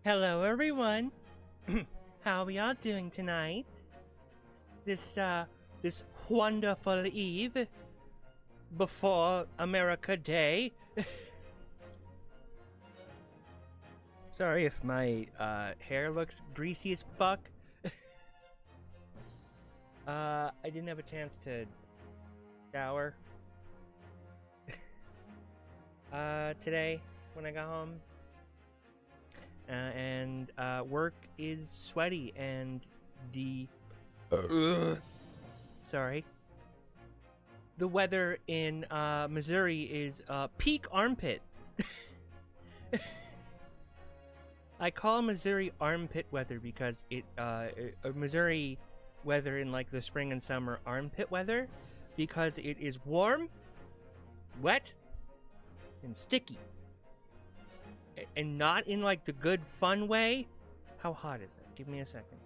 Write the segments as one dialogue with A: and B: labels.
A: Hello, everyone. How are y'all doing tonight? This wonderful eve before America Day. Sorry if my hair looks greasy as fuck. I didn't have a chance to shower today when I got home. And work is sweaty, and the sorry, the weather in Missouri is peak armpit. I call Missouri armpit weather because Missouri weather in like the spring and summer armpit weather because it is warm, wet, and sticky. And not in like the good fun way. How hot is it? Give me a second.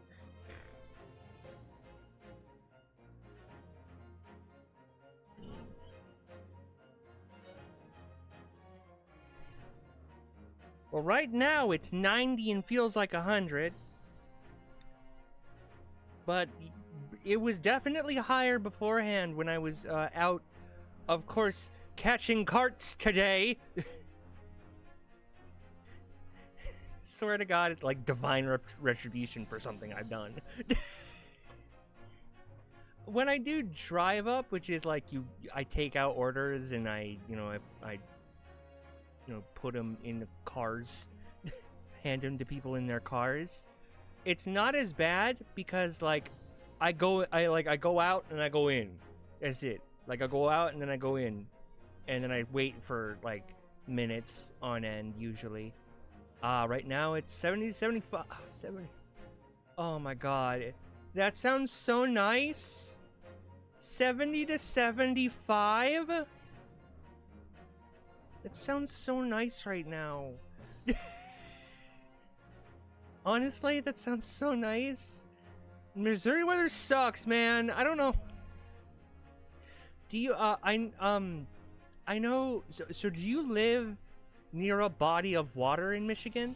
A: Well, right now it's 90 and feels like 100. But it was definitely higher beforehand when I was out, of course, catching carts today. Swear to God, it's like divine retribution for something I've done. When I do drive up, which is like I take out orders and I put them in the cars, hand them to people in their cars. It's not as bad because like I go out and I go in. That's it. Like I go out and then I go in, and then I wait for like minutes on end usually. Right now it's 70 to 75. 70. Oh my god. That sounds so nice. 70 to 75? That sounds so nice right now. Honestly, that sounds so nice. Missouri weather sucks, man. I don't know. Do you, I know, so do you live near a body of water in Michigan?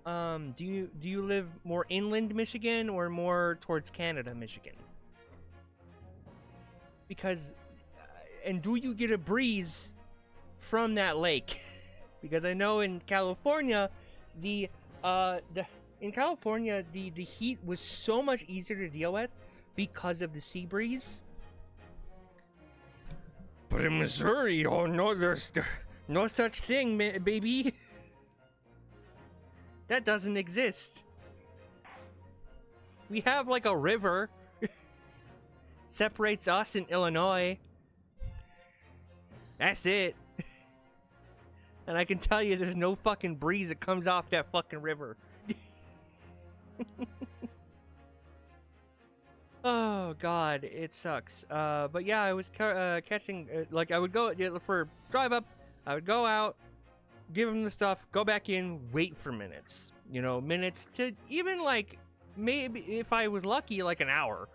A: Do you live more inland Michigan or more towards Canada, Michigan? Because, and do you get a breeze from that lake? Because I know in California, the heat was so much easier to deal with because of the sea breeze. But in Missouri, oh no, there's no such thing, baby. That doesn't exist. We have like a river separates us and Illinois. That's it. And I can tell you there's no fucking breeze that comes off that fucking river. Oh god, it sucks. But yeah, I was catching like I would go for drive up. I would go out, give him the stuff, go back in, wait for minutes. Minutes to even like maybe if I was lucky, like an hour.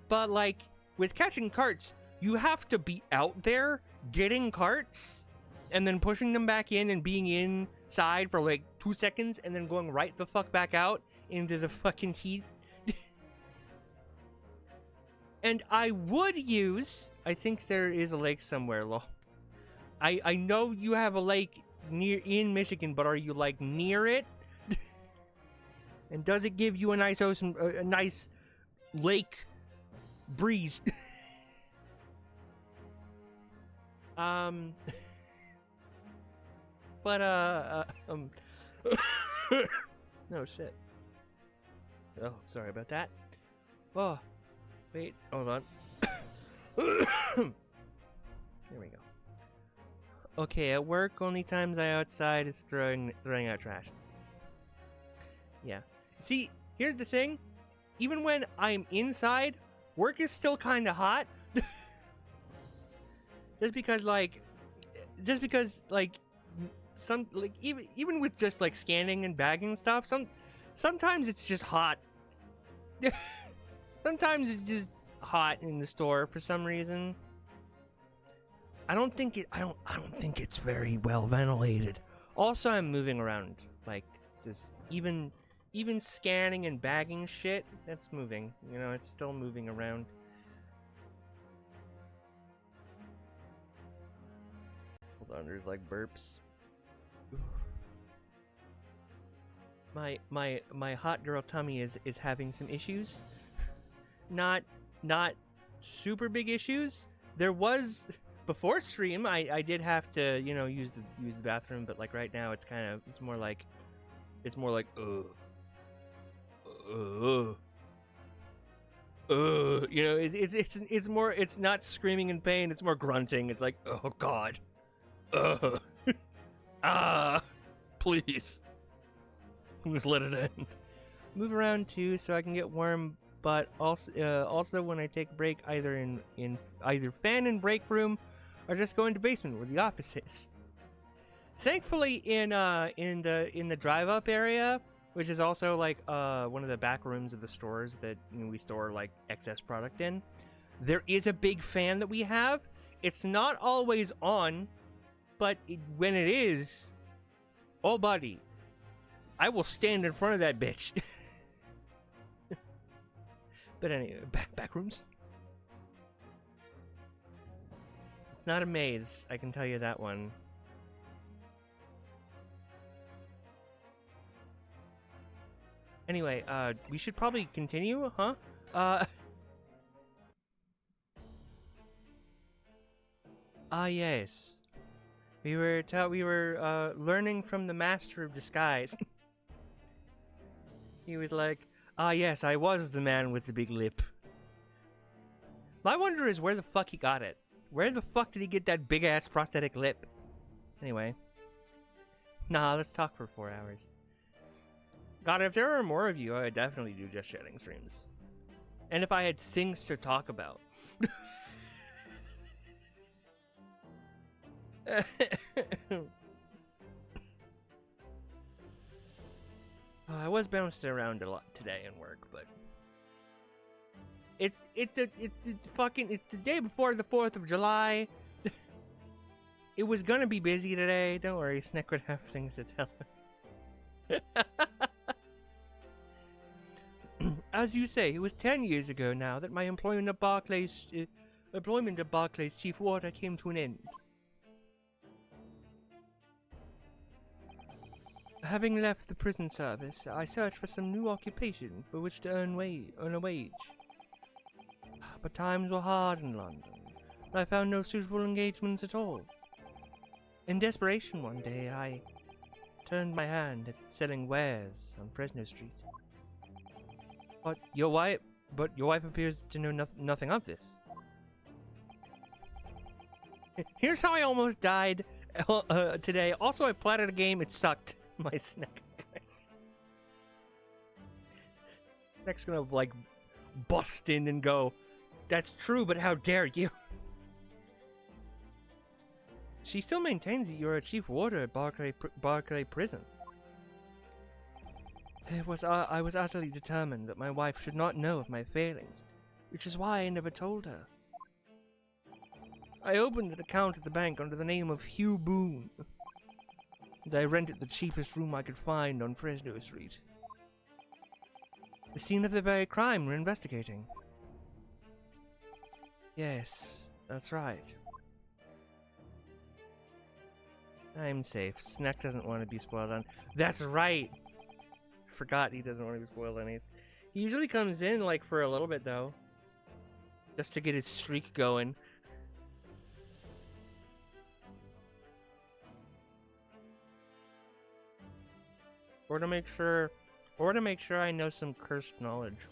A: But like with catching carts, you have to be out there getting carts and then pushing them back in and being inside for like 2 seconds and then going right the fuck back out into the fucking heat. And I would use, I think there is a lake somewhere, I know you have a lake in Michigan, but are you like near it? And does it give you a nice lake breeze? But no shit. Oh, sorry about that. Oh, wait, hold on. There we go. Okay, at work, only times I outside is throwing out trash. Yeah. See, here's the thing. Even when I'm inside, work is still kind of hot. Just because, like, some, like, even with just, like, scanning and bagging stuff, sometimes it's just hot. Sometimes it's just hot in the store for some reason. I don't think it's very well ventilated Also, I'm moving around, like, just even scanning and bagging shit, that's moving. You know, it's still moving around. Hold on, there's like burps. My hot girl tummy is having some issues. Not super big issues. There was before stream I did have to, you know, use the bathroom, but like right now it's more like you know, it's more, it's not screaming in pain, it's more grunting. It's like, oh god. Please. Just let it end. Move around too so I can get warm, but also when I take a break, either in either fan and break room or just go into basement where the office is. Thankfully in the drive up area, which is also like one of the back rooms of the stores that, you know, we store like excess product in, there is a big fan that we have. It's not always on, but when it is, oh buddy, I will stand in front of that bitch. But anyway, back rooms. Not a maze, I can tell you that one. Anyway, we should probably continue, huh? Yes. We were learning from the master of disguise. He was like, yes, I was the man with the big lip. My wonder is where the fuck he got it. Where the fuck did he get that big ass prosthetic lip? Anyway. Nah, let's talk for 4 hours. God, if there were more of you, I would definitely do just chatting streams. And if I had things to talk about. I was bouncing around a lot today in work, but it's the day before the 4th of July. It was gonna be busy today. Don't worry, Snick would have things to tell us. As you say, it was 10 years ago now that my employment at Barclays chief warder came to an end. Having left the prison service, I searched for some new occupation for which to earn a wage. But times were hard in London, and I found no suitable engagements at all. In desperation one day, I turned my hand at selling wares on Fresno Street. But your wife appears to know nothing of this. Here's how I almost died today. Also, I platted a game. It sucked. My snack. Next, gonna like bust in and go, "That's true, but how dare you?" She still maintains that you're a chief warder at Barclay Prison. I was utterly determined that my wife should not know of my failings, which is why I never told her. I opened an account at the bank under the name of Hugh Boone, and I rented the cheapest room I could find on Fresno Street. The scene of the very crime we're investigating. Yes, that's right. I'm safe. Snack doesn't want to be spoiled on. That's right! Forgot he doesn't want to be spoiled on these. He usually comes in like for a little bit though. Just to get his streak going. Or to make sure I know some cursed knowledge.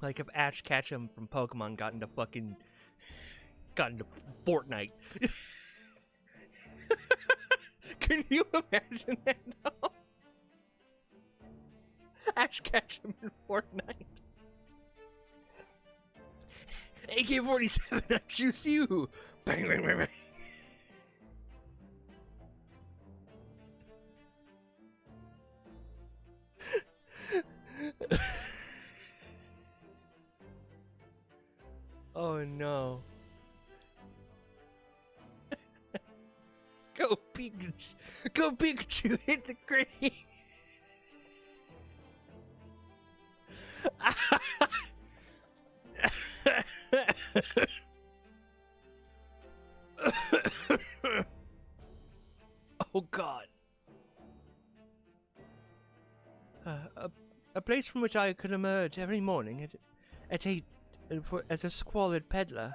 A: Like if Ash Ketchum from Pokemon got into Fortnite. Can you imagine that though? Ash Ketchum in Fortnite. AK-47, I choose you! Bang, bang, bang, bang. Oh no. Go Pikachu! Go Pikachu! Hit the gritty! Oh god. A place from which I could emerge every morning at 8 as a squalid peddler,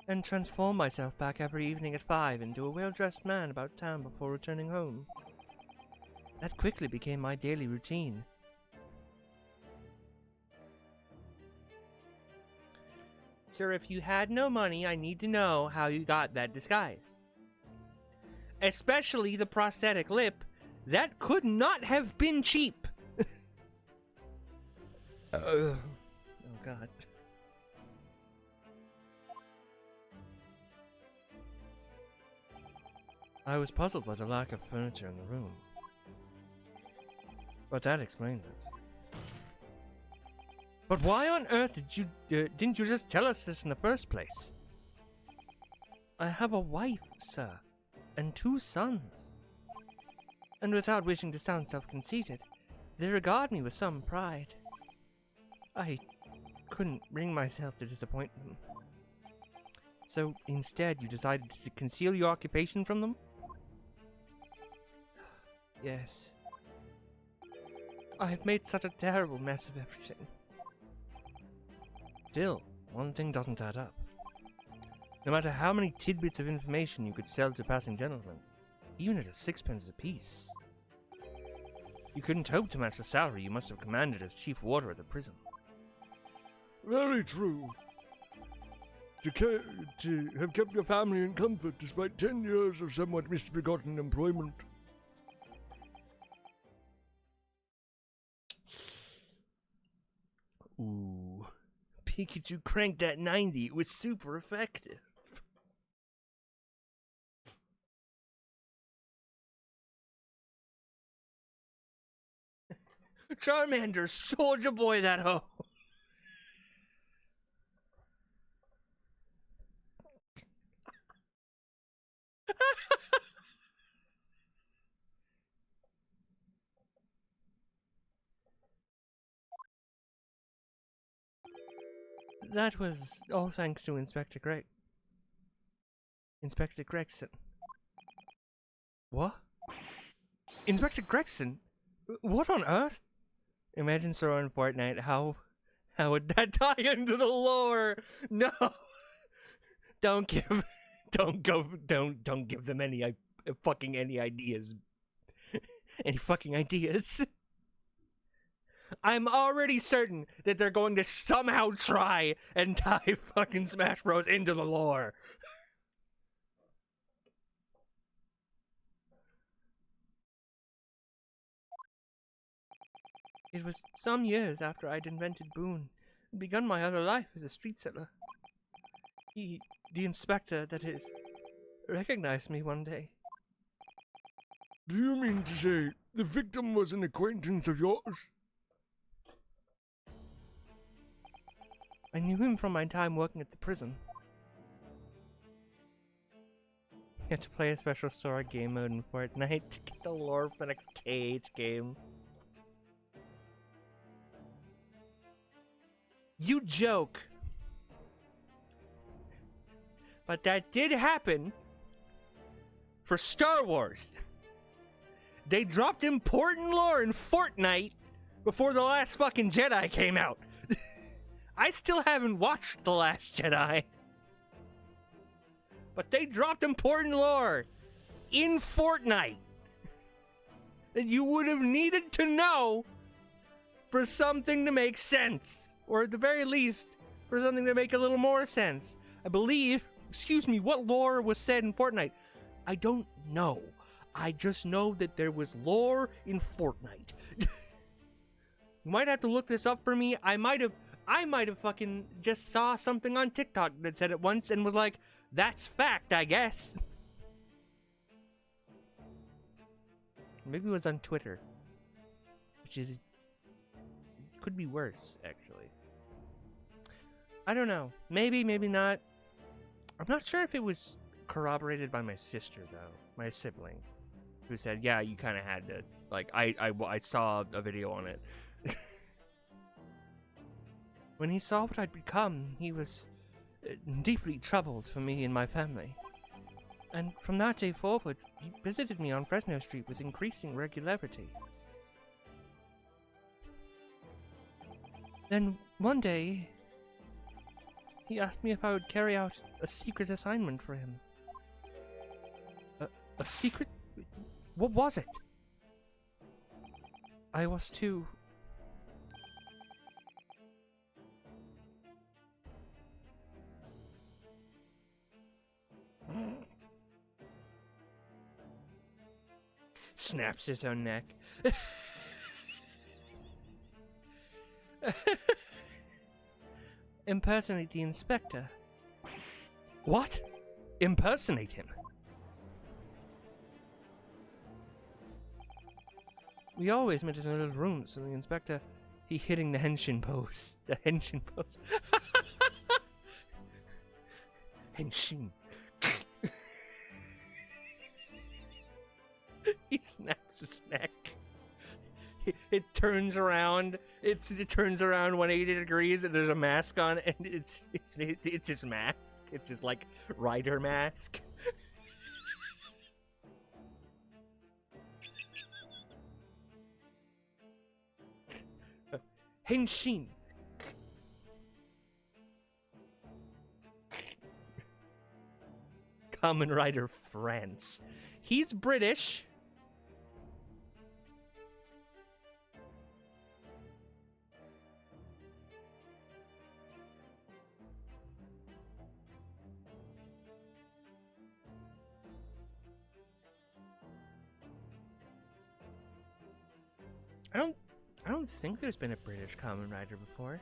A: and transform myself back every evening at 5 into a well-dressed man about town before returning home. That quickly became my daily routine. Sir, if you had no money, I need to know how you got that disguise. Especially the prosthetic lip. That could not have been cheap. Oh god. I was puzzled by the lack of furniture in the room. But that explains it. But why on earth didn't you just tell us this in the first place? I have a wife, sir, and 2 sons. And without wishing to sound self-conceited, they regard me with some pride. I couldn't bring myself to disappoint them. So instead you decided to conceal your occupation from them? Yes. I have made such a terrible mess of everything. Still, one thing doesn't add up. No matter how many tidbits of information you could sell to passing gentlemen, even at a 6 pence apiece, you couldn't hope to match the salary you must have commanded as chief warder at the prison.
B: Very true. To have kept your family in comfort despite 10 years of somewhat misbegotten employment.
A: Ooh. Pikachu cranked that 90. It was super effective. Charmander, Soldier Boy that hoe. That was all thanks to Inspector Gregson. What? Inspector Gregson? What on earth? Imagine throwing Fortnite. How would that tie into the lore? No. Don't give them any fucking ideas. Any fucking ideas. I'm already certain that they're going to somehow try and tie fucking Smash Bros into the lore. It was some years after I'd invented Boone and begun my other life as a street settler. The inspector, that is, recognized me one day.
B: Do you mean to say the victim was an acquaintance of yours?
A: I knew him from my time working at the prison. You have to play a special story game mode in Fortnite to get the lore for the next KH game. You joke! But that did happen for Star Wars. They dropped important lore in Fortnite before The Last fucking Jedi came out. I still haven't watched The Last Jedi. But they dropped important lore in Fortnite that you would have needed to know for something to make sense. Or at the very least, for something to make a little more sense. I believe, what lore was said in Fortnite? I don't know. I just know that there was lore in Fortnite. You might have to look this up for me. I might have fucking just saw something on TikTok that said it once and was like, that's fact, I guess. Maybe it was on Twitter, which is could be worse, actually. I don't know. Maybe, maybe not. I'm not sure if it was corroborated by my sister, though. My sibling. Who said, yeah, you kind of had to. Like, I saw a video on it. When he saw what I'd become, he was deeply troubled for me and my family. And from that day forward, he visited me on Fresno Street with increasing regularity. Then, one day, he asked me if I would carry out a secret assignment for him. A secret? What was it? I was to... Snaps his own neck. Impersonate the inspector. What? Impersonate him? We always met in a little room, so the inspector, he hitting the henshin pose. The henshin pose. Henshin. He snaps his neck. It turns around. It turns around 180 degrees, and there's a mask on, and it's his mask. It's his like rider mask. Henshin. Kamen Rider France. He's British. I don't think there's been a British Kamen Rider before.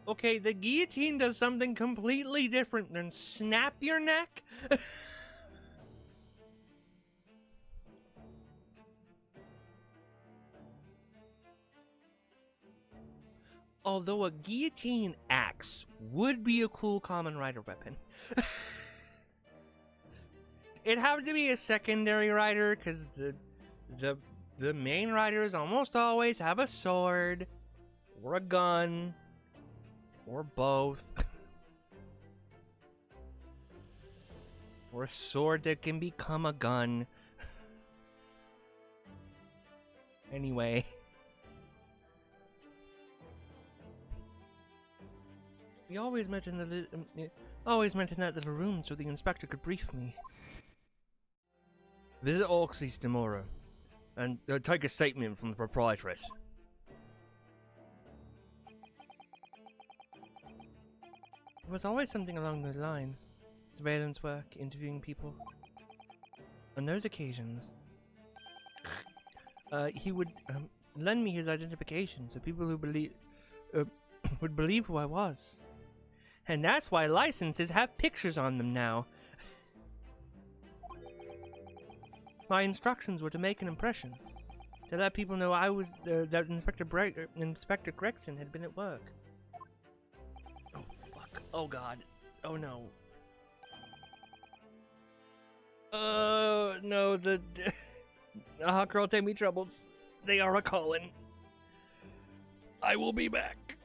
A: Okay, the guillotine does something completely different than snap your neck. Although a guillotine axe would be a cool Kamen Rider weapon. It'd have to be a secondary rider, because the main riders almost always have a sword, or a gun, or both. Or a sword that can become a gun. Anyway. We always met in that little room so the inspector could brief me. Visit Oxley's tomorrow, and take a statement from the proprietress. It was always something along those lines. Surveillance work, interviewing people. On those occasions, he would lend me his identification so people who would believe who I was. And that's why licenses have pictures on them now. My instructions were to make an impression, to let people know I was that Inspector Gregson had been at work. Oh fuck! Oh god! Oh no! No! The Hot Girl Take Me Troubles. They are a calling. I will be back.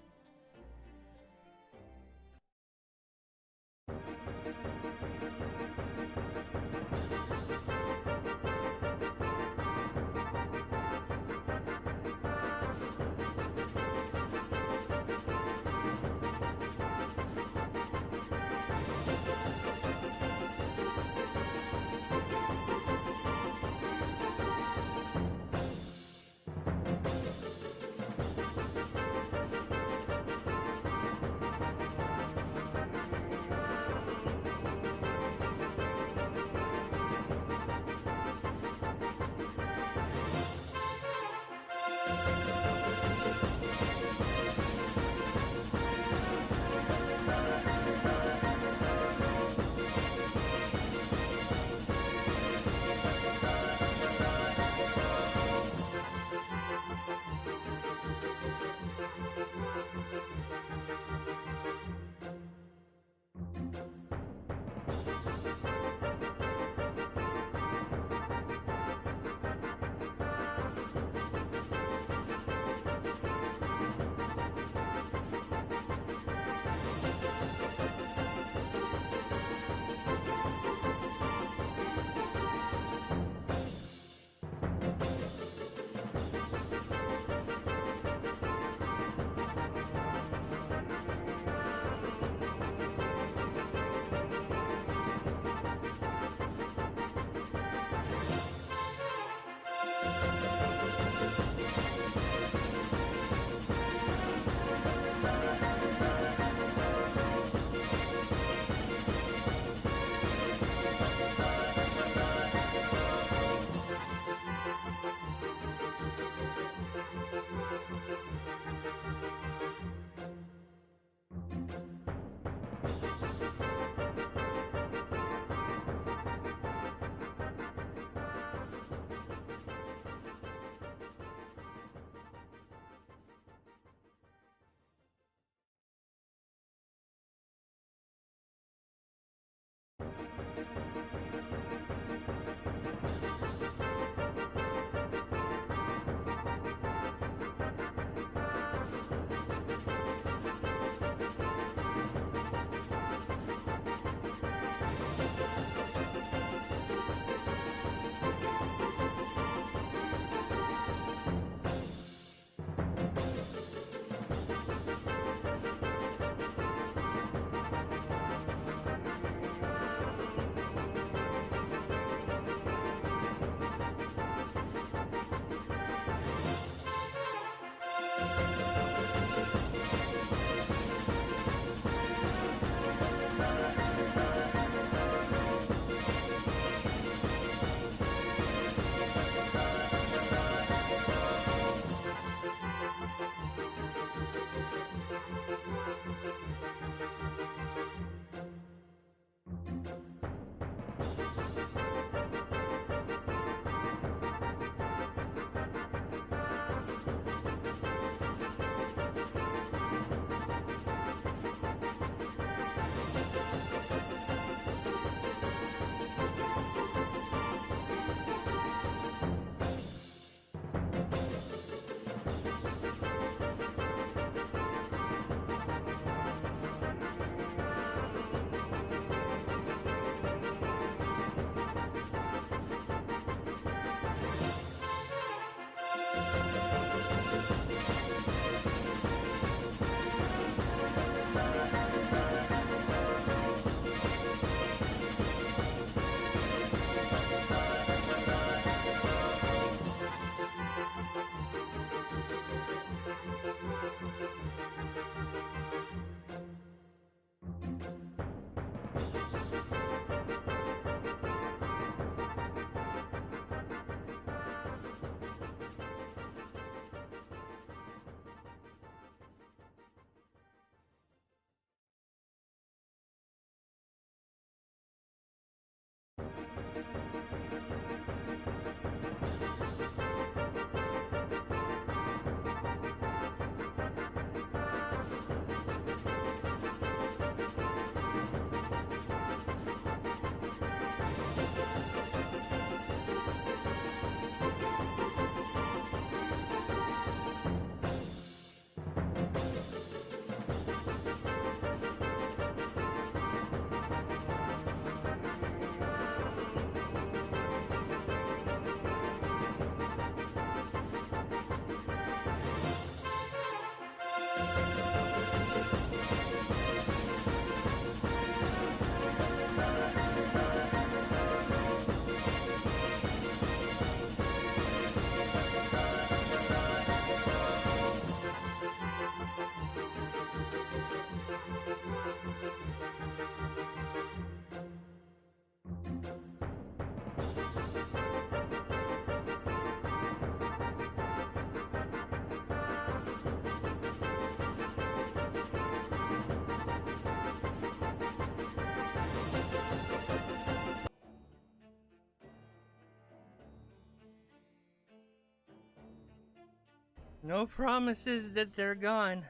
A: No promises that they're gone.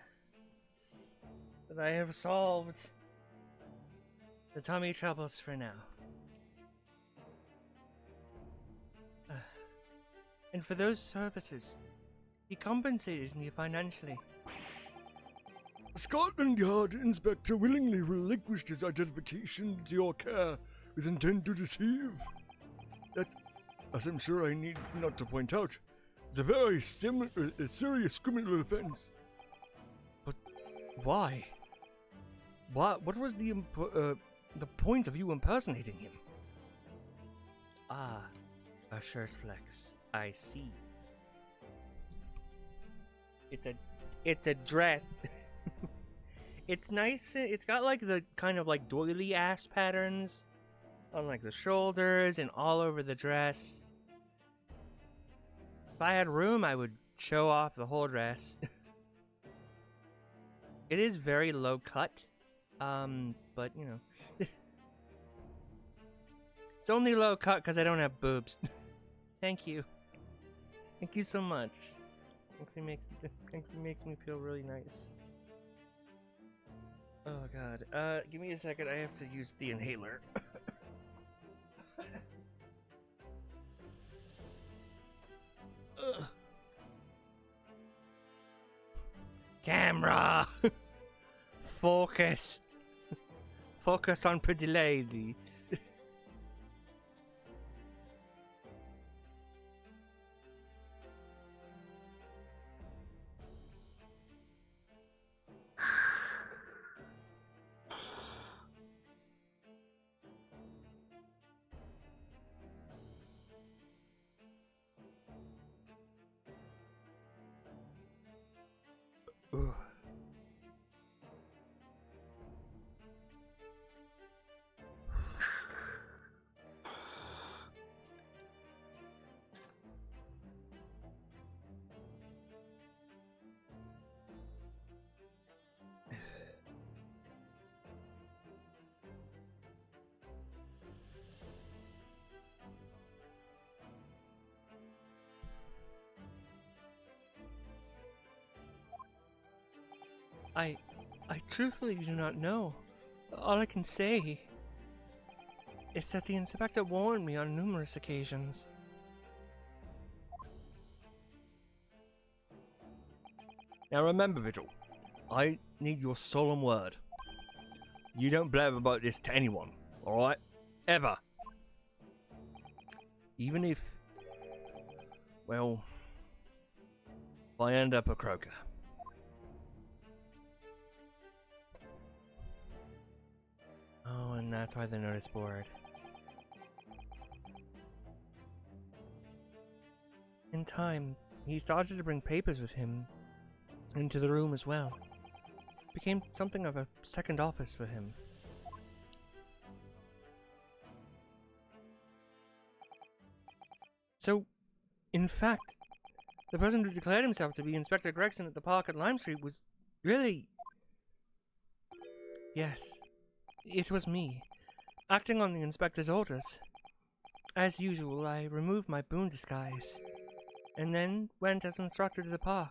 A: But I have solved the tummy troubles for now. And for those services, he compensated me financially.
B: Scotland Yard inspector willingly relinquished his identification to your care with intent to deceive. That, as I'm sure I need not to point out, is a very serious criminal offense.
A: But why? What was the point of you impersonating him? Ah, a shirt flex. I see. It's a dress. It's nice. It's got like the kind of like doily ass patterns on like the shoulders and all over the dress. If I had room, I would show off the whole dress. It is very low cut, but you know, it's only low cut because I don't have boobs. Thank you so much. Actually makes me feel really nice. Oh god. Give me a second. I have to use the inhaler. Camera! Focus! Focus on pretty lady. I truthfully do not know. All I can say is that the inspector warned me on numerous occasions. Now remember, Vigil, I need your solemn word. You don't blab about this to anyone, alright? Ever. Even if, well, if I end up a croaker. Oh, and that's why the notice board. In time, he started to bring papers with him into the room as well. Became something of a second office for him. So, in fact, the person who declared himself to be Inspector Gregson at the park at Lime Street was really... Yes. It was me, acting on the inspector's orders. As usual, I removed my boon disguise, and then went as instructed to the park,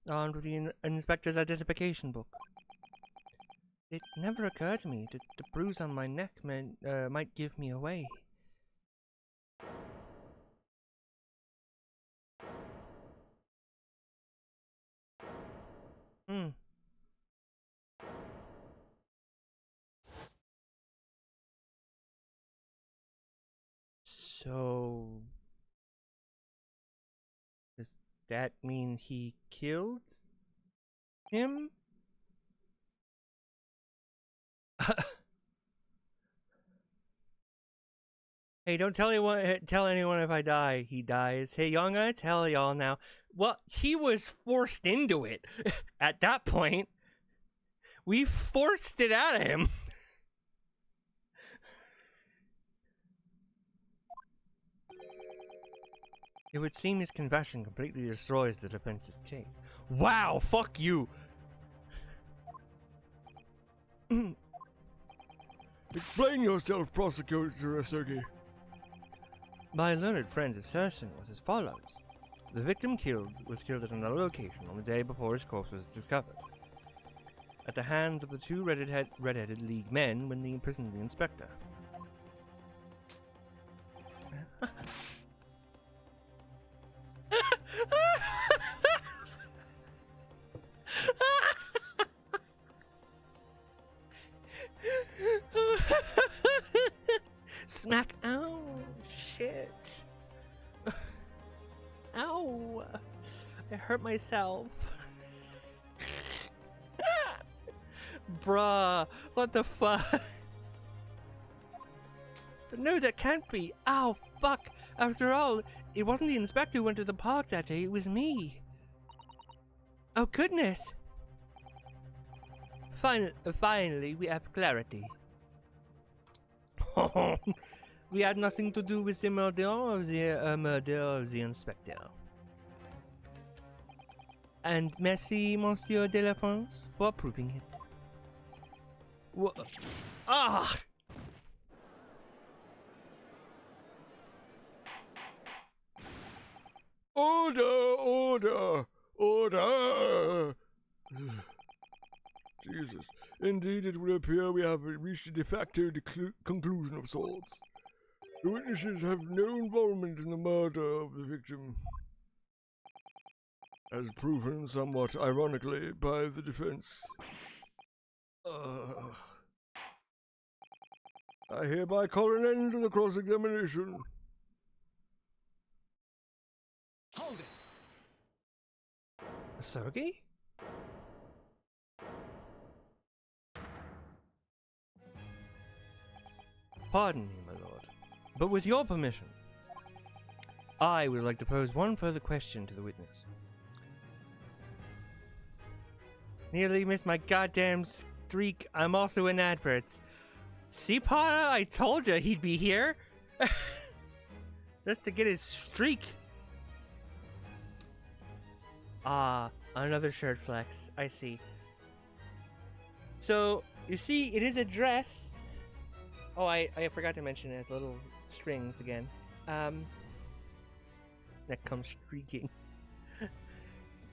A: armed with the inspector's identification book. It never occurred to me that the bruise on my neck might give me away. So, does that mean he killed him? Hey, don't tell anyone if I die. He dies. Hey, y'all, I'm gonna tell y'all now. Well, he was forced into it. At that point, we forced it out of him. It would seem his confession completely destroys the defense's case. Wow, fuck you!
B: Explain yourself, Prosecutor Asuki.
A: My learned friend's assertion was as follows. The victim was killed at another location on the day before his corpse was discovered, at the hands of the two red-headed League men when they imprisoned the inspector. Smack! Oh, shit. Ow! I hurt myself. Bruh, what the fuck? No, that can't be. Ow, fuck. After all, it wasn't the inspector who went to the park that day, it was me. Oh, goodness. Finally, we have clarity. We had nothing to do with the murder of the inspector. And merci, Monsieur de la France, for proving it. Ah!
B: Order! Jesus. Indeed, it would appear we have reached a de facto conclusion of sorts. The witnesses have no involvement in the murder of the victim, as proven somewhat ironically by the defense. I hereby call an end to the cross-examination.
C: Hold it!
A: Sergey? Pardon me, my lord, but with your permission, I would like to pose one further question to the witness. Nearly missed my goddamn streak. I'm also in adverts. See, Potter? I told you he'd be here. Just to get his streak. Ah, another shirt flex. I see. So, you see, it is a dress. Oh, I forgot to mention it has little strings again. That comes streaking.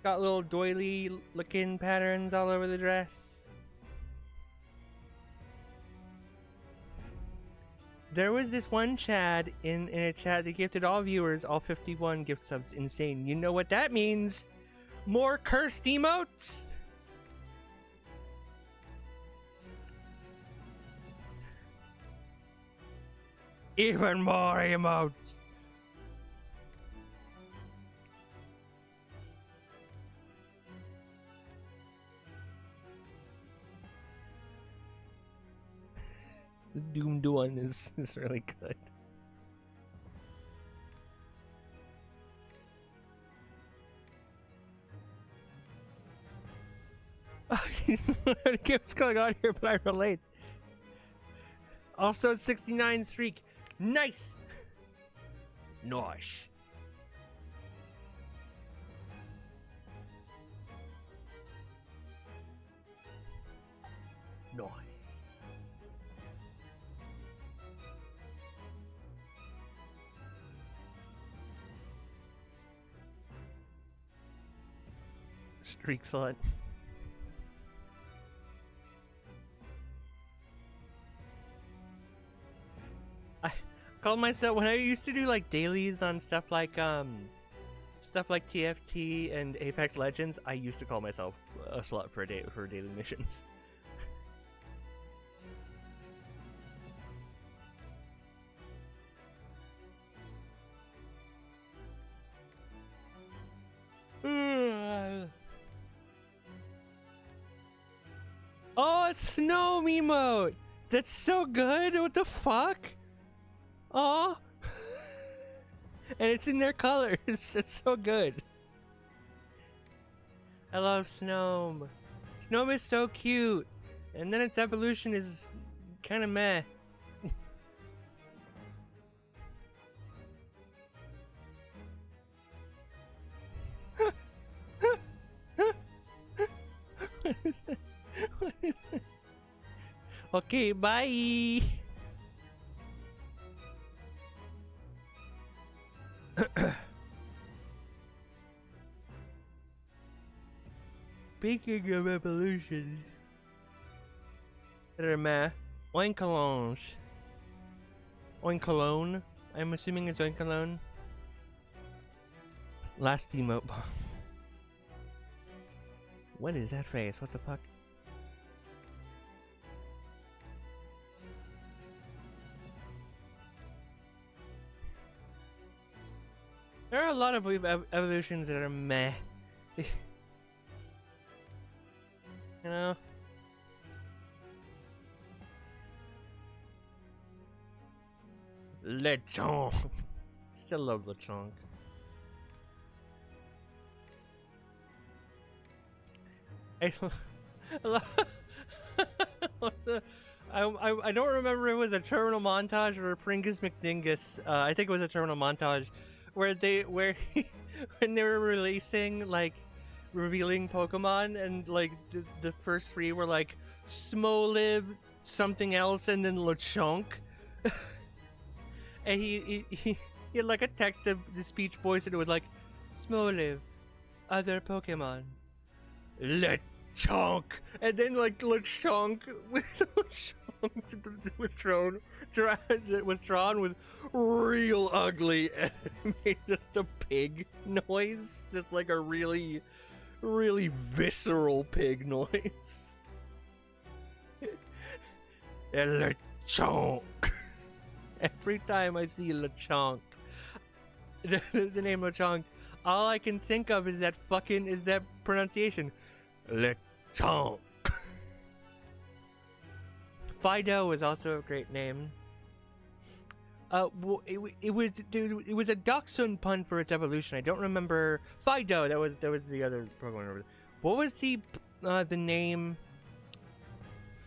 A: Got little doily looking patterns all over the dress. There was this one Chad in a chat that gifted all viewers all 51 gift subs. Insane. You know what that means? More cursed emotes? Even more emotes. The doomed one is really good. What's going on here, but I relate. Also 69 streak. Nice! Nice. Nice. Streak slut. Called myself when I used to do like dailies on stuff like TFT and Apex Legends. I used to call myself a slut for daily missions. Oh, it's snow emote. That's so good. What the fuck? Oh, and it's in their colors. It's so good. I love Snom. Snom is so cute, and then its evolution is kind of meh. What is that? What is that? Okay, bye. Speaking of evolutions that are meh, Oinkologne. Oinkologne? I'm assuming it's Oinkologne. Last emote bomb. What is that face? What the fuck? There are a lot of evolutions that are meh. You know? Lechonk. Still love Lechonk. I don't remember if it was a terminal montage or a Pringus McDingus. I think it was a terminal montage where when they were releasing, like, revealing Pokemon, and like the first three were like Smolib, something else, and then Lechonk. And he had like a text to speech voice, and it was like Smolib, other Pokemon, Lechonk, and then like Lechonk was drawn with real ugly, and it made just a pig noise, just like a really visceral pig noise. Lechonk. Every time I see Lechonk, the name Lechonk, all I can think of is that pronunciation, Lechonk. Fido was also a great name. It was a Dachshund pun for its evolution. I don't remember Fido. That was the other Pokemon. What was the name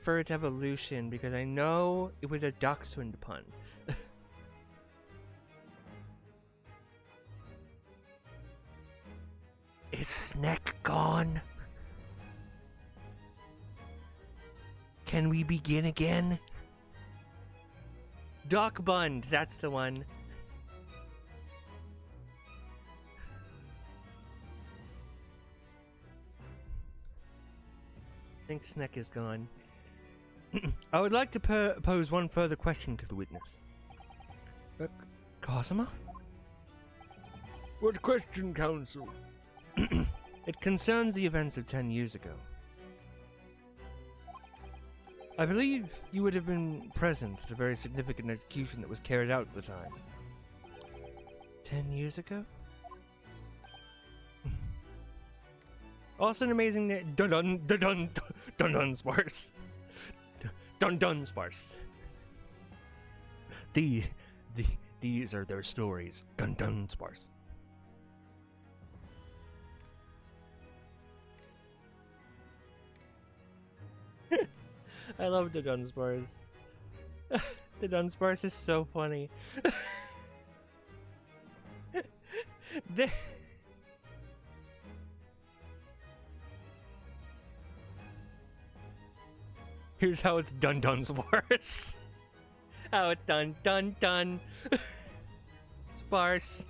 A: for its evolution? Because I know it was a Dachshund pun. Is Sneck gone? Can we begin again? Doc Bund, that's the one. I think Sneck is gone. I would like to pose one further question to the witness. Cosima?
B: What question, Counsel?
A: It concerns the events of 10 years ago. I believe you would have been present at a very significant execution that was carried out at the time. 10 years ago? Also an amazing name. Dun Sparse. Dun Sparse. These are their stories. Dun Sparse. I love the Dunsparce. The Dunsparce is so funny. Here's how it's done, Dunsparce. How it's done, Sparse.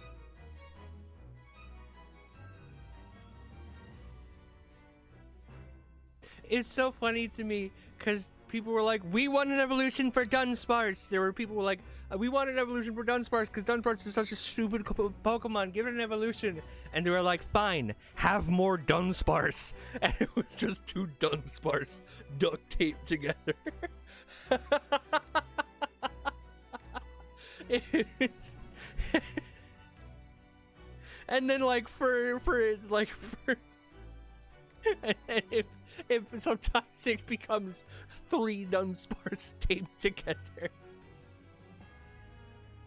A: It's so funny to me because people were like, we want an evolution for Dunsparce. There were people who were like, we want an evolution for Dunsparce because Dunsparce is such a stupid Pokemon. Give it an evolution. And they were like, fine, have more Dunsparce. And it was just two Dunsparce duct taped together. And then if sometimes it becomes 3 Dunsparce taped together.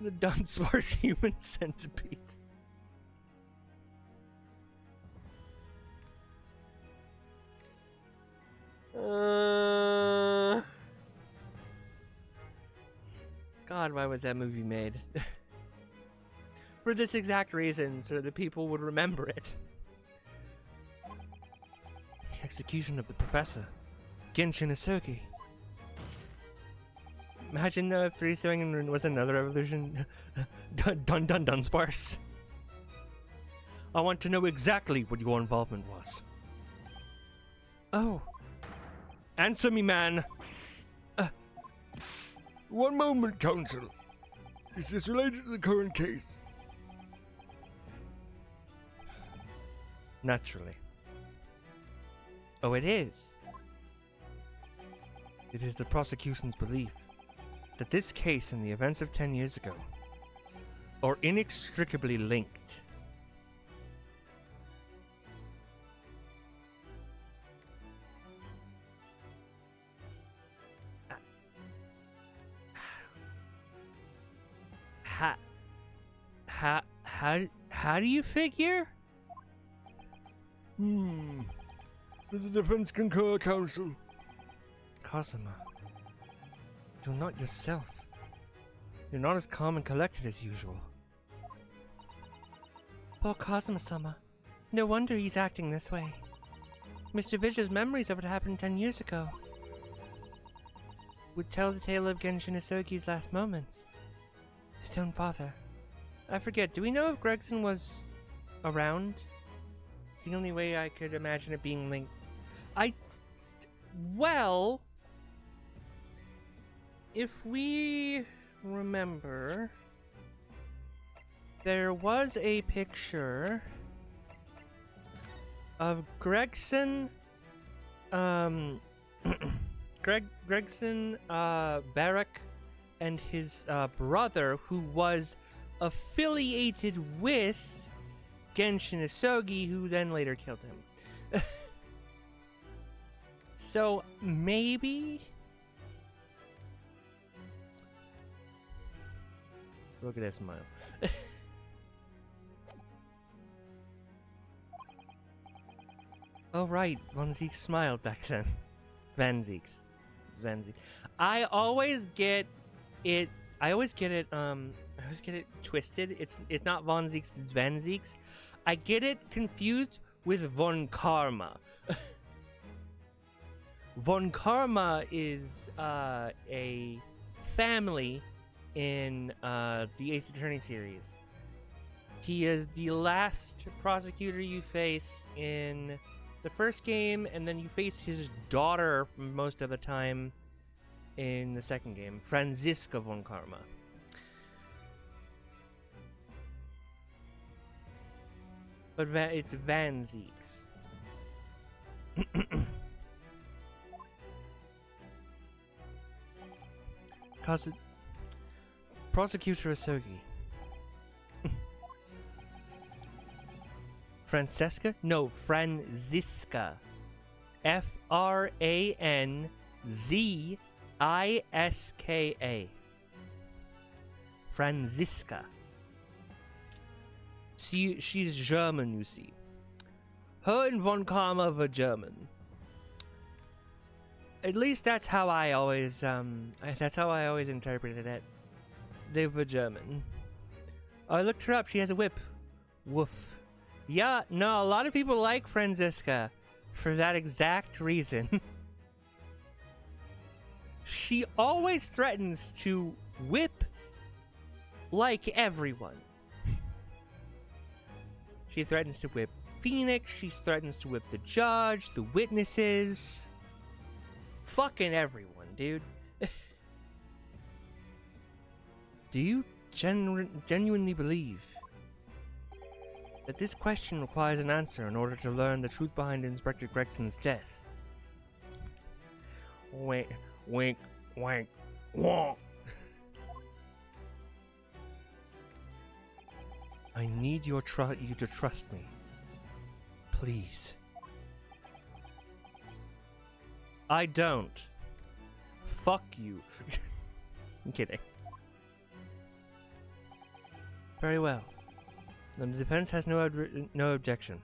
A: The Dunsparce human centipede. God, why was that movie made? For this exact reason, so that people would remember it. The execution of the professor, Genshin Isoki. Imagine if 3-7 was another evolution. Dunsparce. I want to know exactly what your involvement was. Oh. Answer me, man.
B: One moment, Counsel. Is this related to the current case?
A: Naturally. Oh, it is. It is the prosecution's belief that this case and the events of 10 years ago are inextricably linked. How do you figure?
B: Does the defense concur, Counsel?
A: Kazuma, you're not yourself. You're not as calm and collected as usual. Poor Kazuma-sama. No wonder he's acting this way. Mr. Visual's memories of what happened 10 years ago would tell the tale of Genshin Isogi's last moments. His own father. I forget, do we know if Gregson was around? It's the only way I could imagine it being linked. Well, if we remember, there was a picture of Gregson, Gregson, Barak, and his brother, who was affiliated with Genshin Isogi, who then later killed him. So maybe. Look at that smile. Oh right, Von Zieks smiled back then. Van Zieks. It's Van Zieks. I always get it twisted. It's not Von Zieks, it's Van Zieks. I get it confused with Von Karma. Von Karma is a family in the Ace Attorney series. He is the last prosecutor you face in the first game, and then you face his daughter most of the time in the second game, Franziska Von Karma. But it's Van Zieks. Prosecutor Isogi. Francesca? No, Franziska. Franziska. Franziska. She's German, you see. Her and Von Karma were German. At least that's how I always interpreted it. They were German. I looked her up. She has a whip. Woof. Yeah, no, a lot of people like Franziska for that exact reason. She always threatens to whip like everyone. She threatens to whip Phoenix. She threatens to whip the judge, the witnesses. Fucking everyone, dude. Do you genuinely believe that this question requires an answer in order to learn the truth behind Inspector Gregson's death? Wink, wink, wink, wonk. I need you to trust me. Please. I don't. Fuck you. I'm kidding. Very well. The defense has no objection.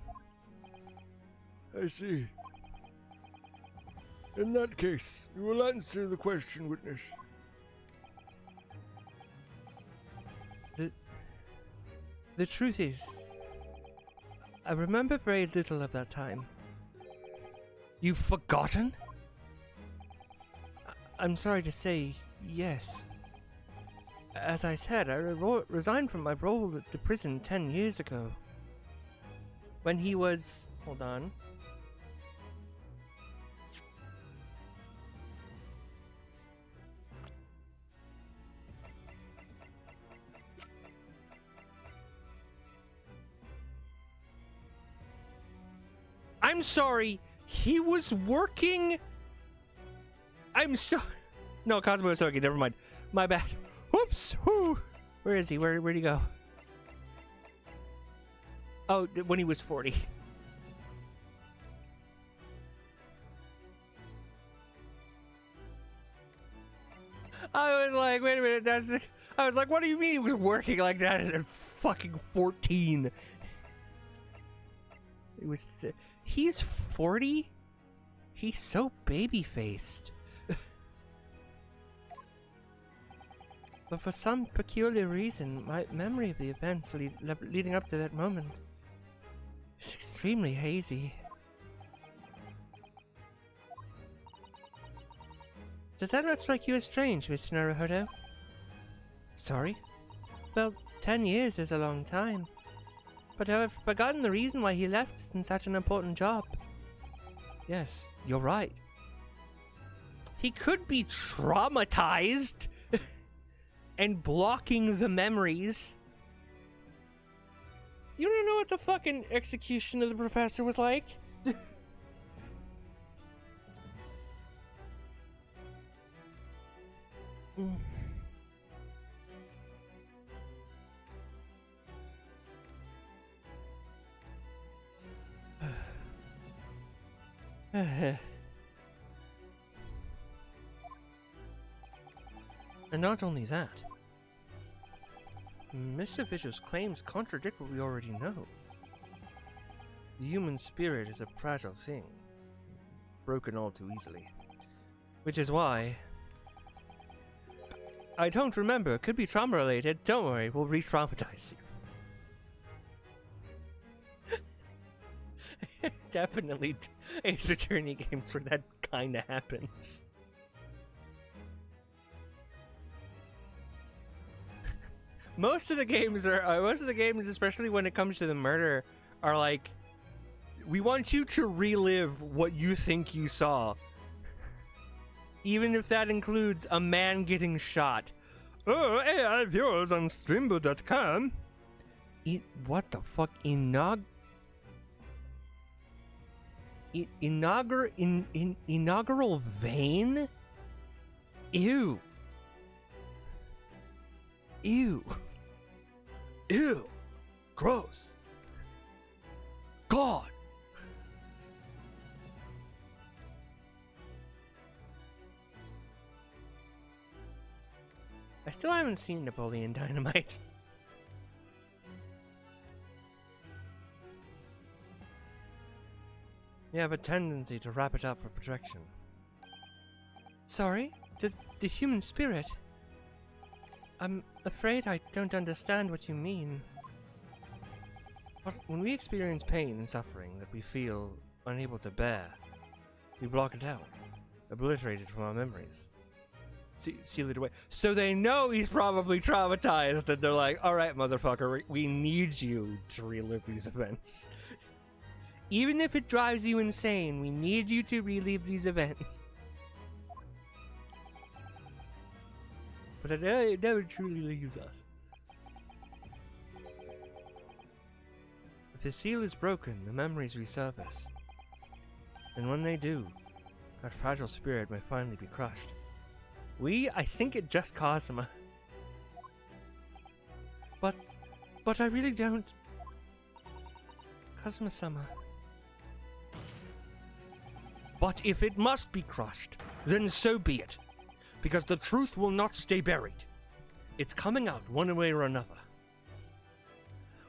B: I see. In that case, you will answer the question, witness.
A: The truth is, I remember very little of that time. You've forgotten? I'm sorry to say, yes. As I said, I resigned from my role at the prison 10 years ago. When he was... Hold on. I'm sorry. He was working. I'm so. No, Cosmo Sogi. Never mind. My bad. Whoops. Whoo. Where is he? Where'd he go? Oh, when he was 40. I was like, wait a minute. I was like, what do you mean he was working like that at fucking 14? It was. He's 40? He's so baby-faced. But for some peculiar reason, my memory of the events leading up to that moment is extremely hazy. Does that not strike you as strange, Mr. Naruhodo? Sorry? Well, 10 years is a long time. But I've forgotten the reason why he left in such an important job. Yes, you're right. He could be traumatized and blocking the memories. You don't know what the fucking execution of the professor was like? And not only that, Mr. Visual's claims contradict what we already know. The human spirit is a fragile thing, broken all too easily. Which is why... I don't remember, it could be trauma related. Don't worry, we'll re-traumatize you. Definitely Ace Attorney games where that kinda happens. Most of the games, especially when it comes to the murder, are like, we want you to relive what you think you saw. Even if that includes a man getting shot. Oh, AI viewers on streambo.com. What the fuck? Inaugural vein? Ew. Ew. Ew. Gross. God. I still haven't seen Napoleon Dynamite. You have a tendency to wrap it up for protection. Sorry? The human spirit? I'm afraid I don't understand what you mean. But when we experience pain and suffering that we feel unable to bear, we block it out, obliterate it from our memories. Seal it away. So they know he's probably traumatized, and they're like, alright, motherfucker, we need you to relive these events. Even if it drives you insane, we need you to relive these events. But it never truly leaves us. If the seal is broken, the memories resurface. And when they do, that fragile spirit may finally be crushed. I think it just Kazuma. But I really don't. Kazuma-sama. But if it must be crushed, then so be it. Because the truth will not stay buried. It's coming out one way or another.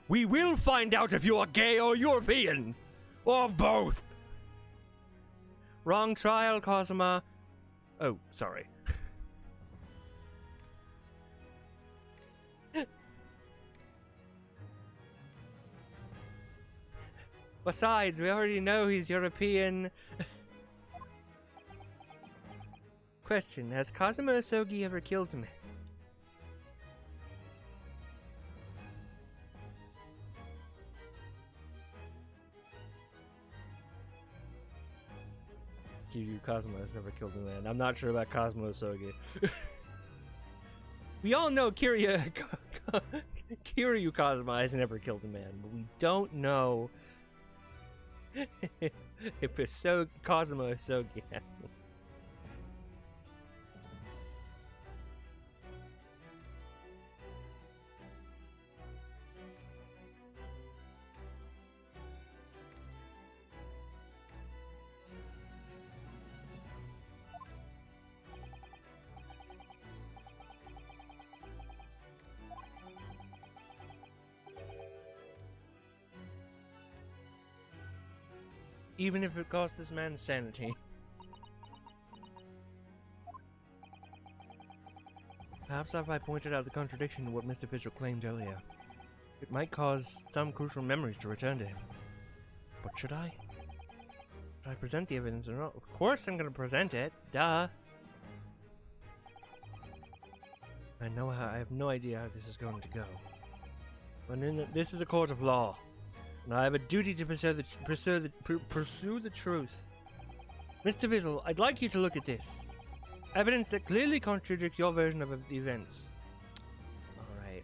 A: We will find out if you are gay or European. Or both. Wrong trial, Kazuma. Oh, sorry. Besides, we already know he's European. Question, has Kazuma Osogi ever killed him? Kiryu Kazuma has never killed a man. I'm not sure about Kazuma Osogi. We all know Kiryu Kazuma has never killed a man, but we don't know if it's so Cosmo is so gassy. Even if it costs this man's sanity. Perhaps if I pointed out the contradiction to what Mr. Vigil claimed earlier, it might cause some crucial memories to return to him. But should I? Should I present the evidence or not? Of course I'm gonna present it. Duh. I have no idea how this is going to go. But this is a court of law. And I have a duty to pursue the truth. Mr. Vigil, I'd like you to look at this. Evidence that clearly contradicts your version of the events. Alright.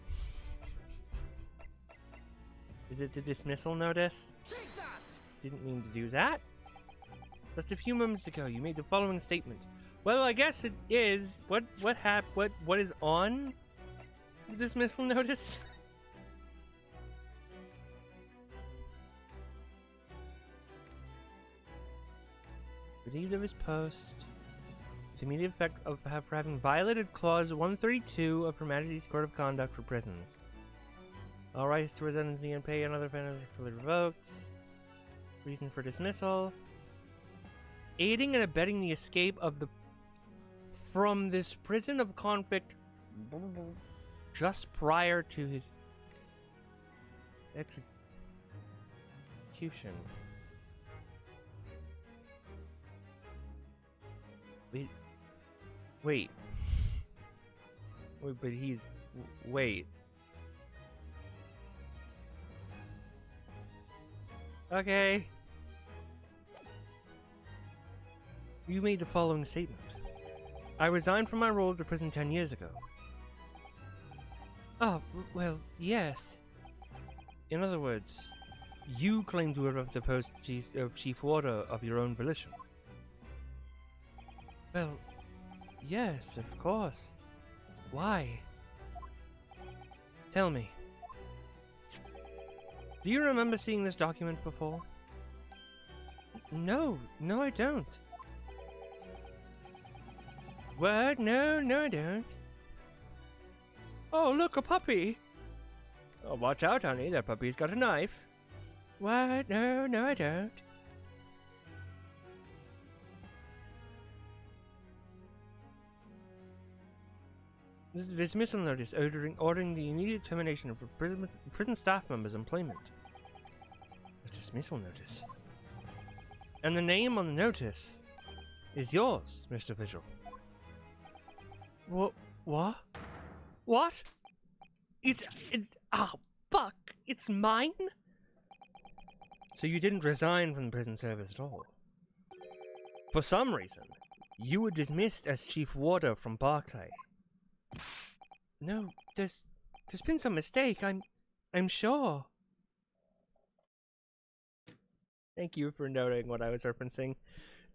A: Is it the dismissal notice?
C: Take that!
A: Didn't mean to do that. Just a few moments ago, you made the following statement. Well, I guess it is. What is on the dismissal notice? Relieved of his post. The immediate effect of for having violated Clause 132 of Her Majesty's Code of Conduct for Prisons. All rights to residency and pay and other benefits fully revoked. Reason for dismissal. Aiding and abetting the escape of from this prison of convict just prior to his execution. Wait, but he's... Wait. Okay. You made the following statement. I resigned from my role at the prison 10 years ago. Oh, well, yes. In other words, you claim to have left the post of Chief Warder of your own volition. Well, yes, of course. Why? Tell me. Do you remember seeing this document before? No, I don't. What? No, I don't. Oh, look, a puppy. Oh, watch out, honey, that puppy's got a knife. What? No, I don't. This is a dismissal notice ordering the immediate termination of prison staff members' employment. A dismissal notice. And the name on the notice is yours, Mr. Vigil. What? What? It's fuck! It's mine? So you didn't resign from the prison service at all? For some reason, you were dismissed as Chief Warder from Barclay. No, there's been some mistake, I'm sure. Thank you for noting what I was referencing.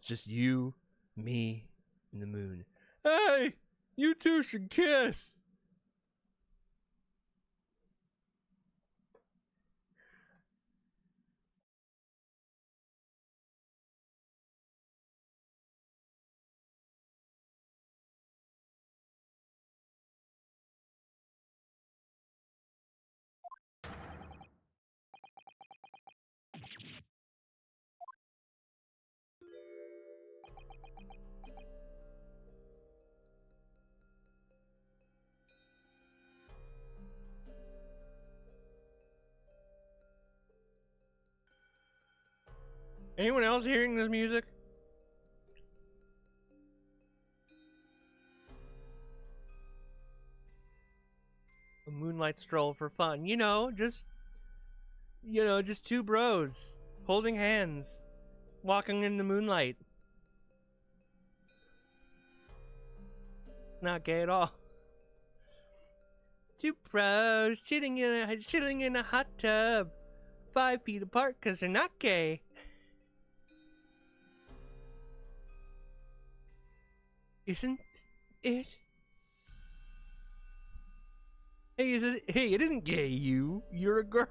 A: Just you, me, and the moon. Hey! You two should kiss! Anyone else hearing this music? A moonlight stroll for fun. Just two bros holding hands, walking in the moonlight. Not gay at all. Two bros chilling in a hot tub, 5 feet apart because they're not gay. Isn't it? Hey, Hey, it isn't gay, you. You're a girl.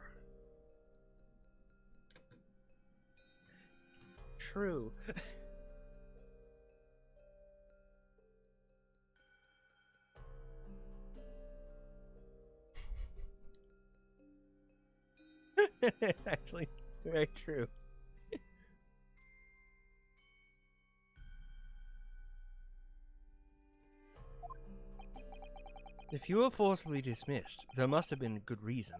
A: True. Actually, very true. If you were forcibly dismissed, there must have been a good reason.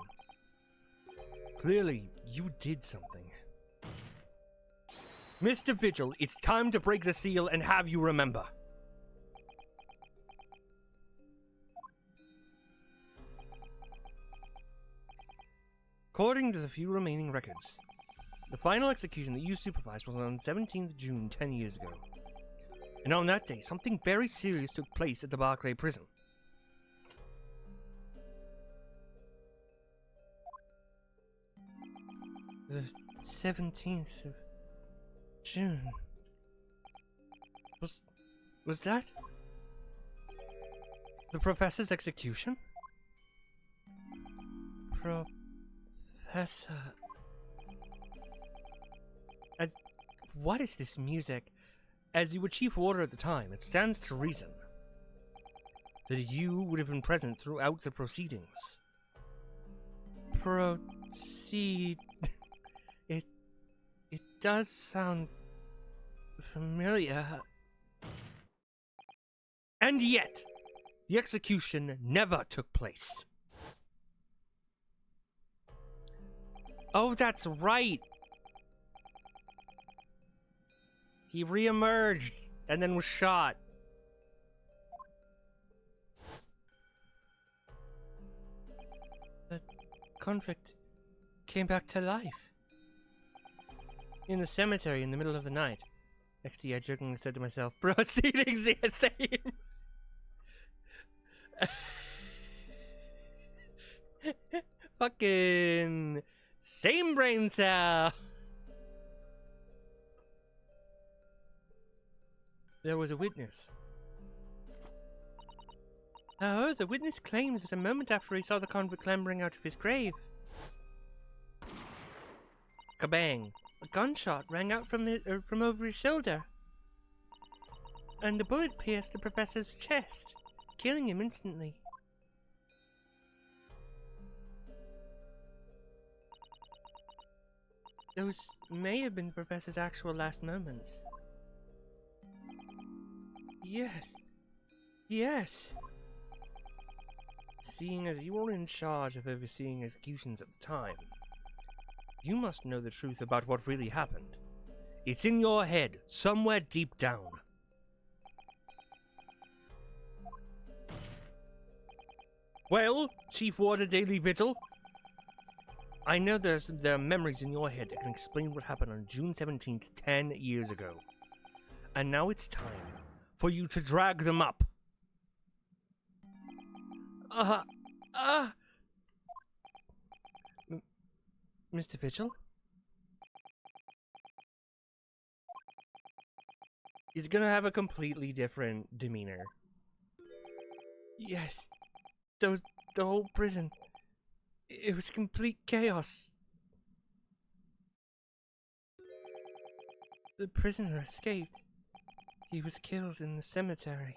A: Clearly, you did something. Mr. Vigil, it's time to break the seal and have you remember. According to the few remaining records, the final execution that you supervised was on 17th June 10 years ago. And on that day, something very serious took place at the Barclay prison. The 17th of June. Was that the professor's execution? Professor. What is this music? As you were chief warder at the time, it stands to reason that you would have been present throughout the proceedings. Proceed. It does sound familiar. And yet, the execution never took place. Oh, that's right. He re-emerged and then was shot. The convict came back to life. In the cemetery in the middle of the night. Actually, I jokingly said to myself, proceedings the same. Fucking same brain cell. There was a witness. Oh, the witness claims that a moment after he saw the convict clambering out of his grave. Kabang! A gunshot rang out from over his shoulder. And the bullet pierced the professor's chest, killing him instantly. Those may have been the professor's actual last moments. Yes. Yes. Seeing as you were in charge of overseeing executions at the time, you must know the truth about what really happened. It's in your head, somewhere deep down. Well, Chief Warder Daily Vigil, I know there are memories in your head that can explain what happened on June 17th, 10 years ago. And now it's time for you to drag them up. Mr. Vigil? He's gonna have a completely different demeanor. Yes, the whole prison. It was complete chaos. The prisoner escaped. He was killed in the cemetery.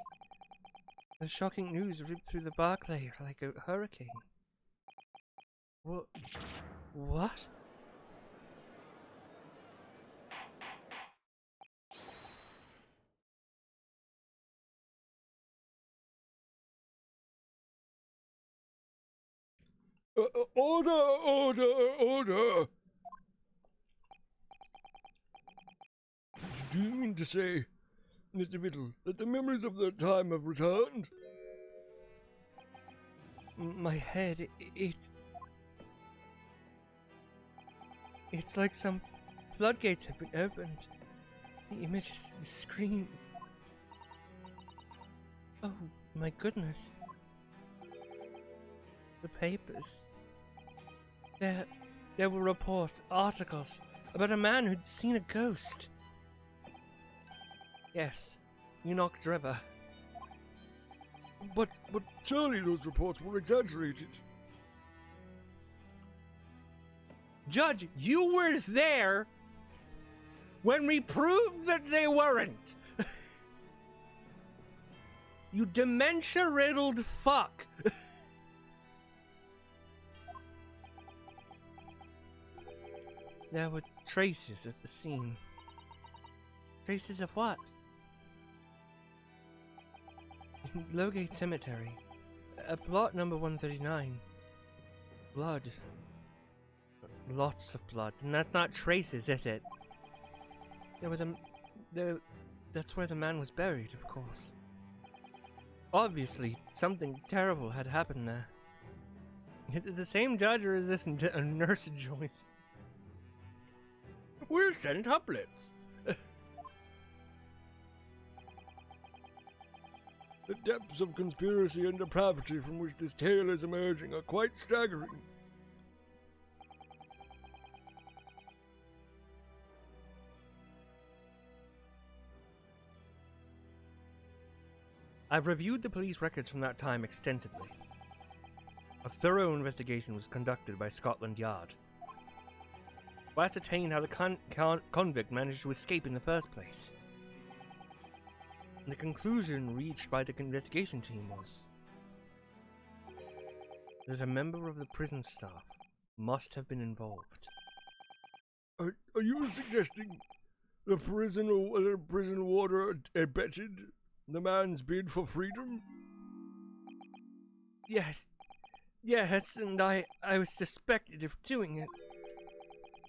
A: The shocking news ripped through the Barclay like a hurricane. What?
B: Order! Do you mean to say, Mr. Vittle, that the memories of that time have returned?
A: My head, it's like some floodgates have been opened. The images, the screens. Oh, my goodness. The papers. There were reports, articles, about a man who'd seen a ghost. Yes, Enoch Drebber.
B: But surely those reports were exaggerated.
A: Judge, you were there when we proved that they weren't. You dementia-riddled fuck. There were traces at the scene. Traces of what? In Lowgate Cemetery, plot number 139. Blood. Lots of blood. And that's not traces, is it? That's where the man was buried, of course. Obviously, something terrible had happened there. Is it the same judge, or is this a nurse Joyce? We're centuplets.
B: The depths of conspiracy and depravity from which this tale is emerging are quite staggering.
A: I've reviewed the police records from that time extensively. A thorough investigation was conducted by Scotland Yard to ascertain how the convict managed to escape in the first place. The conclusion reached by the investigation team was that a member of the prison staff must have been involved.
B: Are you suggesting the prison warder abetted the man's bid for freedom?
A: Yes, and I was suspected of doing it.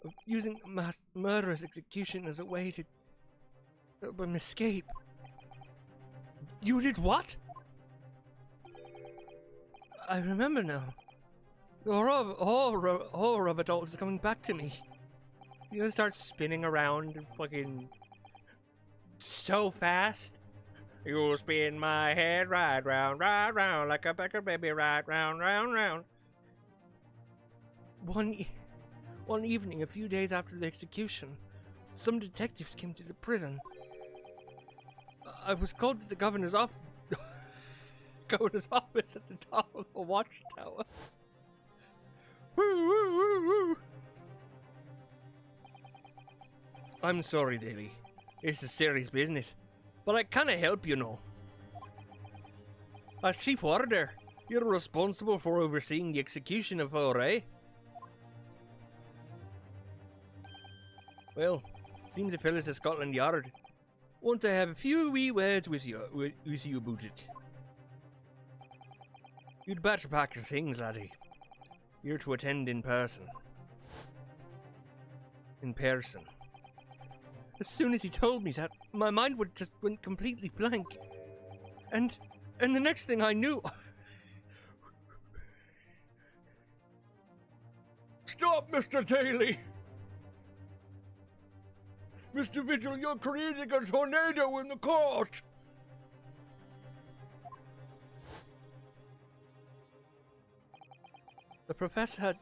A: Of using mass murderous execution as a way to help him escape. You did what? I remember now. The horror of it all is coming back to me. You're gonna start spinning around and fucking so fast. You'll spin my head right round, like a pecker baby, right round, round. One evening, a few days after the execution, some detectives came to the prison. I was called to the governor's office at the top of the watchtower. Woo, woo, woo, woo. I'm sorry, Daly. It's a serious business, but I can't help, you know. As chief warder, you're responsible for overseeing the execution of Foray. Well, seems the fellas at Scotland Yard want to have a few wee words with you about it. You'd better pack your things, laddie. You're to attend in person. As soon as he told me that, my mind went completely blank. And the next thing I knew...
B: Stop, Mr. Daly! Mr. Vigil, you're creating a tornado in the court!
A: The professor had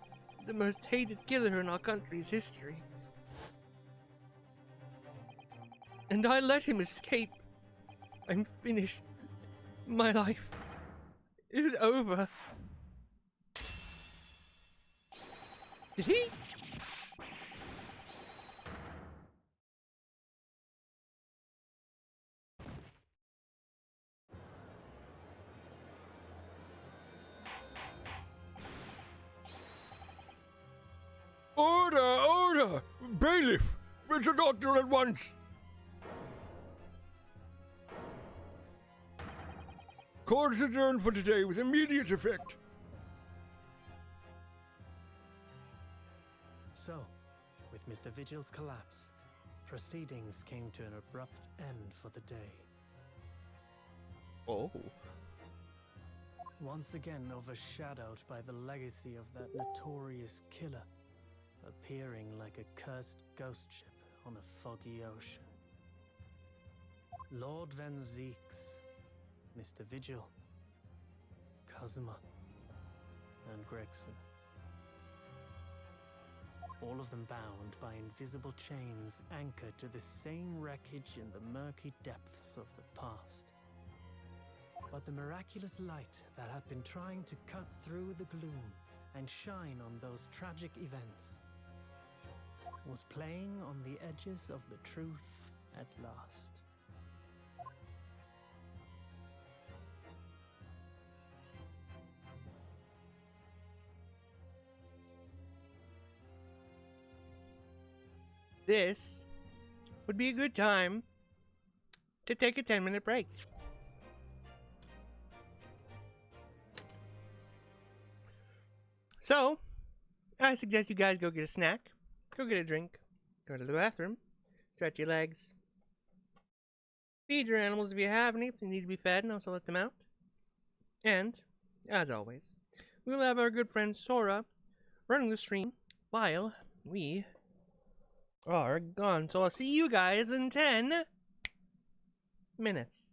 A: the most hated killer in our country's history. And I let him escape. I'm finished. My life is over. Did he?
B: Order! Bailiff! Fetch a doctor at once! Court is adjourned for today with immediate effect.
D: So, with Mr. Vigil's collapse, proceedings came to an abrupt end for the day.
A: Oh.
D: Once again overshadowed by the legacy of that notorious killer, appearing like a cursed ghost ship on a foggy ocean. Lord Van Zeeks, Mr. Vigil, Kazuma, and Gregson. All of them bound by invisible chains anchored to the same wreckage in the murky depths of the past. But the miraculous light that had been trying to cut through the gloom and shine on those tragic events was playing on the edges of the truth at last.
A: This would be a good time to take a 10-minute break. So, I suggest you guys go get a snack, go get a drink, go to the bathroom, stretch your legs, feed your animals if you have any, if they need to be fed, and also let them out. And, as always, we will have our good friend Sora running the stream while we are gone. So I'll see you guys in 10 minutes.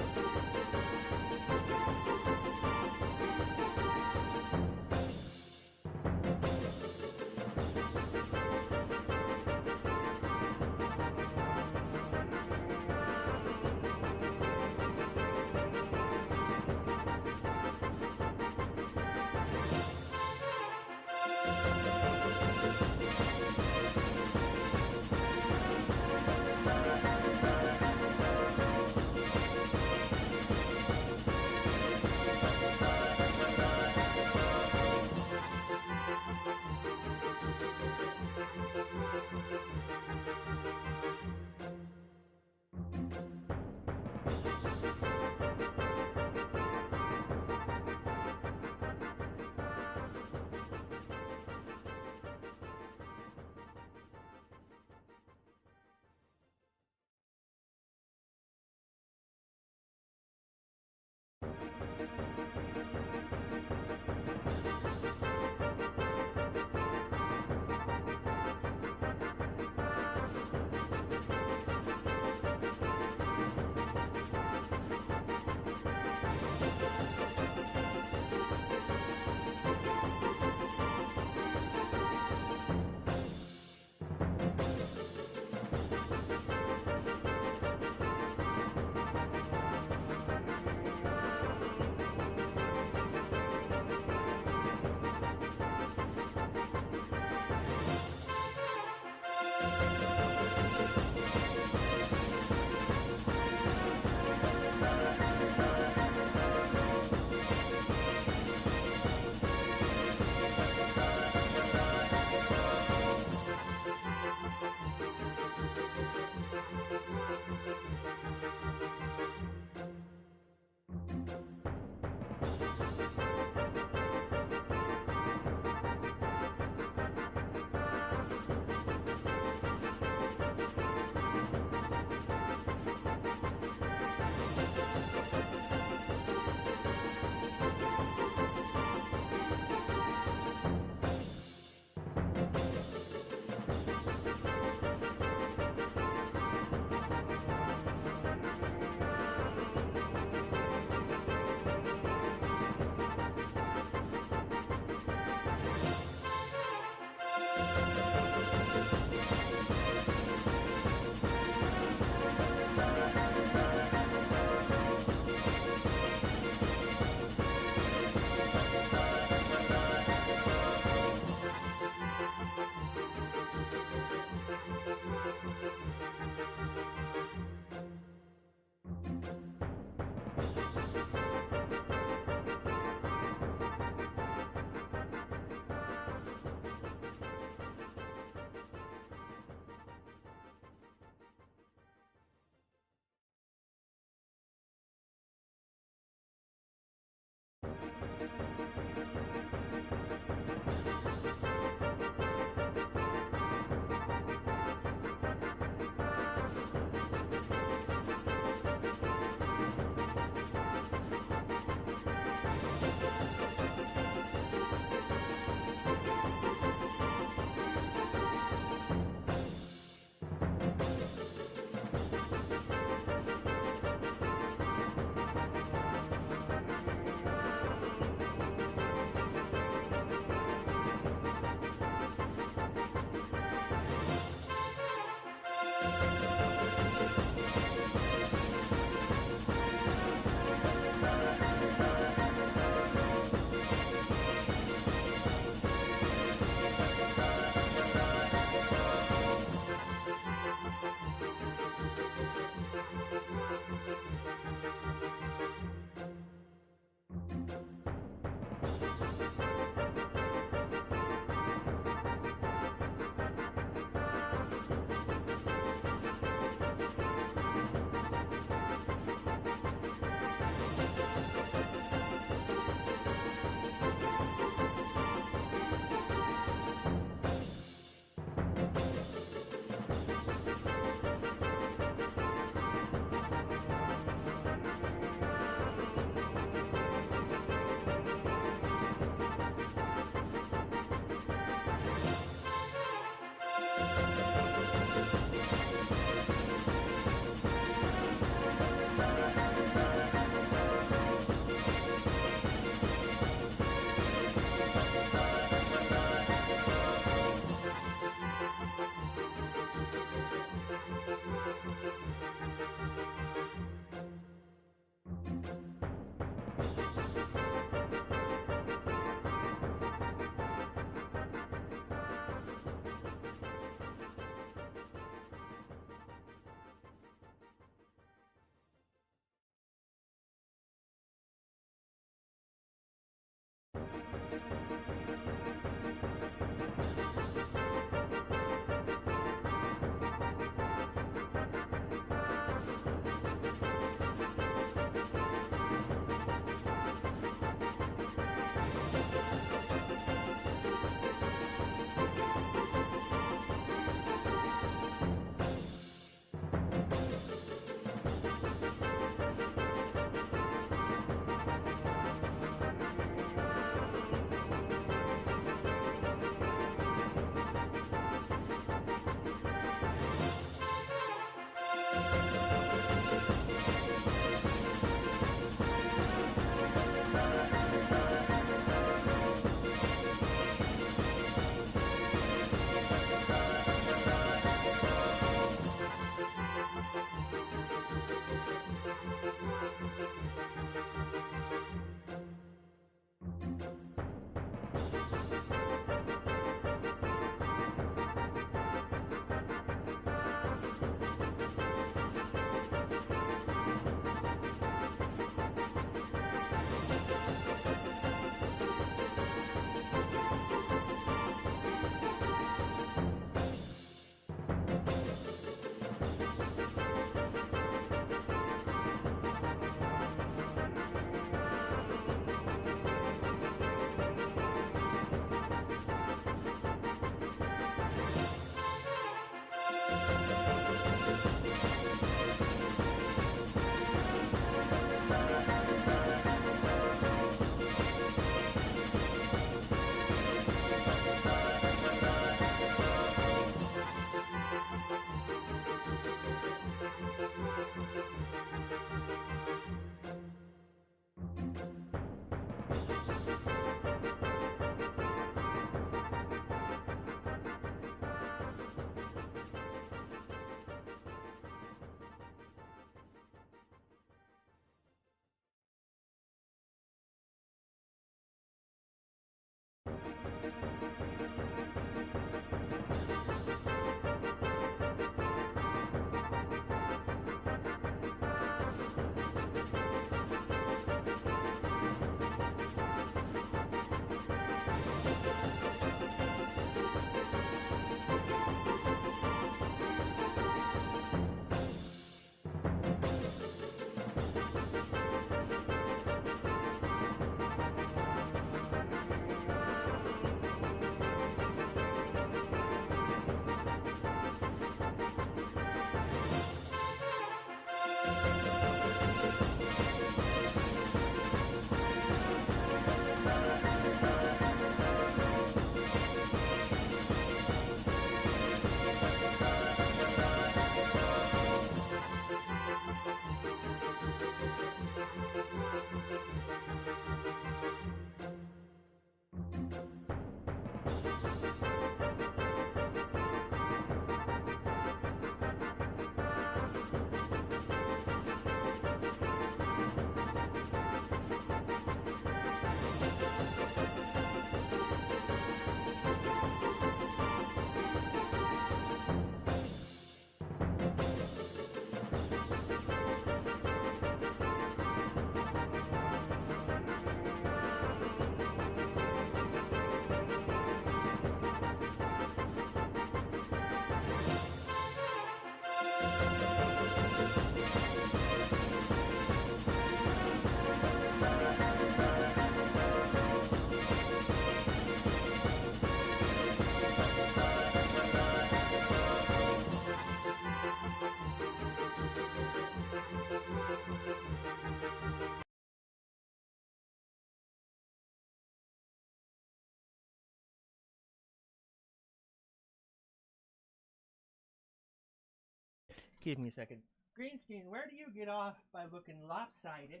A: Excuse me a second. Green screen, where do you get off by looking lopsided?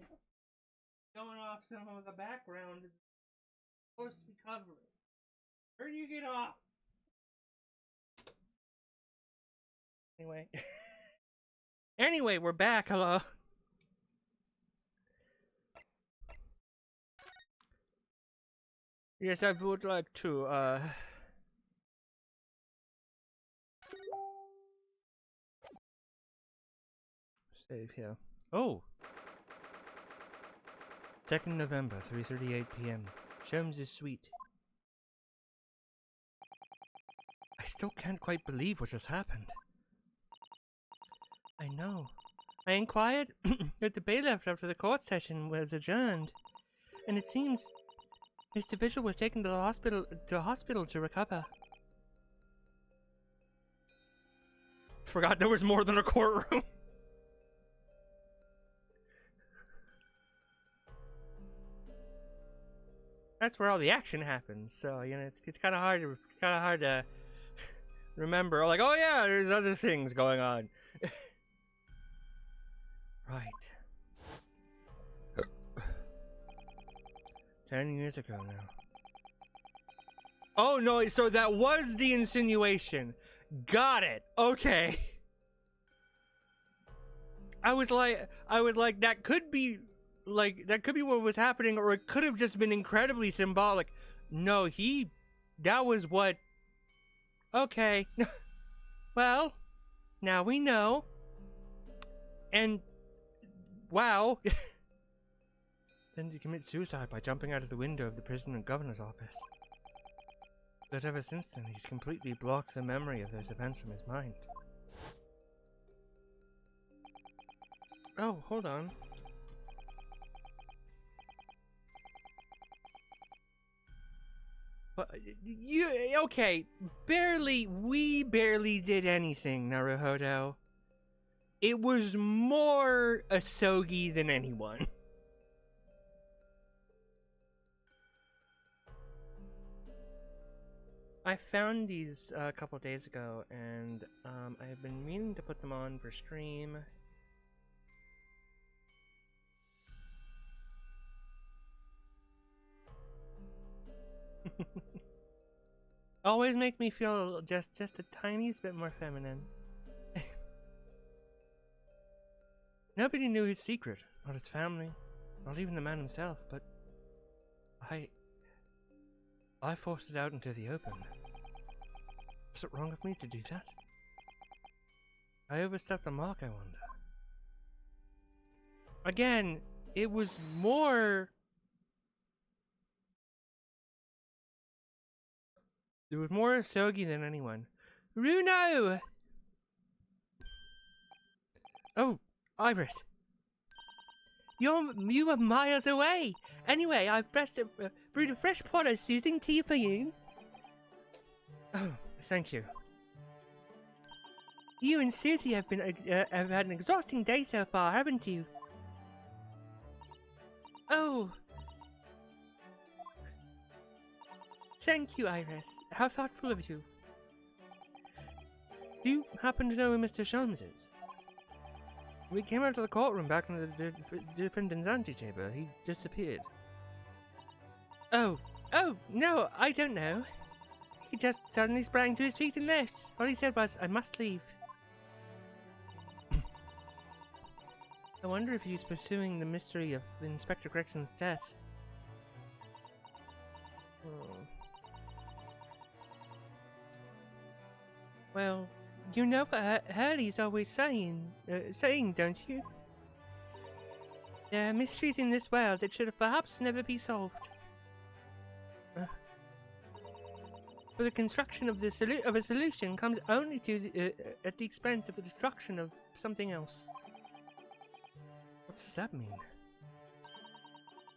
A: Going off some of the background is supposed to be covering. Where do you get off? Anyway. Anyway, we're back. Hello. Yes, I would like to, save here. Oh! 2nd November, 3:38 p.m. Sholmes' suite. I still can't quite believe what just happened. I know. I inquired at the bailiff after the court session was adjourned, and it seems Mr. Bishop was taken to the hospital to recover. Forgot there was more than a courtroom. That's where all the action happens. So it's kind of hard to remember. Like, oh yeah, there's other things going on. Right. 10 years ago now. Oh no, so that was the insinuation. Got it. Okay. I was like, that could be what was happening, or it could have just been incredibly symbolic. No, that was what. Okay. Well, now we know. And, wow. Then to commit suicide by jumping out of the window of the prison and governor's office. But ever since then, he's completely blocked the memory of those events from his mind. Oh, hold on. But okay, we barely did anything, Naruhodo. It was more Asogi than anyone. I found these a couple days ago, and I've been meaning to put them on for stream. Always make me feel just the tiniest bit more feminine. Nobody knew his secret, not his family, not even the man himself, but I forced it out into the open. Was it wrong of me to do that? I overstepped the mark, I wonder. Again, it was more... There was more Asogi than anyone. Runo! Oh, Iris. You were miles away. Anyway, I've brewed a fresh pot of soothing tea for you. Oh, thank you. You and Susie have have had an exhausting day so far, haven't you? Oh. Thank you, Iris. How thoughtful of you. Do you happen to know who Mr. Sholmes is? We came out of the courtroom back in the defendant's antechamber. He disappeared. Oh, no, I don't know. He just suddenly sprang to his feet and left. All he said was, I must leave. I wonder if he's pursuing the mystery of Inspector Gregson's death. Oh. Well, you know what Hurley's always saying, don't you? There are mysteries in this world that should perhaps never be solved. For the construction of a solution comes only at the expense of the destruction of something else. What does that mean?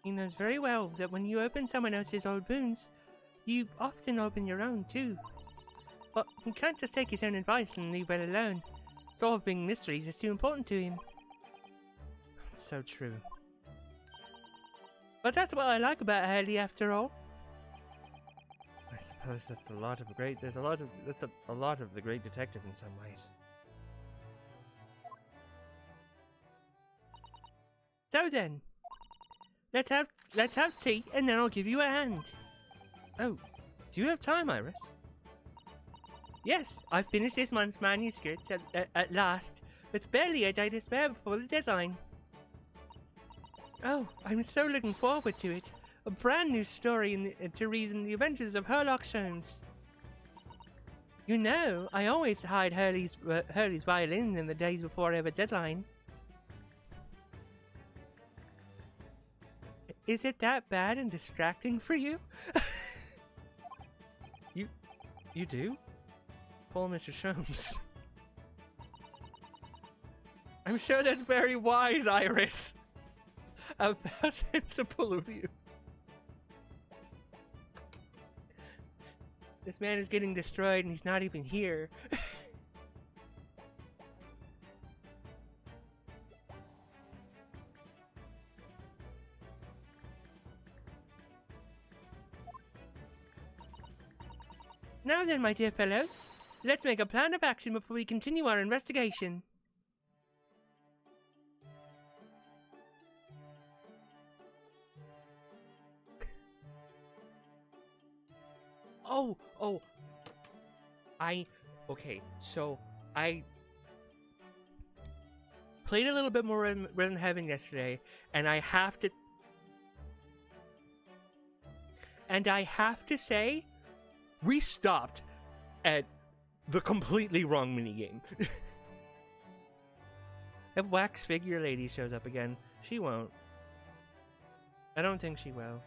A: He knows very well that when you open someone else's old wounds, you often open your own too. But he can't just take his own advice and leave well alone. Solving mysteries is too important to him. It's so true. But that's what I like about Hurley, after all. I suppose that's a lot of the great detective in some ways. So then, let's have tea, and then I'll give you a hand. Oh, do you have time, Iris? Yes, I finished this month's manuscript at last, but barely a day to spare before the deadline. Oh, I'm so looking forward to it. A brand new story to read in the Adventures of Sherlock Holmes. You know, I always hide Hurley's violin in the days before I have a deadline. Is it that bad and distracting for you? You do? Poor Mr. Sholmes. I'm sure that's very wise, Iris. How sensible of you. This man is getting destroyed and he's not even here. Now then, my dear fellows, let's make a plan of action before we continue our investigation. Okay, so I played a little bit more Rhythm Heaven yesterday, and I have to say, we stopped at the completely wrong minigame. If Wax Figure Lady shows up again, she won't. I don't think she will.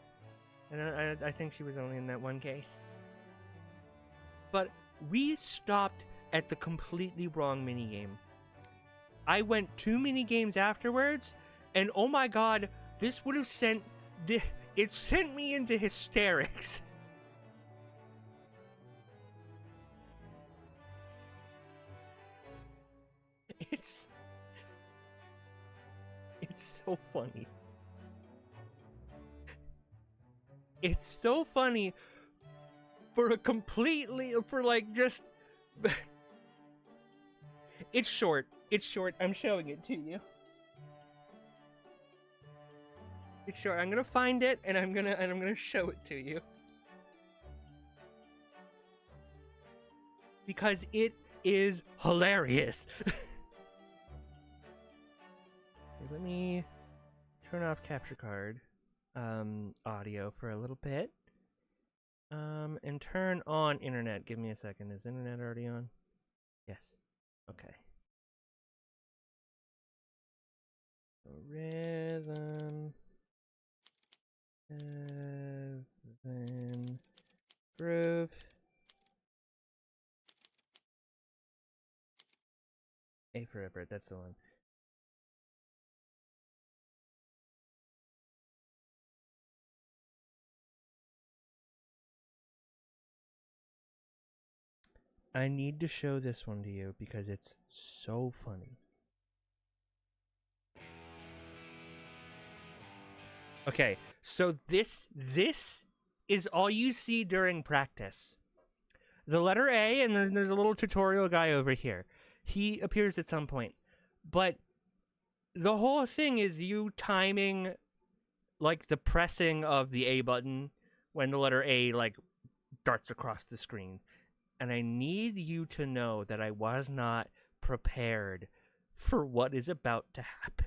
A: And I think she was only in that one case. But we stopped at the completely wrong minigame. I went 2 minigames afterwards, and oh my god, this would have sent me into hysterics. It's so funny. It's so funny it's short. I'm showing it to you. It's short. I'm gonna find it and I'm gonna show it to you. Because it is hilarious. Let me turn off capture card audio for a little bit. And turn on internet. Give me a second. Is internet already on? Yes. Okay. Rhythm Heaven Groove. A for effort, that's the one. I need to show this one to you because it's so funny. Okay, so this is all you see during practice. The letter A, and then there's a little tutorial guy over here. He appears at some point. But the whole thing is you timing, like, the pressing of the A button when the letter A, like, darts across the screen. And I need you to know that I was not prepared for what is about to happen.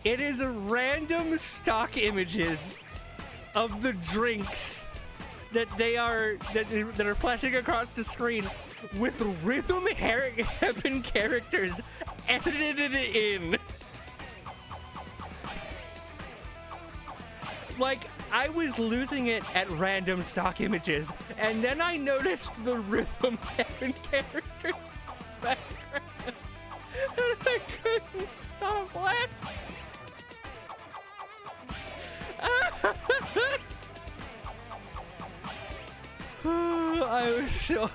A: It is random stock images of the drinks that are flashing across the screen with Rhythm Heaven characters edited in. Like, I was losing it at random stock images, and then I noticed the Rhythm Heaven characters background, and I couldn't stop laughing. So,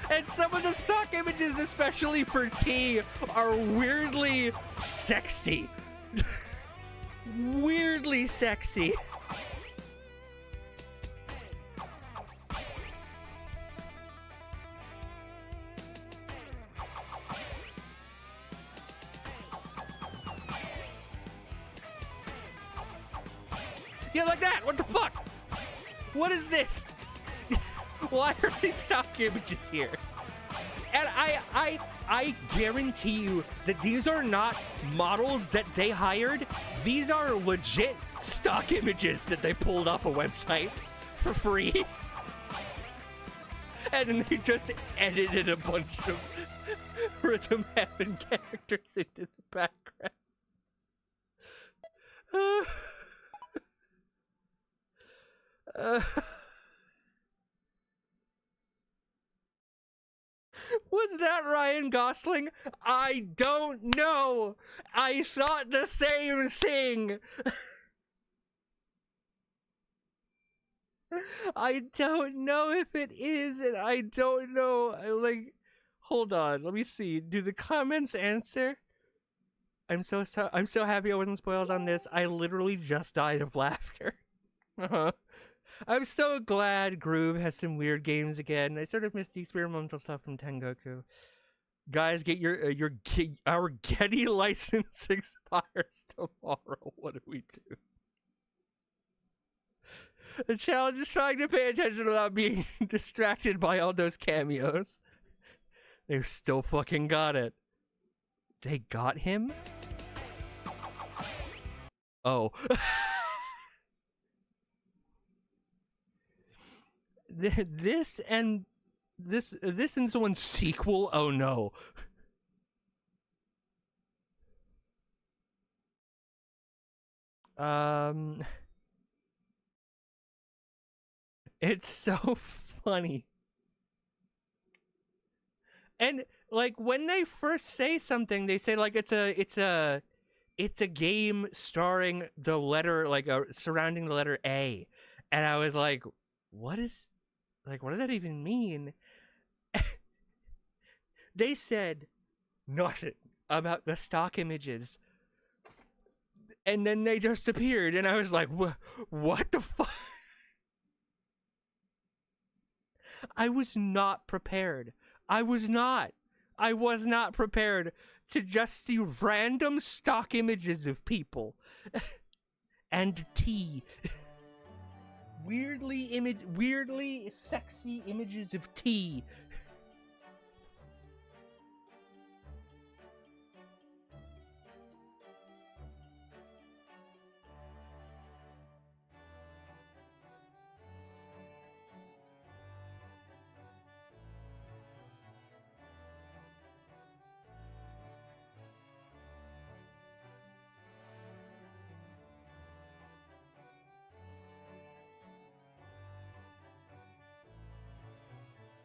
A: and some of the stock images, especially for T, are weirdly sexy. Weirdly sexy. Yeah, like that. What the fuck? What is this? Why are these stock images here? And I guarantee you that these are not models that they hired. These are legit stock images that they pulled off a website for free. And then they just edited a bunch of rhythm heaven characters into the background. Was that Ryan Gosling? I don't know. I thought the same thing. I don't know if it is, and I don't know. Hold on. Let me see. Do the comments answer? I'm so happy I wasn't spoiled on this. I literally just died of laughter. I'm so glad Groove has some weird games again. I sort of missed the experimental stuff from Tengoku. Guys, get our Getty license expires tomorrow. What do we do? The challenge is trying to pay attention without being distracted by all those cameos. They still fucking got it. They got him? Oh. This and someone's sequel? Oh no. It's so funny. And like when they first say something, they say like it's a game starring the letter surrounding the letter A. And I was like, what does that even mean? They said nothing about the stock images. And then they just appeared, and I was like, what the fuck? I was not prepared. I was not prepared to just see random stock images of people. And T. Weirdly sexy images of T.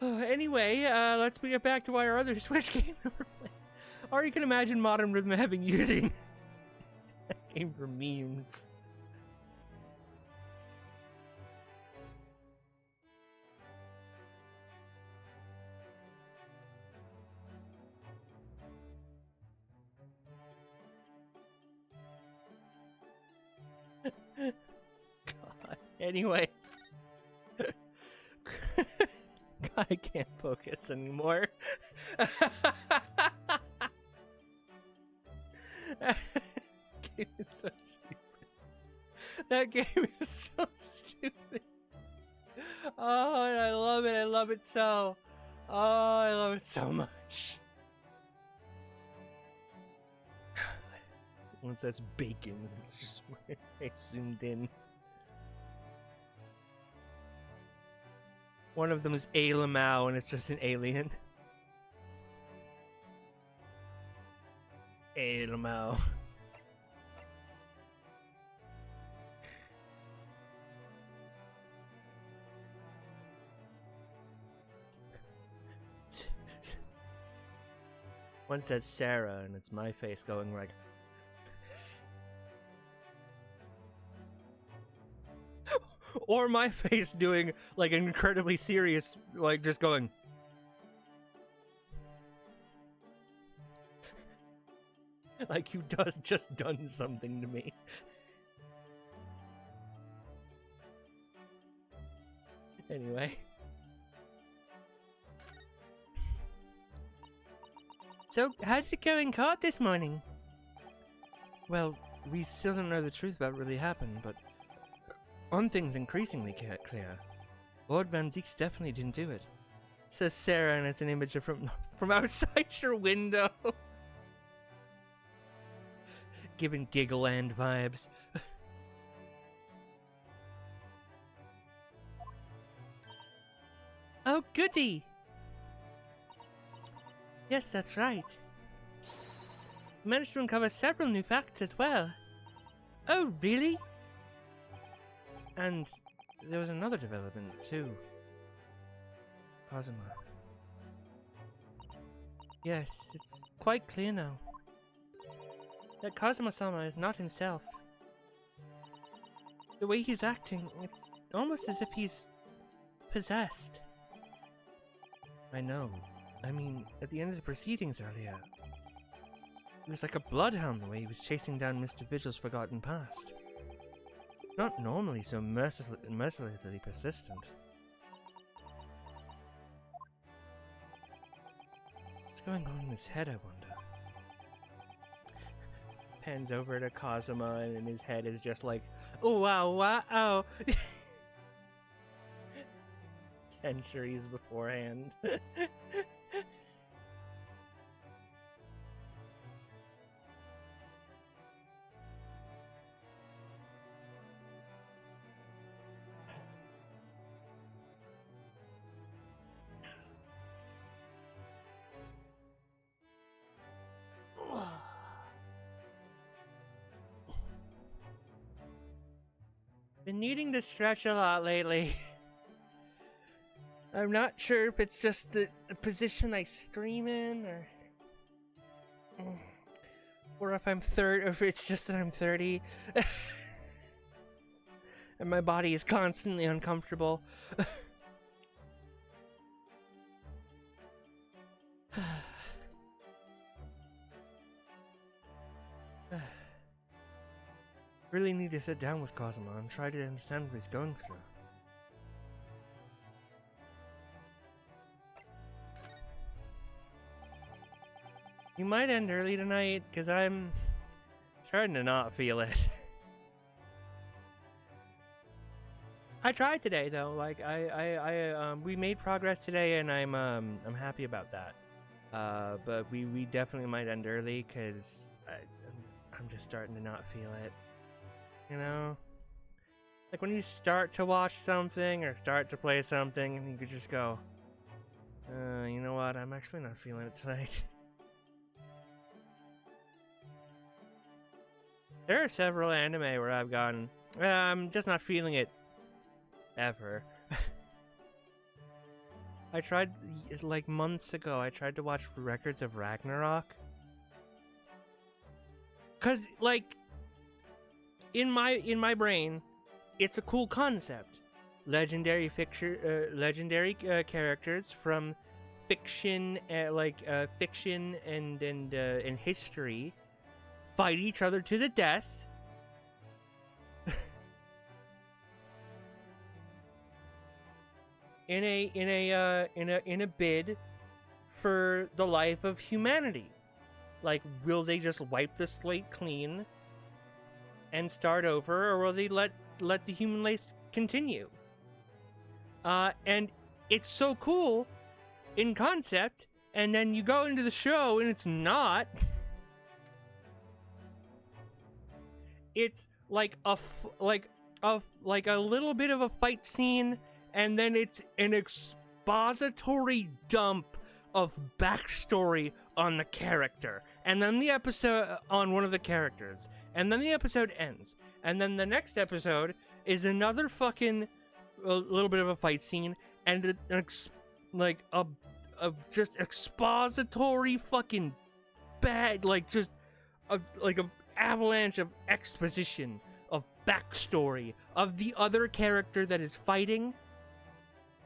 A: Anyway, let's get back to our other Switch game. Or you can imagine Modern Rhythm Heaven using that game for memes. God. Anyway. God, I can't focus anymore. That game is so stupid. That game is so stupid. Oh, and I love it. I love it so. Oh, I love it so much. Once that's bacon, it's just where I zoomed in. One of them is A. Lamau, and it's just an alien. A. Lamau. One says Sarah, and it's my face going like... or my face doing like an incredibly serious, like just going. Like you just done something to me. Anyway. So, how did it go in court this morning? Well, we still don't know the truth about what really happened, but one thing's increasingly clear. Lord Van Zieks definitely didn't do it. Says Sarah, and it's an image from outside your window. Giving Giggleland vibes. Oh, goody! Yes, that's right. Managed to uncover several new facts as well. Oh, really? And there was another development, too. Kazuma. Yes, it's quite clear now that Kazuma-sama is not himself. The way he's acting, it's almost as if he's possessed. I know. I mean, at the end of the proceedings earlier, he was like a bloodhound the way he was chasing down Mr. Vigil's forgotten past. Not normally so mercilessly persistent. What's going on in his head, I wonder? Pans over to Kazuma, and in his head is just like, oh wow, wow. Centuries beforehand. Been needing to stretch a lot lately. I'm not sure if it's just the position I stream in, or if or if it's just that I'm 30, and my body is constantly uncomfortable. Really need to sit down with Kazuma and try to understand what he's going through. You might end early tonight, because I'm starting to not feel it. I tried today though, like we made progress today, and I'm happy about that. But we definitely might end early, because I'm just starting to not feel it. You know? Like when you start to watch something or start to play something, and you could just go, you know what, I'm actually not feeling it tonight. There are several anime where I've gone, I'm just not feeling it. Ever. I tried, like months ago, I tried to watch Records of Ragnarok. Cause, like, in my brain, it's a cool concept. Legendary characters from fiction, fiction and history fight each other to the death. in a bid for the life of humanity. Like, will they just wipe the slate clean and start over, or will they let the human race continue? And it's so cool in concept, and then you go into the show and it's not. It's like a little bit of a fight scene, and then it's an expository dump of backstory on the character, and then the episode on one of the characters, and then the episode ends, and then the next episode is another fucking a little bit of a fight scene, and a just expository fucking bad, like just a avalanche of exposition of backstory of the other character that is fighting,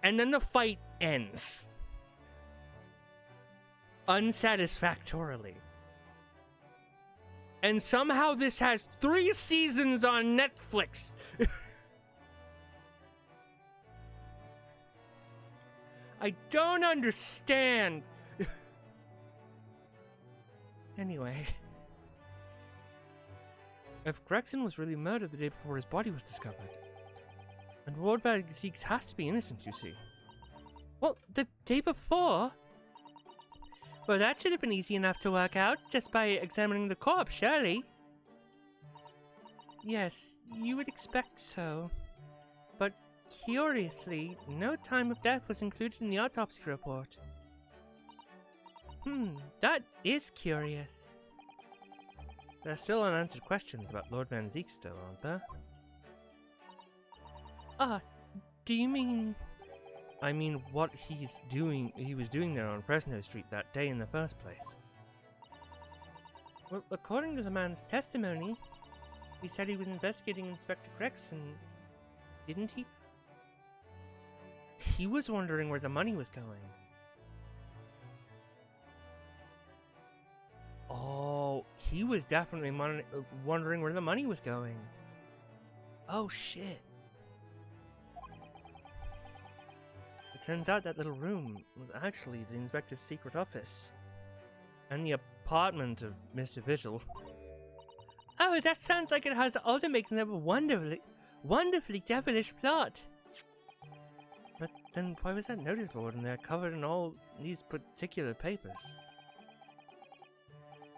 A: and then the fight ends unsatisfactorily. And somehow this has 3 seasons on Netflix. I don't understand. Anyway. If Gregson was really murdered the day before his body was discovered, and Lord Zeeks has to be innocent, you see. Well, the day before? Well, that should have been easy enough to work out, just by examining the corpse, surely. Yes, you would expect so. But curiously, no time of death was included in the autopsy report. That is curious. There are still unanswered questions about Lord Van Zeeks, though, aren't there? Ah, do you mean... I mean what he was doing there on Fresno Street that day in the first place. Well, according to the man's testimony, he said he was investigating Inspector Gregson, didn't he? He was wondering where the money was going. Oh, he was definitely wondering where the money was going. Oh, shit. It turns out that little room was actually the inspector's secret office. And the apartment of Mr. Vigil. Oh, that sounds like it has all the makings of a wonderfully devilish plot. But then why was that notice board in there covered in all these particular papers?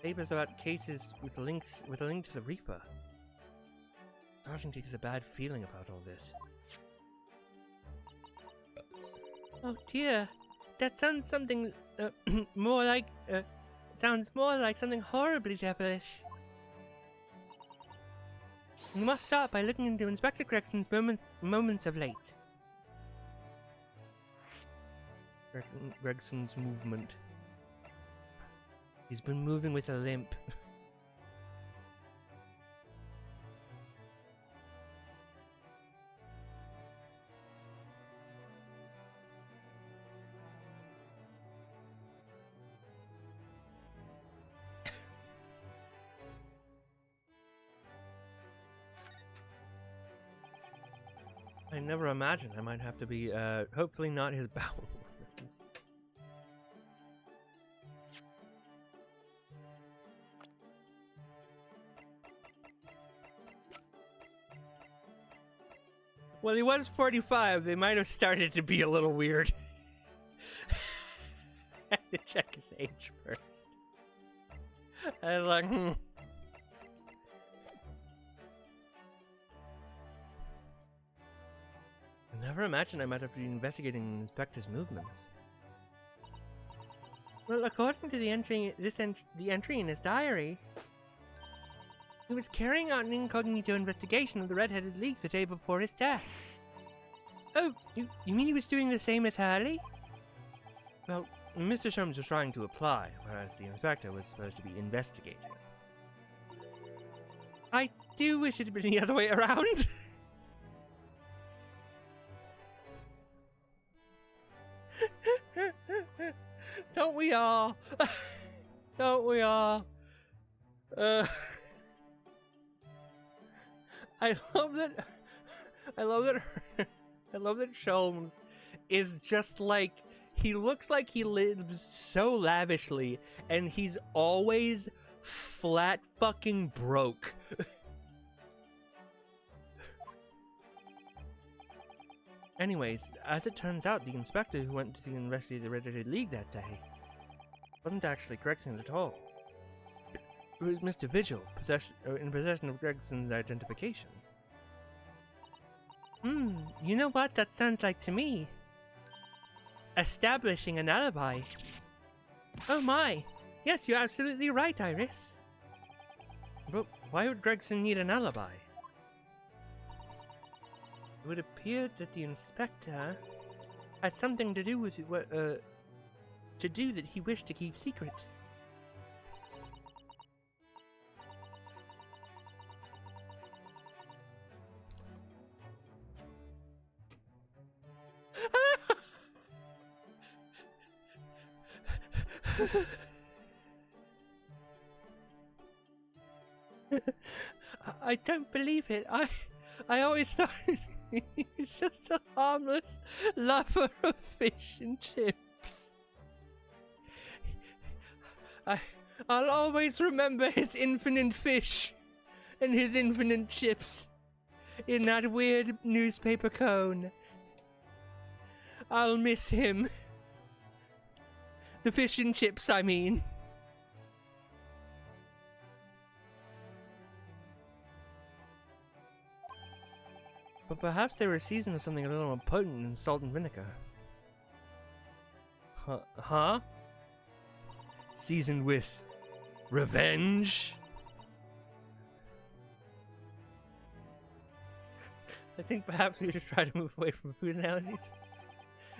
A: Papers about cases with a link to the Reaper. Starting to get a bad feeling about all this. Oh dear, that sounds something sounds more like something horribly devilish. We must start by looking into Inspector Gregson's moments of late. Gregson's movement. He's been moving with a limp. I never imagined I might have to be, hopefully not his bowel movements. Well, he was 45. They might have started to be a little weird. I had to check his age first. I was like, I never imagined I might have been investigating the inspector's movements. Well, according to the entry in his diary, he was carrying out an incognito investigation of the Red-Headed League the day before his death. Oh, you mean he was doing the same as Hurley? Well, Mr. Sholmes was trying to apply, whereas the inspector was supposed to be investigating. I do wish it had been the other way around. Don't we all? Don't we all? I love that Sholmes is just like, he looks like he lives so lavishly, and he's always flat fucking broke. Anyways, as it turns out, the inspector who went to investigate the Red-Headed League that day wasn't actually Gregson at all. It was Mr. Vigil, in possession of Gregson's identification. You know what that sounds like to me? Establishing an alibi. Oh my! Yes, you're absolutely right, Iris. But why would Gregson need an alibi? It would appear that the inspector has something to do with that he wished to keep secret. I don't believe it. I always thought he's just a harmless lover of fish and chips. I'll always remember his infinite fish and his infinite chips in that weird newspaper cone. I'll miss him. The fish and chips, I mean. But perhaps they were seasoned with something a little more potent than salt and vinegar. Huh? Seasoned with revenge? I think perhaps we should try to move away from food analogies.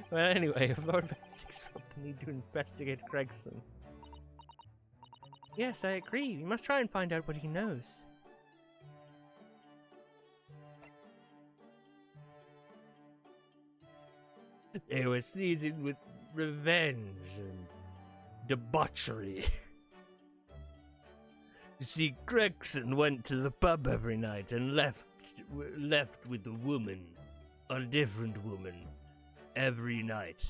A: Well, anyway, if Lord Besticks felt the need to investigate Gregson. Yes, I agree. We must try and find out what he knows. They were seasoned with revenge and debauchery. You see, Gregson went to the pub every night and left with a woman, a different woman, every night,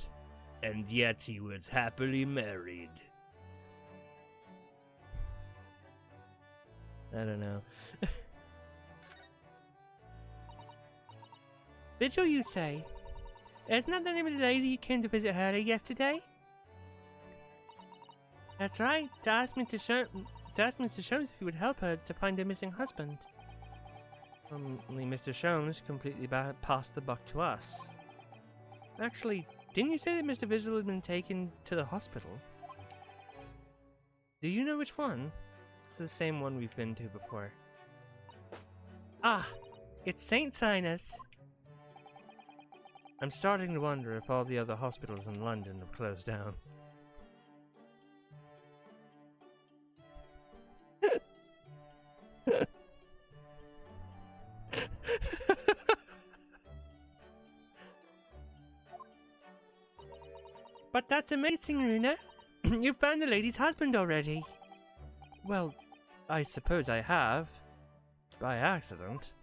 A: and yet he was happily married. I don't know. Vigil, you say? Isn't that the name of the lady you came to visit her yesterday? That's right. To ask Mr. Sholmes if he would help her to find her missing husband. Only Mr. Sholmes completely passed the buck to us. Actually, didn't you say that Mr. Vigil had been taken to the hospital? Do you know which one? It's the same one we've been to before. Ah, it's St. Sinus. I'm starting to wonder if all the other hospitals in London have closed down. But that's amazing, Runa. You found the lady's husband already. Well, I suppose I have. By accident.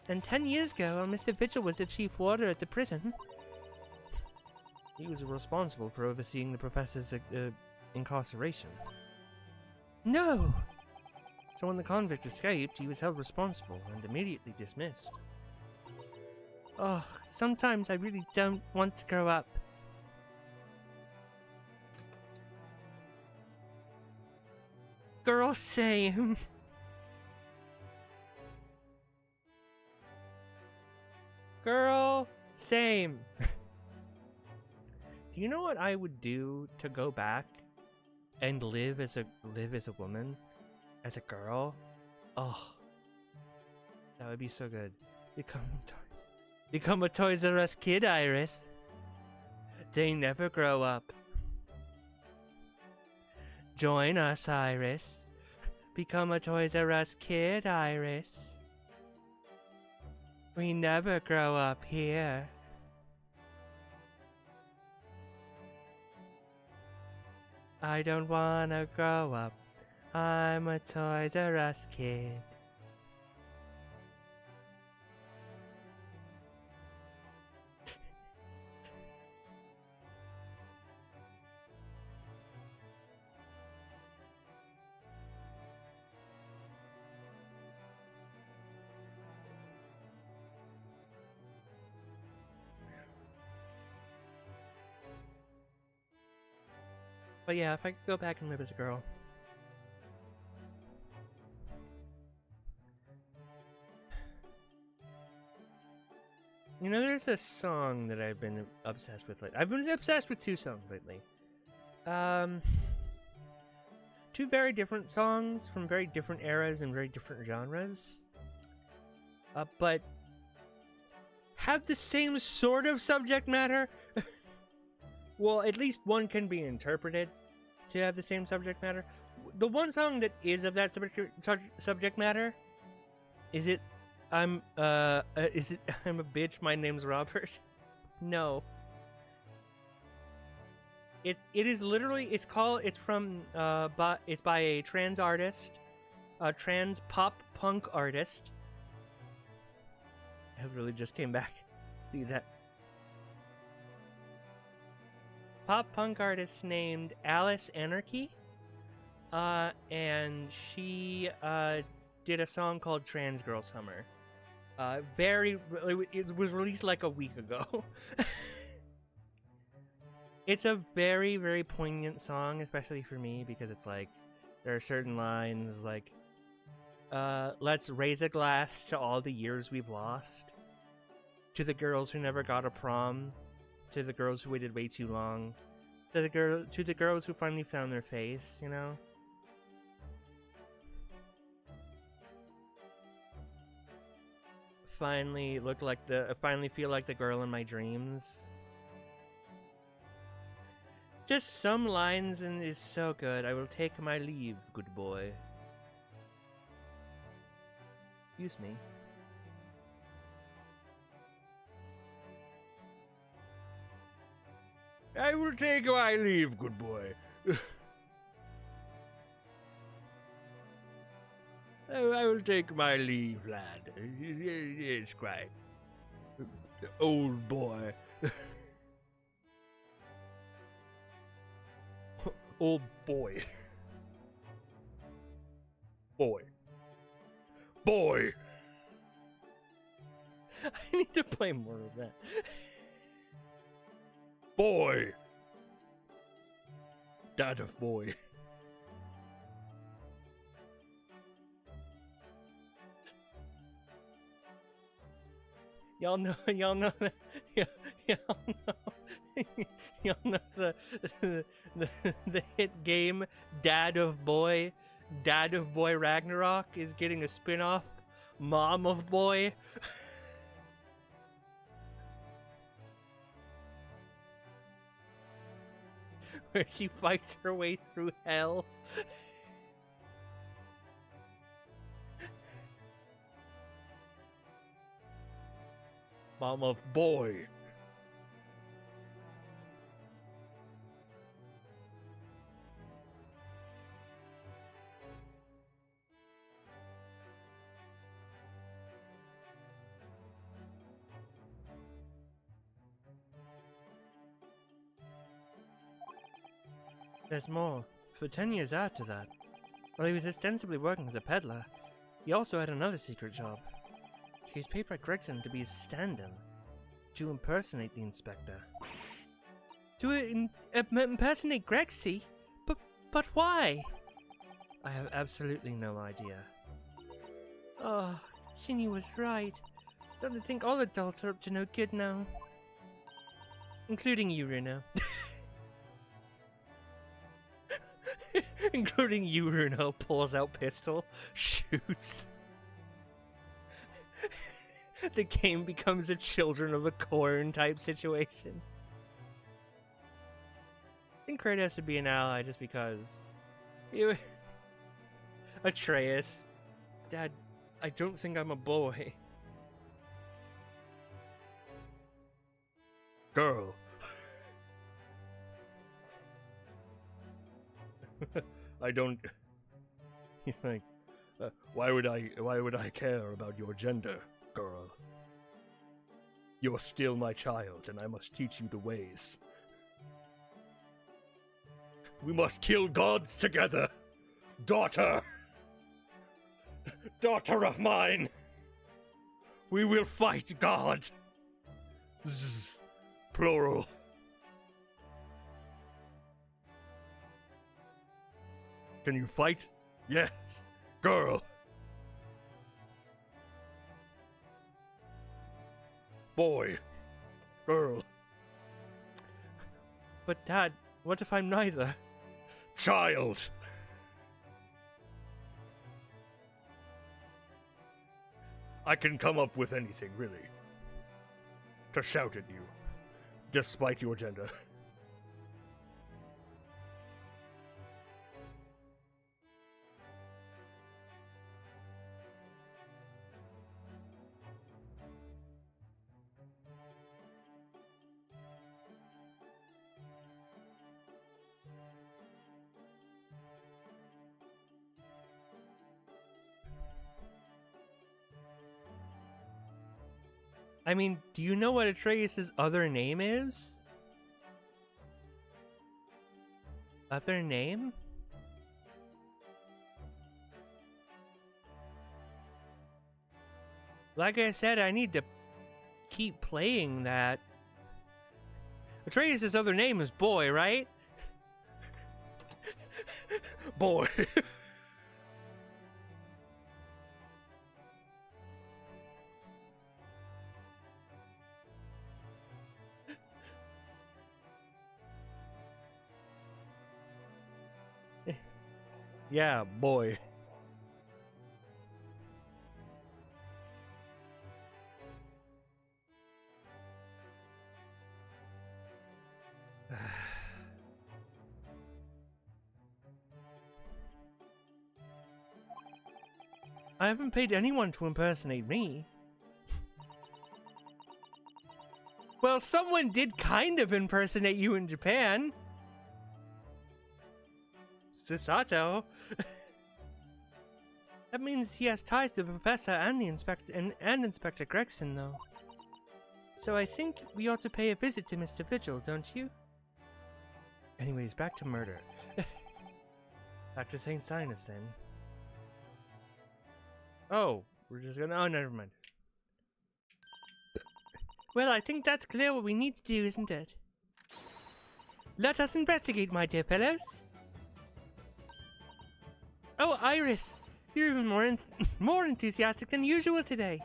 A: And 10 years ago, while Mr. Vigil was the chief warder at the prison, he was responsible for overseeing the professor's incarceration. No! So when the convict escaped, he was held responsible and immediately dismissed. Oh, sometimes I really don't want to grow up. Girl, same. Girl, same. Do you know what I would do to go back and live as a woman, as a girl? Oh, that would be so good. Become a Toys R Us kid, Iris. They never grow up. Join us, Iris. Become a Toys R Us kid, Iris. We never grow up here. I don't wanna grow up. I'm a Toys R Us kid. But yeah, if I could go back and live as a girl. You know, there's a song that I've been obsessed with lately. I've been obsessed with two songs lately. Two very different songs from very different eras and very different genres. But have the same sort of subject matter. Well, at least one can be interpreted to have the same subject matter. The one song that is of that subject matter, is it I'm a bitch, my name's Robert? No. It is literally it's from it's by a trans artist, a trans pop punk artist. I really just came back. See that pop punk artist named Alice Anarchy, and she did a song called Trans Girl Summer. It was released like a week ago. It's a very, very poignant song, especially for me, because it's like, there are certain lines like, let's raise a glass to all the years we've lost, to the girls who never got a prom, to the girls who waited way too long, to the girls who finally found their face, you know? Finally feel like the girl in my dreams. Just some lines and is so good. I will take my leave, good boy. Excuse me. I will take my leave, good boy. I will take my leave, lad. Yes, quite. Old boy. Old boy. Boy. Boy! I need to play more of that. Boy! Dad of boy. Y'all know that, y'all know the hit game Dad of Boy Ragnarok is getting a spin-off, Mom of Boy. Where she fights her way through hell. Mom of Boy. There's more. For 10 years after that, while he was ostensibly working as a peddler, he also had another secret job. He was paid by Gregson to be his stand-in, to impersonate the inspector. To impersonate Gregsy? But why? I have absolutely no idea. Oh, Ginny was right. I'm starting to think all adults are up to no good now. Including you, Runo. Including you, Runo, pulls out pistol, shoots. The game becomes a Children of the Corn type situation. I think Kratos should be an ally just because. Atreus. Dad, I don't think I'm a boy. Girl. I don't. He's like, why would I care about your gender, girl? You're still my child, and I must teach you the ways. We must kill gods together, daughter. Daughter of mine. We will fight God. Zzz, plural. Can you fight? Yes. Girl. Boy. Girl. But Dad, what if I'm neither? Child. I can come up with anything, really. To shout at you. Despite your gender. I mean, do you know what Atreus' other name is? Other name? Like I said, I need to keep playing that. Atreus' other name is Boy, right? Boy. Yeah, Boy. I haven't paid anyone to impersonate me. Well, someone did kind of impersonate you in Japan. Susato. That means he has ties to the professor and the inspector and Inspector Gregson, though. So I think we ought to pay a visit to Mr. Vigil, don't you? Anyways, back to murder. Back to St. Sinus, then. Oh, we're just gonna... Oh, never mind. Well, I think that's clear what we need to do, isn't it? Let us investigate, my dear fellows. Oh, Iris! You're even more enthusiastic than usual today.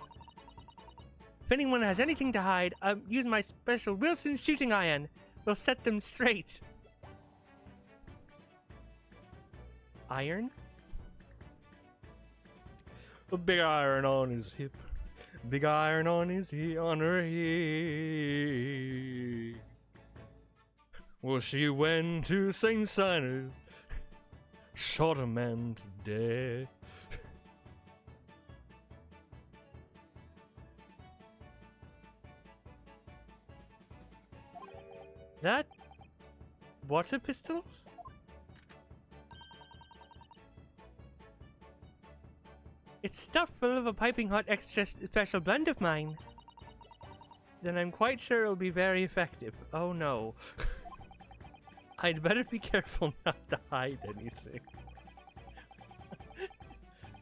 A: If anyone has anything to hide, I'll use my special Wilson shooting iron. We'll set them straight. Iron? A big iron on his hip. Big iron on her hip. Well, she went to St. Sinus, shot a man to death. That water pistol? It's stuffed full of a piping hot extra special blend of mine. Then I'm quite sure it'll be very effective. Oh no. I'd better be careful not to hide anything.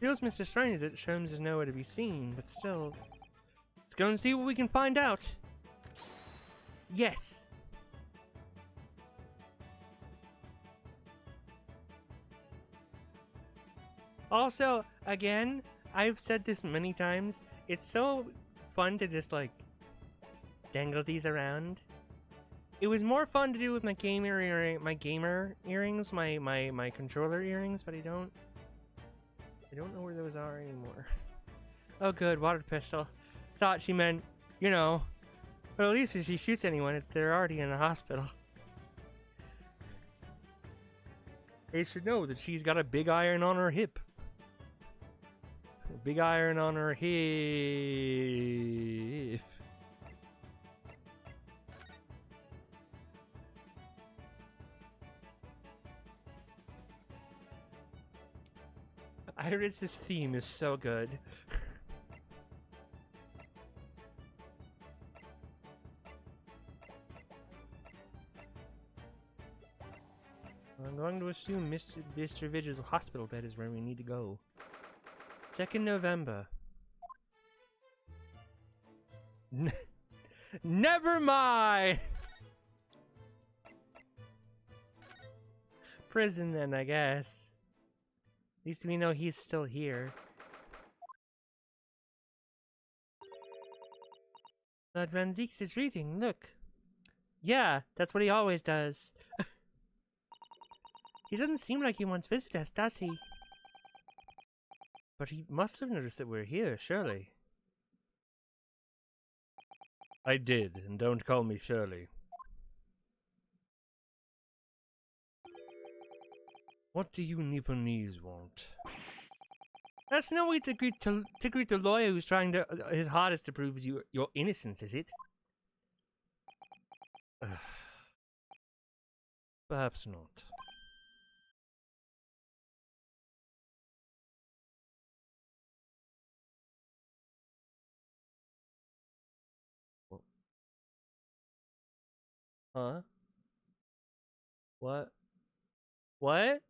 A: Feels Mr. Strange that Sherms is nowhere to be seen, but still. Let's go and see what we can find out. Yes. Also, again, I've said this many times, it's so fun to just, like, dangle these around. It was more fun to do with my gamer earrings, my controller earrings, but I don't know where those are anymore. Oh good, water pistol. Thought she meant, you know, but at least if she shoots anyone, if they're already in a hospital. They should know that she's got a big iron on her hip. A big iron on her hip. Iris's theme is so good. I'm going to assume Mr. Vigil's hospital bed is where we need to go. 2nd November. Never mind! Prison then, I guess. At least we know he's still here. Lord Van Zeeks is reading, look. Yeah, that's what he always does. He doesn't seem like he wants visitors, does he? But he must have noticed that we're here, surely. I did, and don't call me Shirley. What do you Nipponese want? That's no way to greet the lawyer who's trying his hardest to prove your innocence, is it? Perhaps not. Huh? What? What?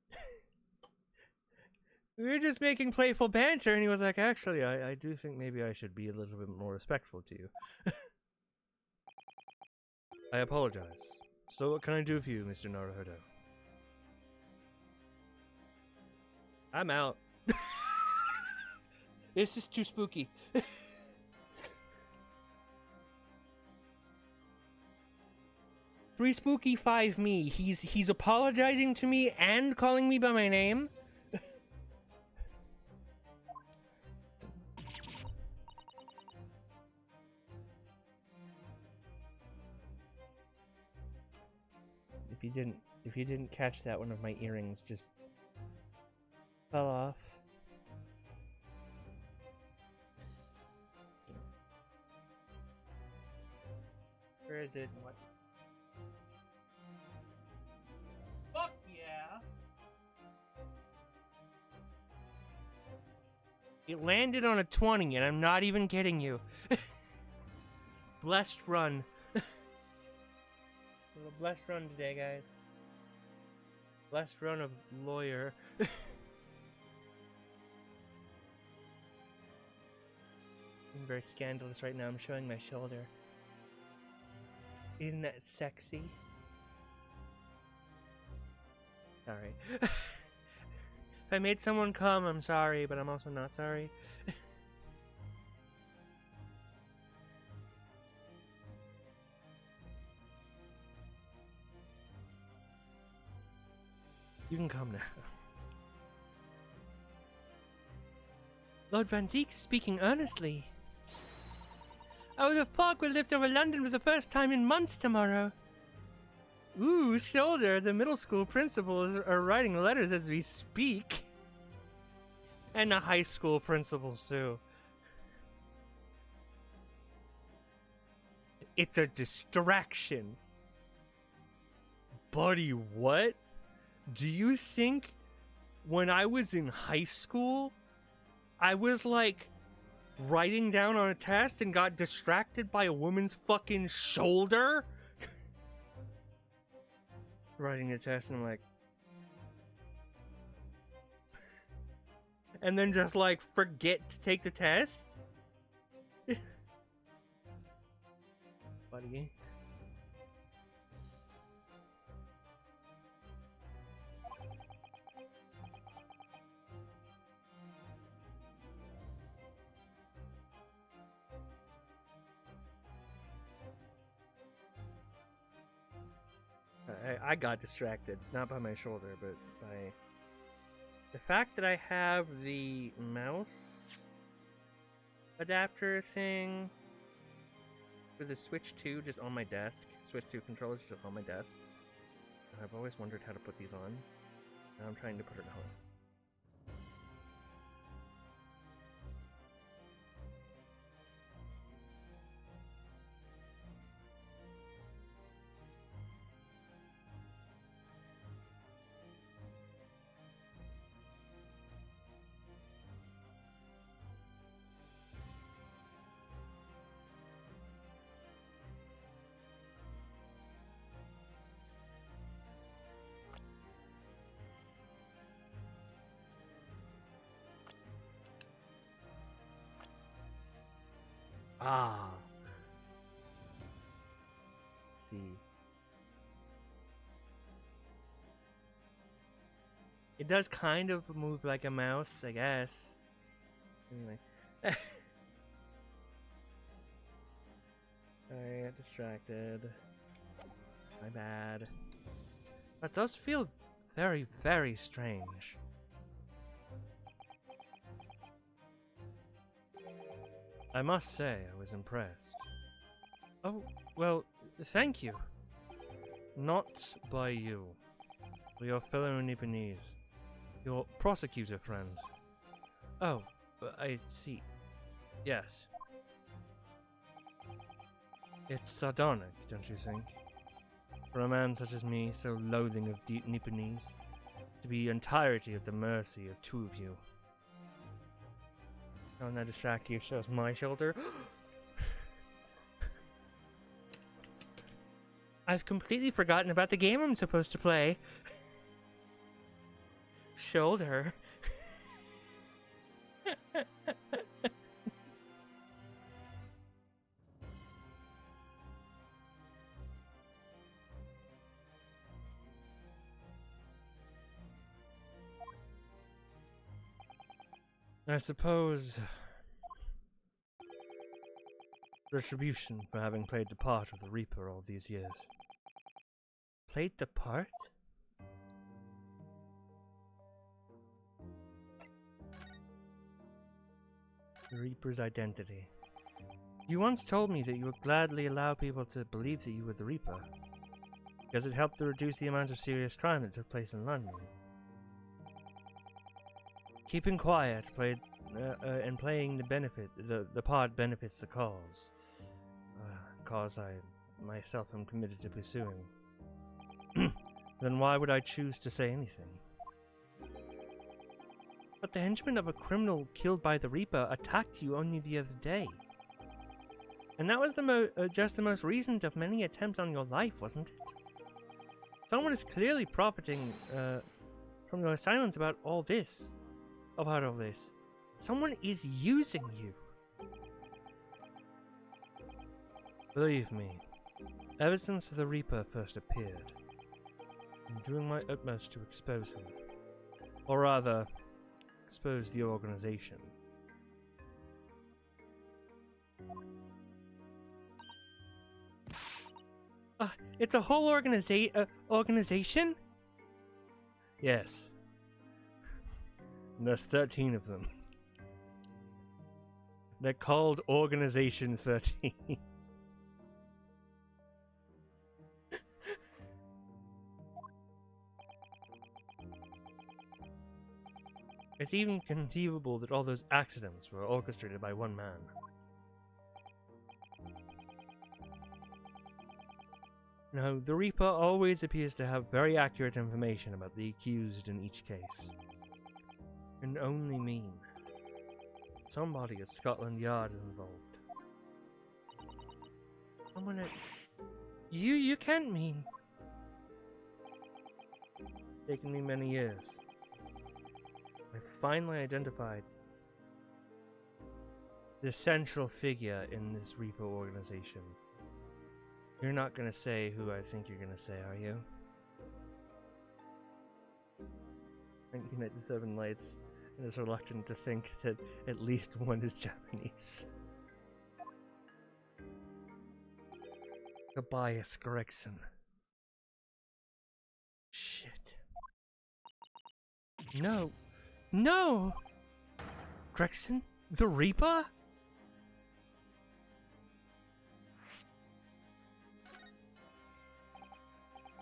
A: We were just making playful banter, and he was like, actually, I do think maybe I should be a little bit more respectful to you. I apologize. So what can I do for you, Mr. Naruhodo? I'm out. This is too spooky. 3 spooky, 5 me. He's apologizing to me and calling me by my name. If you didn't catch that, one of my earrings just fell off. Where is it? What? Fuck yeah! It landed on a 20, and I'm not even kidding you. Blessed run. A little blessed run today, guys. Blessed run of lawyer. I'm very scandalous right now. I'm showing my shoulder. Isn't that sexy? Sorry. If I made someone come, I'm sorry, but I'm also not sorry. You can come now. Lord Van Zeek speaking earnestly. Oh, the fog will lift over London for the first time in months tomorrow. Ooh, shoulder. The middle school principals are writing letters as we speak. And the high school principals, too. It's a distraction. Buddy, what? Do you think when I was in high school, I was like writing down on a test and got distracted by a woman's fucking shoulder? Writing a test and I'm like, and then just like forget to take the test? Buddy. I got distracted, not by my shoulder, but by the fact that I have the mouse adapter thing for the Switch 2 just on my desk. Switch 2 controllers just on my desk. I've always wondered how to put these on. Now I'm trying to put it on. Ah. Let's see. It does kind of move like a mouse, I guess. Anyway. Sorry, I got distracted. My bad. That does feel very, very strange. I must say, I was impressed. Oh, well, thank you. Not by you. By your fellow Nipponese. Your prosecutor friend. Oh, I see. Yes. It's sardonic, don't you think? For a man such as me, so loathing of deep Nipponese, to be entirety at the mercy of two of you. Oh, now distract you shows my shoulder. I've completely forgotten about the game I'm supposed to play. Shoulder. I suppose retribution for having played the part of the Reaper all these years. Played the part? The Reaper's identity. You once told me that you would gladly allow people to believe that you were the Reaper, because it helped to reduce the amount of serious crime that took place in London. Keeping quiet and playing the part benefits the cause. Cause I myself am committed to pursuing. Then why would I choose to say anything? But the henchman of a criminal killed by the Reaper attacked you only the other day. And that was just the most recent of many attempts on your life, wasn't it? Someone is clearly profiting from your silence about all this. Someone is using you. Believe me, ever since the Reaper first appeared, I'm doing my utmost to expose him. Or rather, expose the organization. It's a whole organization? Yes. And there's 13 of them. They're called Organization 13. It's even conceivable that all those accidents were orchestrated by one man. No, the Reaper always appears to have very accurate information about the accused in each case. Can only mean somebody at Scotland Yard is involved. Someone at... You can't mean... Taken me many years. I finally identified the central figure in this Reaper organization. You're not gonna say who I think you're gonna say, are you? Thank you, Night the Seven Lights, and is reluctant to think that at least one is Japanese. Tobias Gregson. Shit. No. No! Gregson? The Reaper?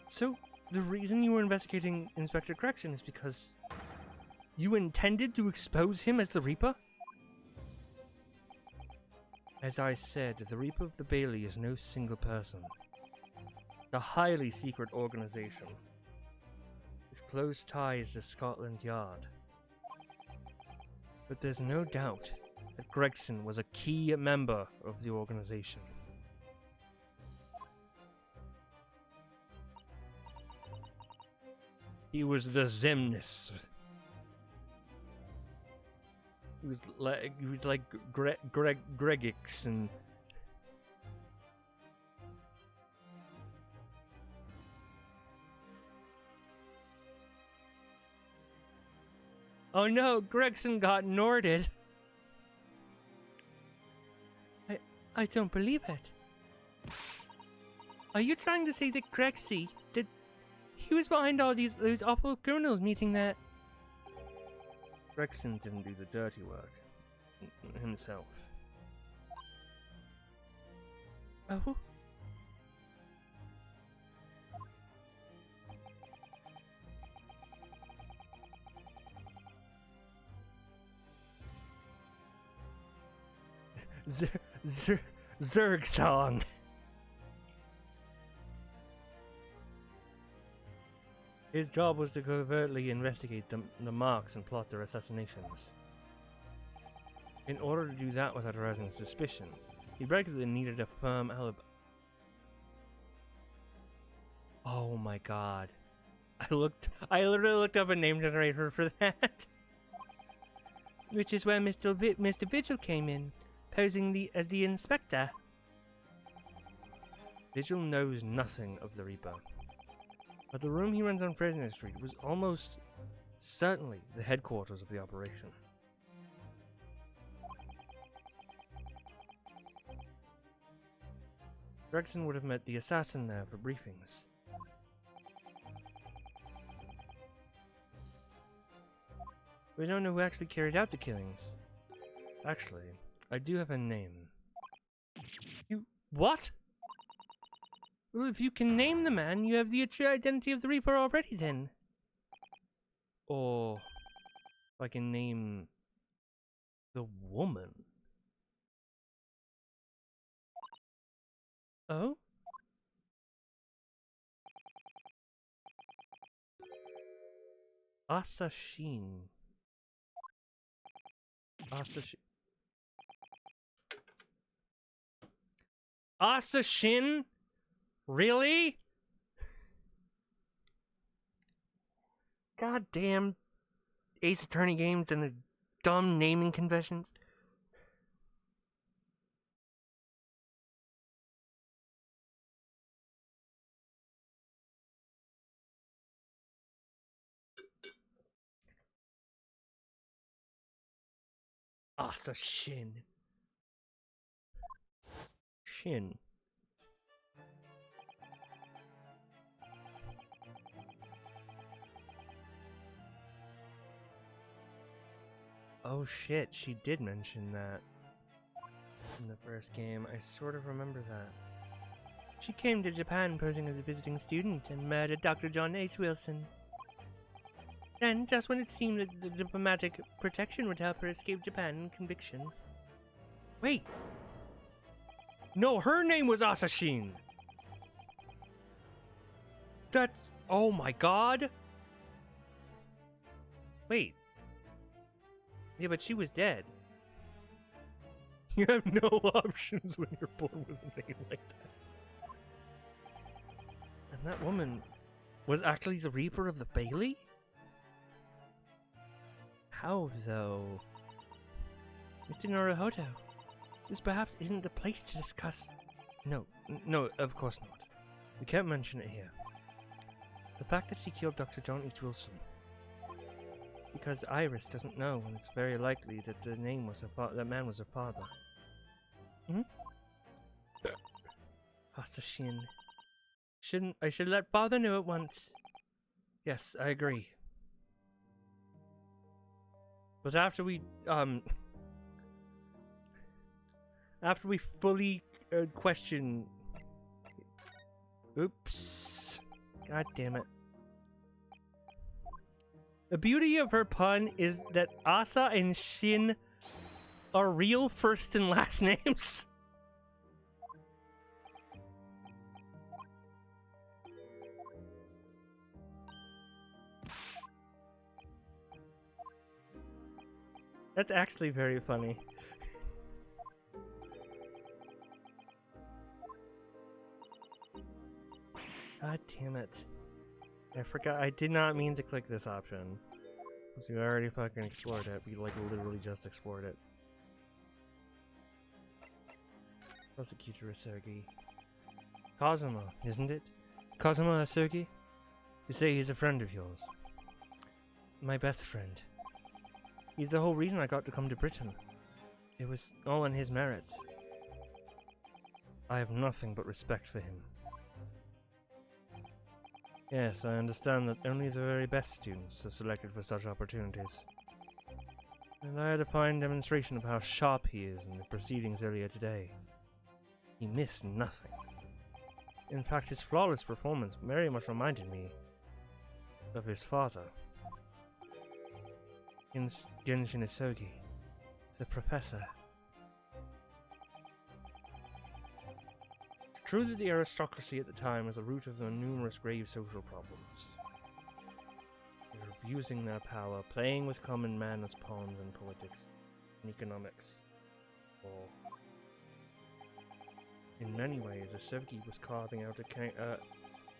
A: So, the reason you were investigating Inspector Gregson is because you intended to expose him as the Reaper? As I said, the Reaper of the Bailey is no single person. A highly secret organization. With close ties to Scotland Yard. But there's no doubt that Gregson was a key member of the organization. He was the Xemnas. He was like Gregix and... Oh no, Gregson got Norded. I don't believe it. Are you trying to say that Grexy, that he was behind all those awful criminals meeting that? Gregson didn't do the dirty work himself. Oh? Zerg song. His job was to covertly investigate the marks and plot their assassinations. In order to do that without arousing suspicion, he regularly needed a firm alibi. Oh my god. I literally looked up a name generator for that. Which is where Mr. Vigil came in, posing as the inspector. Vigil knows nothing of the Reaper, but the room he runs on Fresno Street was almost certainly the headquarters of the operation. Gregson would have met the assassin there for briefings. We don't know who actually carried out the killings. Actually, I do have a name. You... what? Well, if you can name the man, you have the true identity of the Reaper already then. Or... if I can name... the woman. Oh? Asashin. Asashin? Really? Goddamn Ace Attorney games and the dumb naming conventions. Asashin. Shin. Oh shit, she did mention that in the first game. I sort of remember that. She came to Japan posing as a visiting student and murdered Dr. John H. Wilson. Then, just when it seemed that the diplomatic protection would help her escape Japan and conviction. Wait! No, her name was Asashin! That's... oh my god! Wait. Yeah, but she was dead. You have no options when you're born with a name like that. And that woman was actually the Reaper of the Bailey? How, though? Mr. Naruhodo, this perhaps isn't the place to discuss... No, of course not. We can't mention it here. The fact that she killed Dr. John H. Wilson. Because Iris doesn't know, and it's very likely that the name was that man was her father. Hmm? Asashin. I should let father know at once. Yes, I agree. But after we fully question... Oops. God damn it. The beauty of her pun is that Asa and Shin are real first and last names. That's actually very funny. God damn it. I forgot, I did not mean to click this option. Because we already fucking explored it. We like literally just explored it. Prosecutor Asogi. Kazuma, isn't it? Kazuma Asogi? You say he's a friend of yours. My best friend. He's the whole reason I got to come to Britain. It was all on his merits. I have nothing but respect for him. Yes, I understand that only the very best students are selected for such opportunities. And I had a fine demonstration of how sharp he is in the proceedings earlier today. He missed nothing. In fact, his flawless performance very much reminded me of his father. Genshin Isogi, the professor. It's true that the aristocracy at the time was the root of the numerous grave social problems. They were abusing their power, playing with common man as pawns in politics and economics. Or, in many ways, Isogi was carving out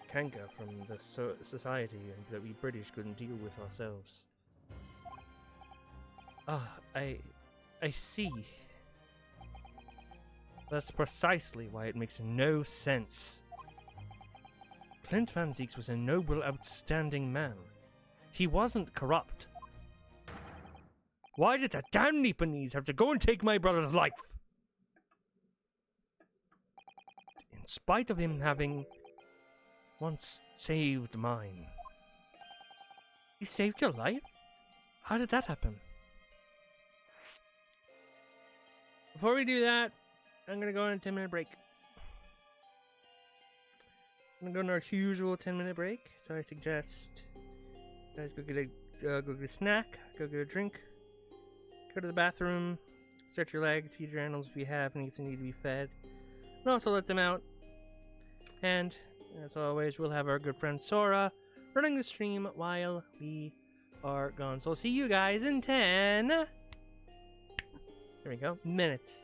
A: canker from the society and that we British couldn't deal with ourselves. Ah, I see. That's precisely why it makes no sense. Clint Van Zieks was a noble, outstanding man. He wasn't corrupt. Why did the damn Nipponese have to go and take my brother's life? In spite of him having once saved mine. He saved your life? How did that happen? Before we do that, I'm gonna go on a 10-minute break. I'm gonna go on our usual 10-minute break, so I suggest you guys go get a snack, go get a drink, go to the bathroom, stretch your legs, feed your animals if you have any if they need to be fed, and also let them out. And as always, we'll have our good friend Sora running the stream while we are gone. So I'll see you guys in 10. There we go. Minutes.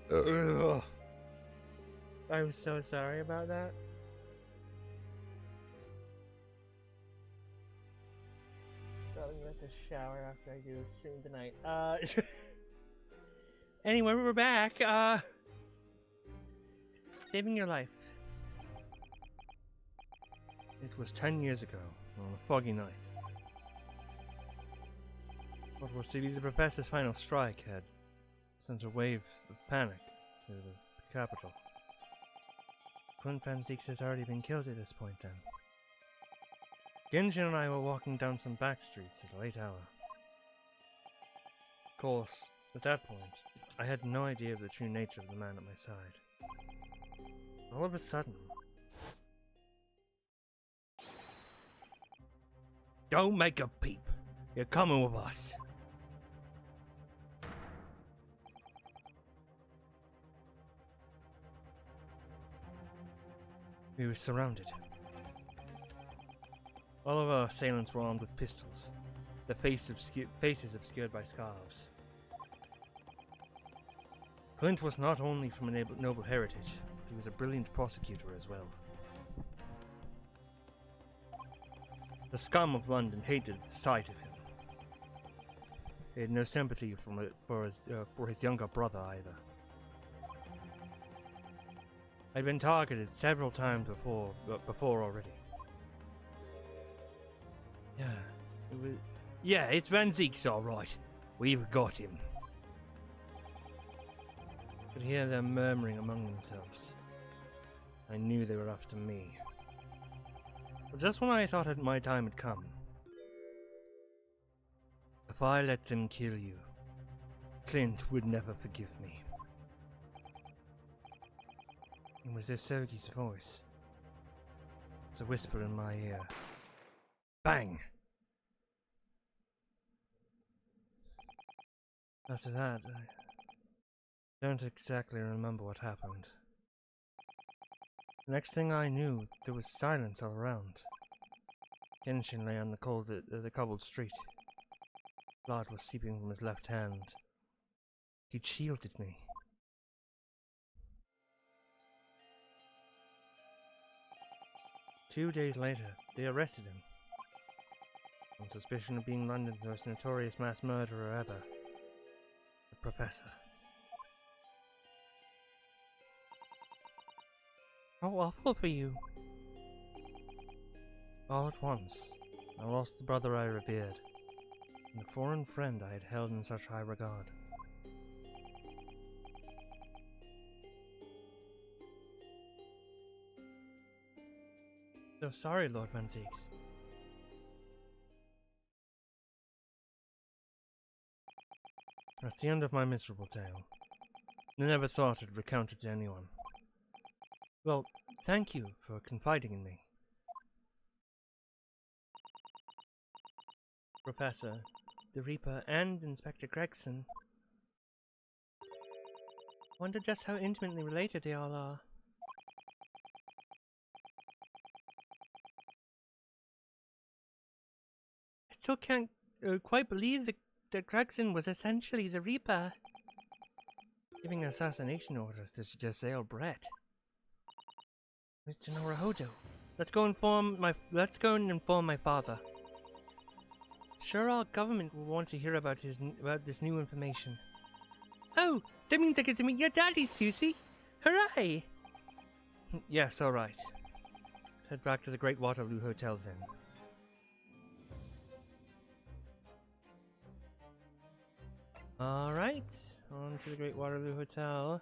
A: Ugh. I'm so sorry about that. Probably gonna have to shower after I do this stream tonight. Anyway, we're back. Saving your life. It was 10 years ago, on a foggy night. What was to be the professor's final strike had sent a wave of panic through the capital. Clint Van Zieks has already been killed at this point then. Genshin and I were walking down some back streets at a late hour. Of course, at that point, I had no idea of the true nature of the man at my side. All of a sudden... Don't make a peep! You're coming with us! We were surrounded. All of our assailants were armed with pistols, their faces obscured by scarves. Clint was not only from a noble heritage, but he was a brilliant prosecutor as well. The scum of London hated the sight of him. They had no sympathy for his younger brother either. I'd been targeted several times before already. Yeah, it's Van Zieks, all right. We've got him. I could hear them murmuring among themselves. I knew they were after me. But just when I thought my time had come, if I let them kill you, Clint would never forgive me. It was Sergei's voice. It's a whisper in my ear. Bang! After that, I don't exactly remember what happened. The next thing I knew, there was silence all around. Genshin lay on the cobbled street. Blood was seeping from his left hand. He'd shielded me. Two days later, they arrested him. On suspicion of being London's most notorious mass murderer ever. The Professor. How awful for you. All at once, I lost the brother I revered, and the foreign friend I had held in such high regard. So sorry, Lord Van Zieks. That's the end of my miserable tale. I never thought I'd recount it to anyone. Well, thank you for confiding in me. Professor, the Reaper, and Inspector Gregson. Wonder just how intimately related they all are. I still can't quite believe that that Gregson was essentially the Reaper, giving assassination orders to Giselle Brett. Mr. Norohodo, let's go and inform my father. Sure, our government will want to hear about this new information. Oh, that means I get to meet your daddy, Susie! Hooray! Yes, all right. Head back to the Great Waterloo Hotel then. All right, on to the Great Waterloo Hotel.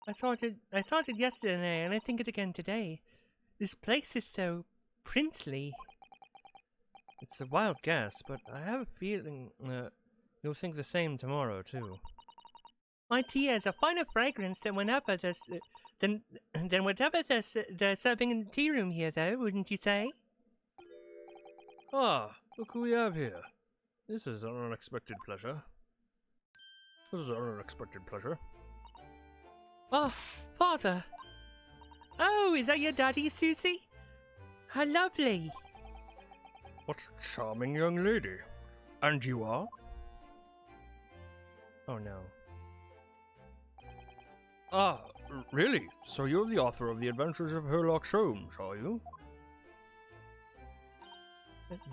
A: I thought it yesterday, and I think it again today. This place is so princely. It's a wild guess, but I have a feeling you'll think the same tomorrow too. My tea has a finer fragrance than whatever they're serving in the tea room here, though, wouldn't you say?
B: Ah, look who we have here. This is an unexpected pleasure.
A: Oh, Father! Oh, is that your daddy, Susie? How lovely!
B: What a charming young lady. And you are?
A: Oh no.
B: Ah, really? So you're the author of The Adventures of Sherlock Holmes, are you?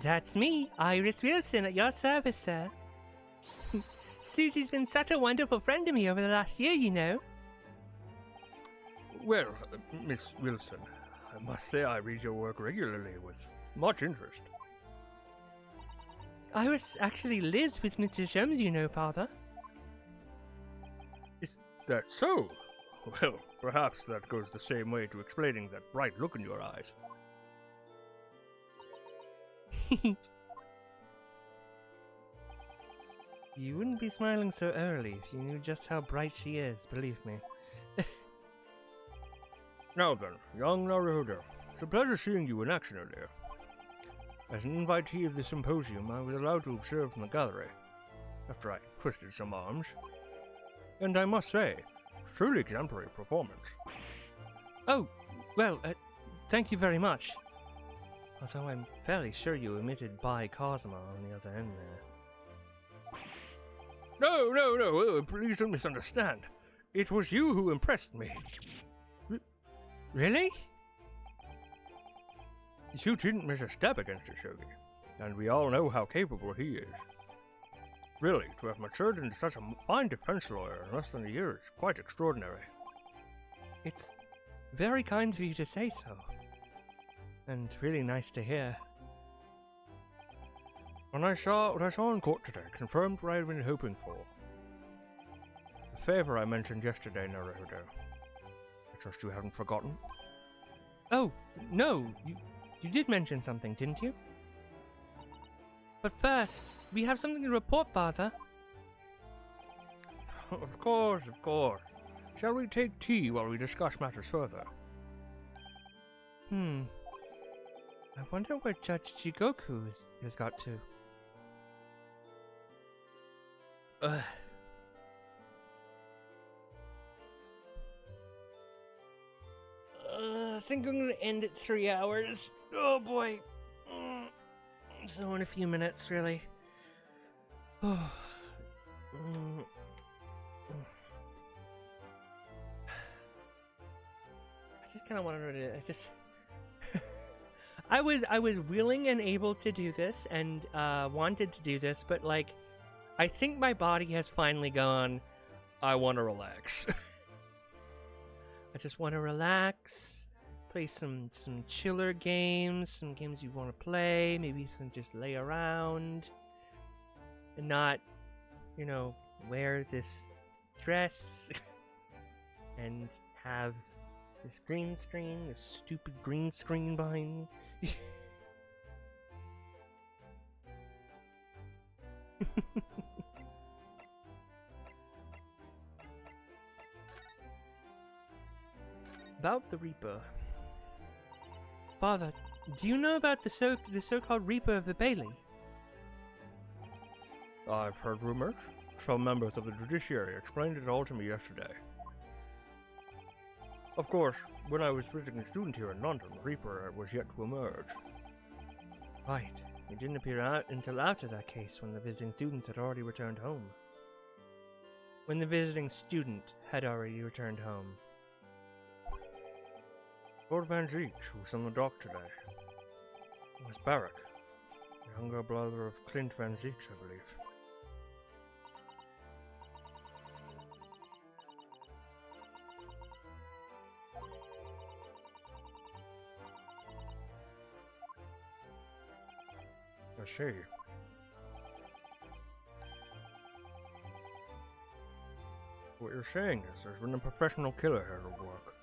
A: That's me, Iris Wilson, at your service, sir. Susie's been such a wonderful friend to me over the last year, you know.
B: Well, Miss Wilson, I must say I read your work regularly with much interest.
A: Iris actually lives with Mr. Sholmes, you know, Father.
B: Is that so? Well, perhaps that goes the same way to explaining that bright look in your eyes.
A: You wouldn't be smiling so early if you knew just how bright she is, believe me.
B: Now then, young Naruhodo, it's a pleasure seeing you in action earlier. As an invitee of the symposium, I was allowed to observe from the gallery, after I twisted some arms. And I must say, truly exemplary performance.
A: Oh, well, thank you very much. Although I'm fairly sure you omitted Bai Cosma on the other end there.
B: No, please don't misunderstand. It was you who impressed me.
A: Really?
B: You didn't miss a step against Ishogi, and we all know how capable he is. Really, to have matured into such a fine defense lawyer in less than a year is quite extraordinary.
A: It's very kind of you to say so. And really nice to hear.
B: What I saw in court today confirmed what I had been hoping for. The favor I mentioned yesterday, Naruhodo. I trust you haven't forgotten.
A: Oh, no, you did mention something, didn't you? But first, we have something to report, Father.
B: Of course. Shall we take tea while we discuss matters further?
A: I wonder where Judge Jigoku has got to. I think I'm gonna end at 3 hours. Oh boy. So in a few minutes, really. I just kind of wanted to. I was willing and able to do this, and wanted to do this, but like, I think my body has finally gone.
B: I want to relax.
A: I just want to relax, play some chiller games, some games you want to play, maybe some just lay around, and not, wear this dress and have this green screen, this stupid green screen behind me. About the Reaper. Father, do you know about the so-called Reaper of the Bailey?
B: I've heard rumors.
A: Some members of the judiciary explained it all to me yesterday. Of course, when I was visiting a student here in London, Reaper was yet to emerge. Right. He didn't appear out until after that case, when the visiting students had already returned home. When the visiting student had already returned home. Lord Van Zeek was on the dock today. It was Barrack, the younger brother of Clint Van Zeek, I believe. I see. What you're saying is there's been a professional killer here at work.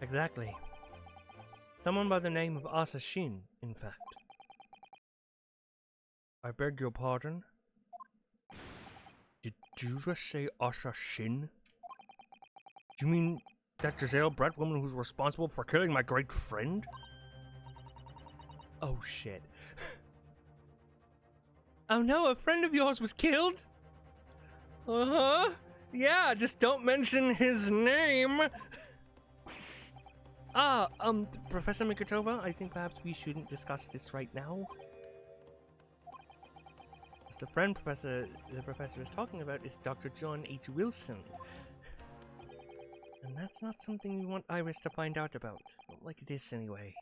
A: Exactly. Someone by the name of Asa Shin, in fact. I beg your pardon? Did you just say Asa Shin? You mean that Giselle Brett woman who's responsible for killing my great friend? Oh shit. Oh no, a friend of yours was killed? Uh-huh. Yeah, just don't mention his name. Professor Mikotova, I think perhaps we shouldn't discuss this right now. The professor is talking about is Dr. John H. Wilson. And that's not something you want Iris to find out about. Not like this, anyway.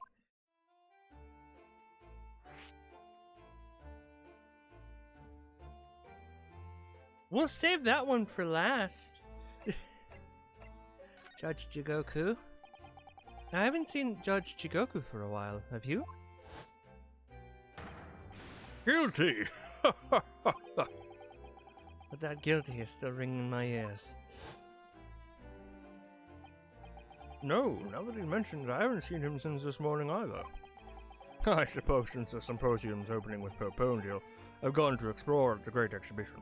A: We'll save that one for last. Judge Jigoku. I haven't seen Judge Jigoku for a while, have you?
B: Guilty!
A: But that guilty is still ringing in my ears.
B: No, now that he mentioned it, I haven't seen him since this morning either. I suppose since the symposium's opening with Perpondial, I've gone to explore the great exhibition.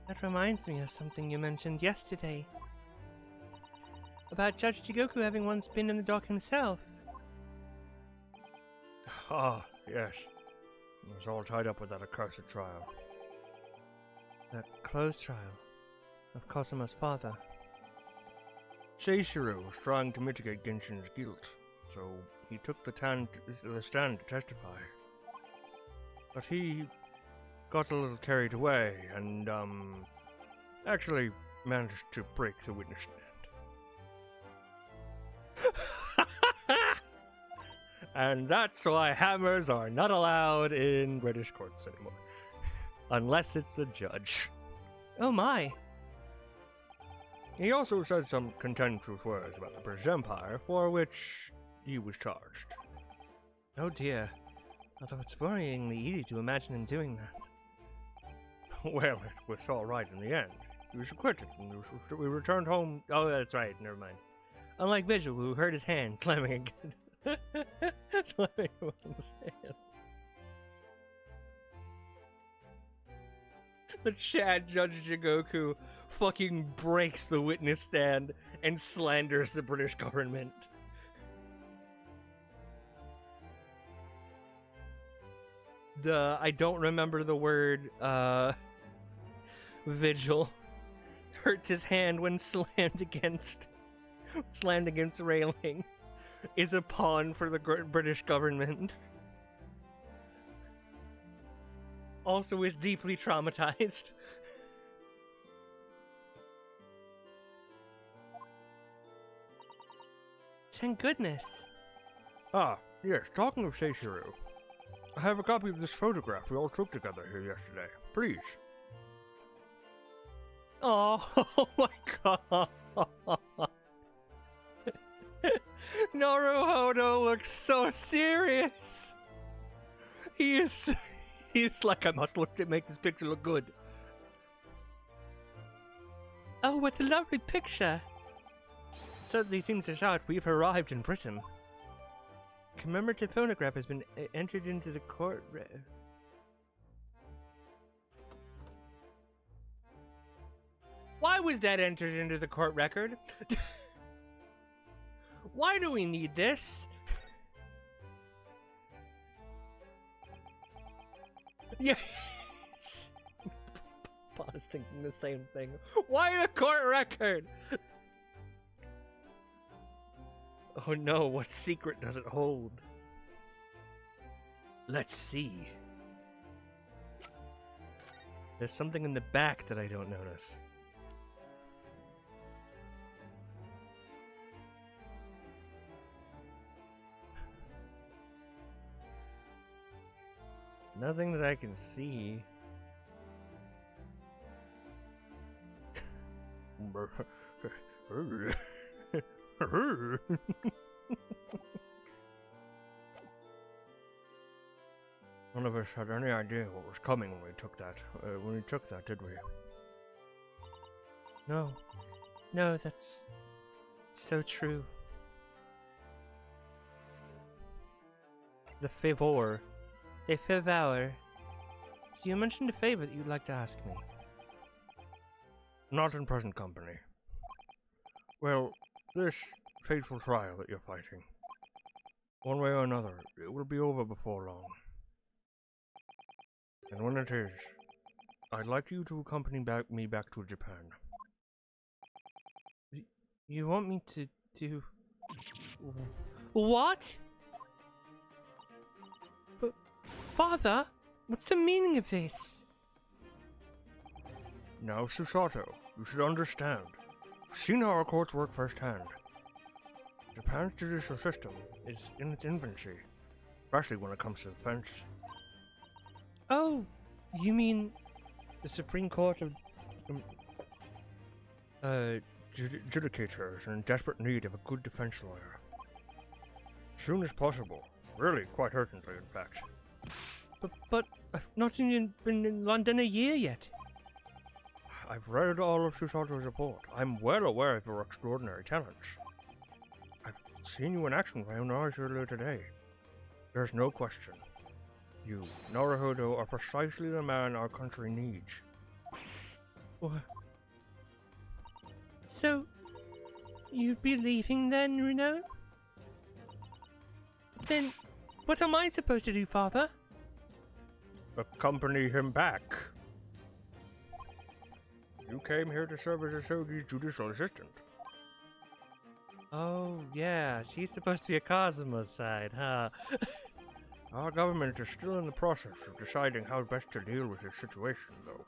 A: That reminds me of something you mentioned yesterday. About Judge Jigoku having once been in the dock himself.
B: Ah, yes. It was all tied up with that accursed trial.
A: That closed trial of Cosima's father.
B: Seishiro was trying to mitigate Genshin's guilt, so he took the stand to testify. But he got a little carried away and, actually managed to break the witness stand. And that's why hammers are not allowed in British courts anymore. Unless it's the judge.
A: Oh my!
B: He also said some contemptuous words about the British Empire, for which he was charged.
A: Oh dear. Although it's worryingly easy to imagine him doing that.
B: Well, it was all right in the end. He was acquitted, and we returned home. Oh, that's right, never mind.
A: Unlike Vigil, who hurt his hand slamming again. Slamming him on the stand. The Chad Judge Jigoku fucking breaks the witness stand and slanders the British government. I don't remember the word, Vigil. Hurts his hand when slammed against railing. Is a pawn for the British government. Also is deeply traumatized. Thank goodness.
B: Ah, yes, talking of Seishiro. I have a copy of this photograph we all took together here yesterday. Please.
A: Oh my god. Naruhodo looks so serious. He's like, I must look to make this picture look good. Oh, what a lovely picture. Certainly seems to shout we've arrived in Britain. Commemorative photograph has been entered into the court. Why was that entered into the court record? Why do we need this? Yeah. I was thinking the same thing. Why the court record? Oh no, what secret does it hold? Let's see. There's something in the back that I don't notice. Nothing that I can see. None of us had any idea what was coming when we took that. Did we? No. No, that's so true. The favor. A favor. So you mentioned a favor that you'd like to ask me. Not in present company. Well, this fateful trial that you're fighting, one way or another, it will be over before long. And when it is, I'd like you to accompany me back to Japan. You want me to do... What? But, Father, what's the meaning of this? Now, Susato, you should understand. You've seen how our courts work firsthand. Japan's judicial system is in its infancy, especially when it comes to defense. Oh, you mean the Supreme Court of judicators are in desperate need of a good defense lawyer. As soon as possible. Really, quite urgently, in fact. But I've not even been in London a year yet. I've read all of Susato's report. I'm well aware of your extraordinary talents. I've seen you in action with my own eyes earlier today. There's no question. You, Naruhodo, are precisely the man our country needs. What? So, you'd be leaving then, Runo? Then, what am I supposed to do, Father? Accompany him back. You came here to serve as Asogi's judicial assistant. Oh, yeah, she's supposed to be a Kazuma's side, huh? Our government is still in the process of deciding how best to deal with this situation, though.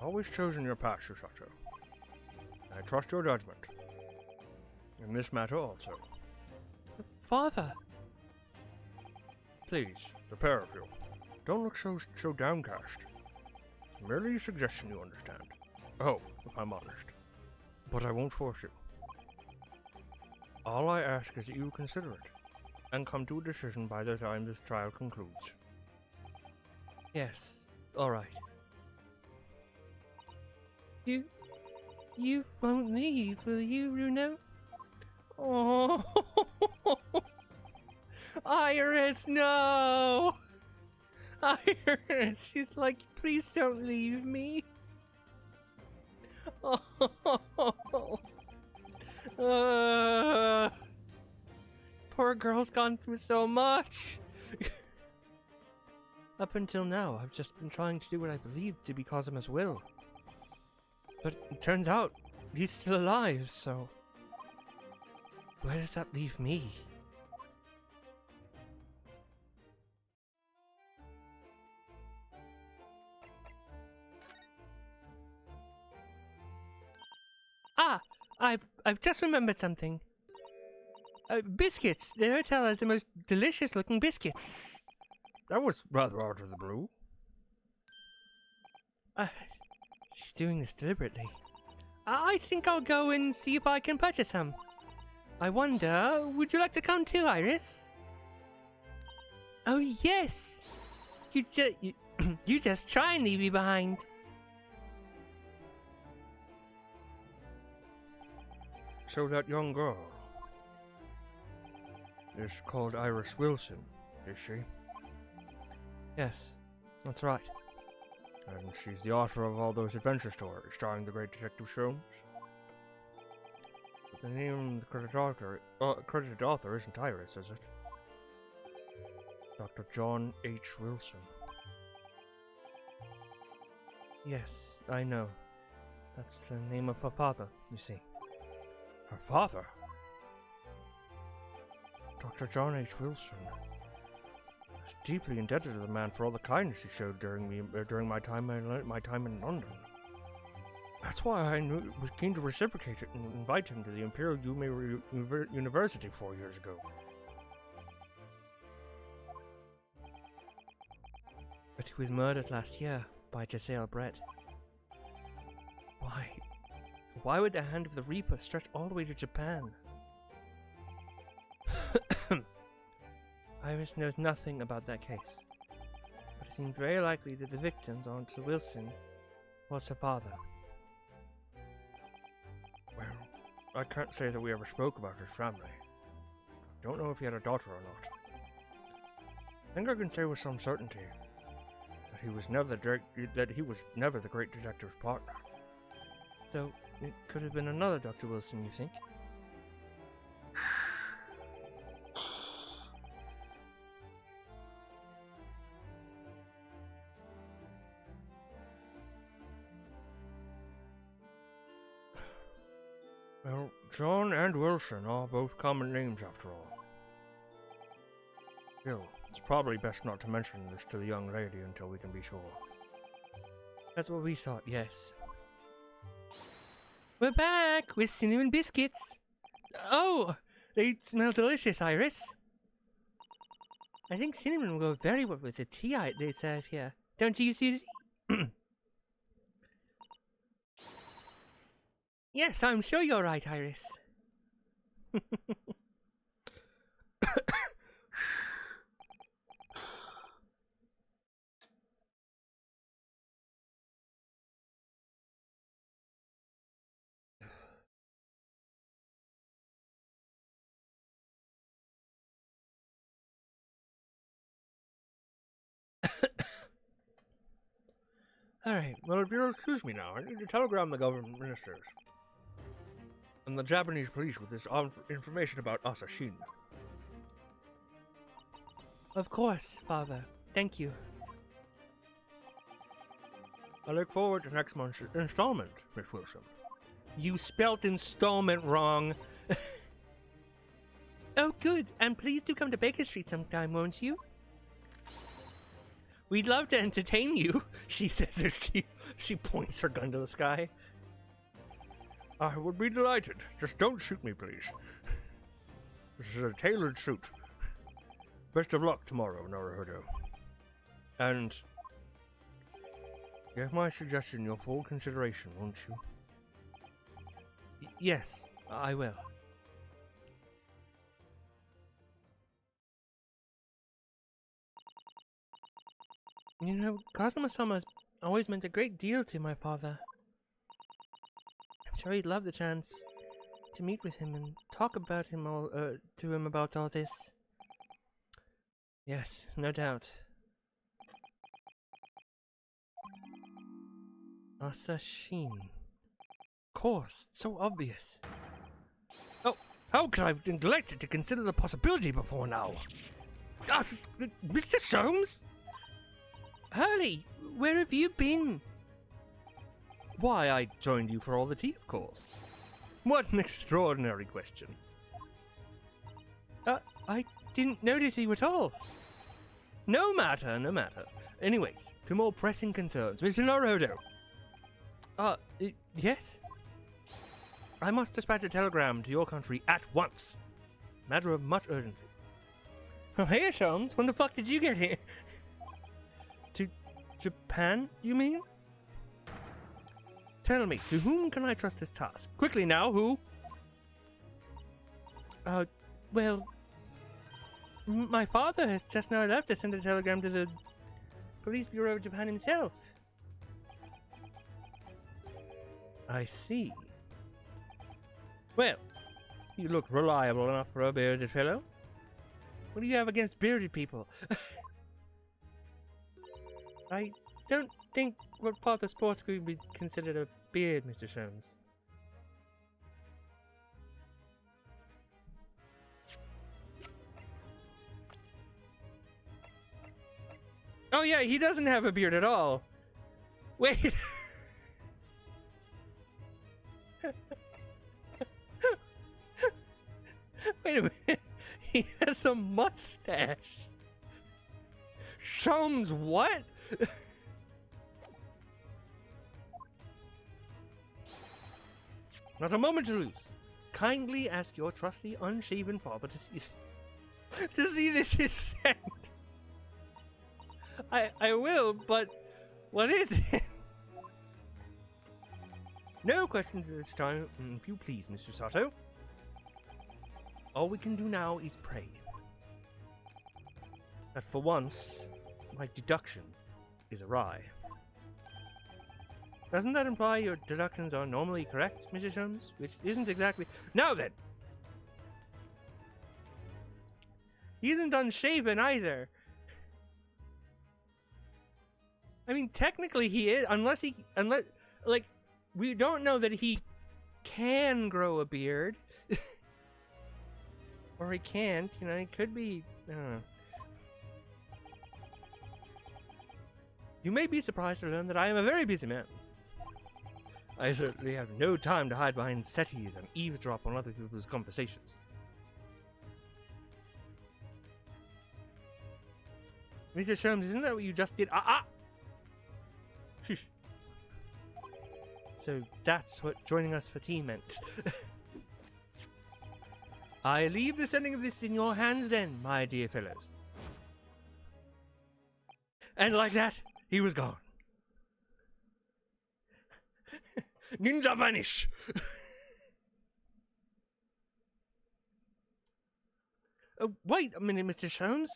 A: Always chosen your path, Susato. I trust your judgment. In this matter also. Father! Please, the pair of you, don't look so downcast. Merely a suggestion, you understand. Oh, if I'm honest. But I won't force you. All I ask is that you consider it, and come to a decision by the time this trial concludes. Yes, alright. You won't leave, will you, Runo? Oh, Iris, no! Iris, she's like, please don't leave me. Poor girl's gone through so much. Up until now, I've just been trying to do what I believe to be Kazuma's will. But it turns out, he's still alive, so... where does that leave me? Ah! I've just remembered something. Biscuits! The hotel has the most delicious looking biscuits. That was rather out of the blue. She's doing this deliberately. I think I'll go and see if I can purchase some. I wonder, would you like to come too, Iris? Oh yes! You just try and leave me behind. So that young girl is called Iris Wilson, is she? Yes, that's right. And she's the author of all those adventure stories starring the great Detective Sholmes. But the name of the credited author isn't Iris, is it? Dr. John H. Wilson. Yes, I know. That's the name of her father, you see.
B: Her father?
A: Dr. John H. Wilson. I was deeply indebted to the man for all the kindness he showed during my time in London. That's why I was keen to reciprocate it and invite him to the Imperial University 4 years ago. But he was murdered last year by Giselle Brett. Why? Why would the Hand of the Reaper stretch all the way to Japan? Iris knows nothing about that case, but it seemed very likely that the victim, Dr. Wilson, was her father.
B: Well, I can't say that we ever spoke about his family. Don't know if he had a daughter or not. I think I can say with some certainty that he was never the great detective's partner.
A: So, it could have been another Dr. Wilson, you think?
B: Well, John and Wilson are both common names after all. Still, it's probably best not to mention this to the young lady until we can be sure.
A: That's what we thought, yes. We're back with cinnamon biscuits. Oh, they smell delicious, Iris. I think cinnamon will go very well with the tea they serve here. Don't you, Susie? Yes, I'm sure you're right, Iris.
B: Alright, well, if you'll excuse me now, I need to telegram the government ministers and the Japanese police with this information about Asashin.
A: Of course, Father. Thank you.
B: I look forward to next month's installment, Miss Wilson.
A: You spelt installment wrong. Oh, good. And please do come to Baker Street sometime, won't you? We'd love to entertain you, she says as she points her gun to the sky.
B: I would be delighted. Just don't shoot me, please. This is a tailored suit. Best of luck tomorrow, Naruhodo. And give my suggestion your full consideration, won't you?
A: Yes, I will. You know, Kazuma-sama's always meant a great deal to my father. I'm sure he'd love the chance to meet with him and talk about him to him about all this. Yes, no doubt. Asashin. Of course, it's so obvious.
B: Oh, how could I have neglected to consider the possibility before now? Mr. Soames?
A: Hurley, where have you been?
B: Why, I joined you for all the tea, of course. What an extraordinary question.
A: I didn't notice you at all.
B: No matter, no matter. Anyways, to more pressing concerns. Mr. Naruhodo.
A: Yes?
B: I must dispatch a telegram to your country at once. It's a matter of much urgency.
A: Oh, hey, Soames, when the fuck did you get here? To Japan, you mean?
B: Tell me, to whom can I trust this task? Quickly now, who?
A: Well, my father has just now left to send a telegram to the Police Bureau of Japan himself.
B: I see. Well, you look reliable enough for a bearded fellow.
A: What do you have against bearded people? I don't think what part of sports would be considered a beard, Mr. Soames. Oh yeah, he doesn't have a beard at all. Wait. Wait a minute. He has a mustache. Sholmes, what? Not a moment to lose. Kindly ask your trusty, unshaven father to see this is sent. I will, but what is it? No questions this time, if you please, Mr. Sato. All we can do now is pray that for once, my deduction is awry. Doesn't that imply your deductions are normally correct, Mr. Sholmes? Which isn't exactly... Now then! He isn't unshaven either. I mean, technically he is, unless, like, we don't know that he can grow a beard. Or he can't, you know, he could be, I don't know. You may be surprised to learn that I am a very busy man. I certainly have no time to hide behind settees and eavesdrop on other people's conversations. Mr. Sholmes, isn't that what you just did? Shush. So that's what joining us for tea meant. I leave the sending of this in your hands then, my dear fellows. And like that, he was gone. Ninja vanish! Wait a minute, Mr. Sholmes.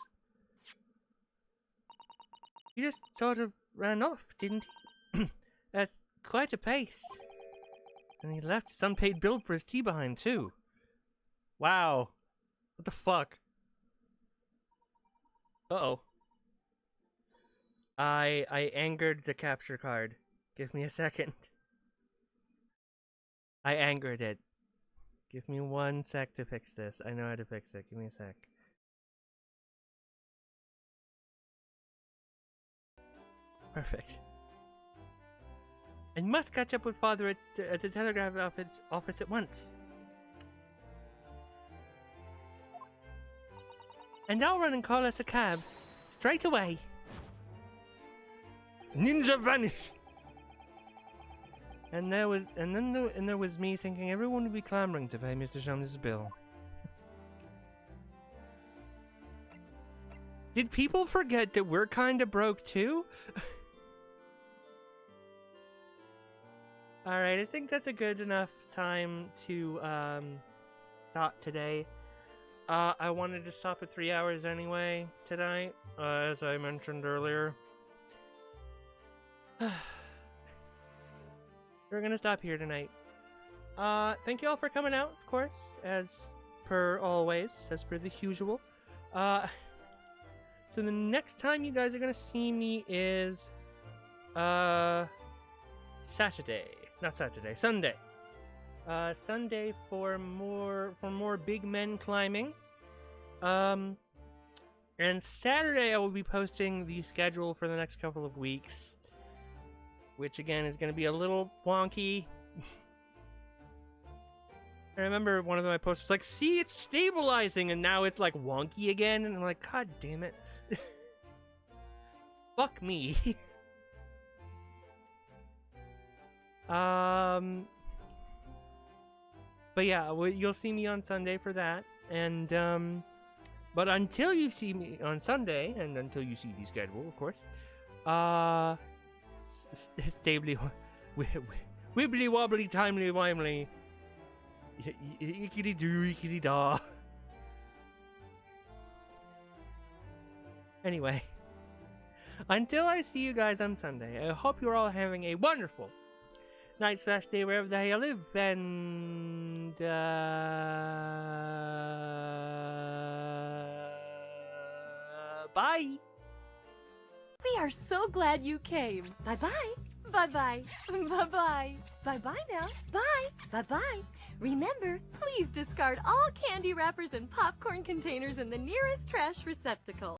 A: He just sort of ran off, didn't he? At quite a pace. And he left his unpaid bill for his tea behind, too. Wow. What the fuck? Uh-oh. I angered the capture card. Give me a second. I angered it. Give me 1 sec to fix this. I know how to fix it. Give me a sec. Perfect. I must catch up with Father at the telegraph office at once. And I'll run and call us a cab. Straight away. Ninja vanish! And there was me thinking everyone would be clamoring to pay Mr. Sholmes' bill. Did people forget that we're kinda broke too? Alright, I think that's a good enough time to stop today. I wanted to stop at 3 hours anyway tonight, as I mentioned earlier. We're gonna stop here tonight. Thank you all for coming out, of course, as per always, as per the usual. So the next time you guys are gonna see me is Sunday. Sunday for more big men climbing. And Saturday I will be posting the schedule for the next couple of weeks, which again is going to be a little wonky. I remember one of my posts was like, see, it's stabilizing, and now it's like wonky again, and I'm like, god damn it. Fuck me. But yeah, you'll see me on Sunday for that, and but until you see me on Sunday, and until you see the schedule, of course, stably, wibbly wobbly, timely wimely, ickity doo, ickity da. Anyway, until I see you guys on Sunday, I hope you're all having a wonderful night/day wherever the hell you live, and bye.
E: We are so glad you came. Bye-bye. Bye-bye. Bye-bye. Bye-bye now. Bye. Bye-bye. Remember, please discard all candy wrappers and popcorn containers in the nearest trash receptacle.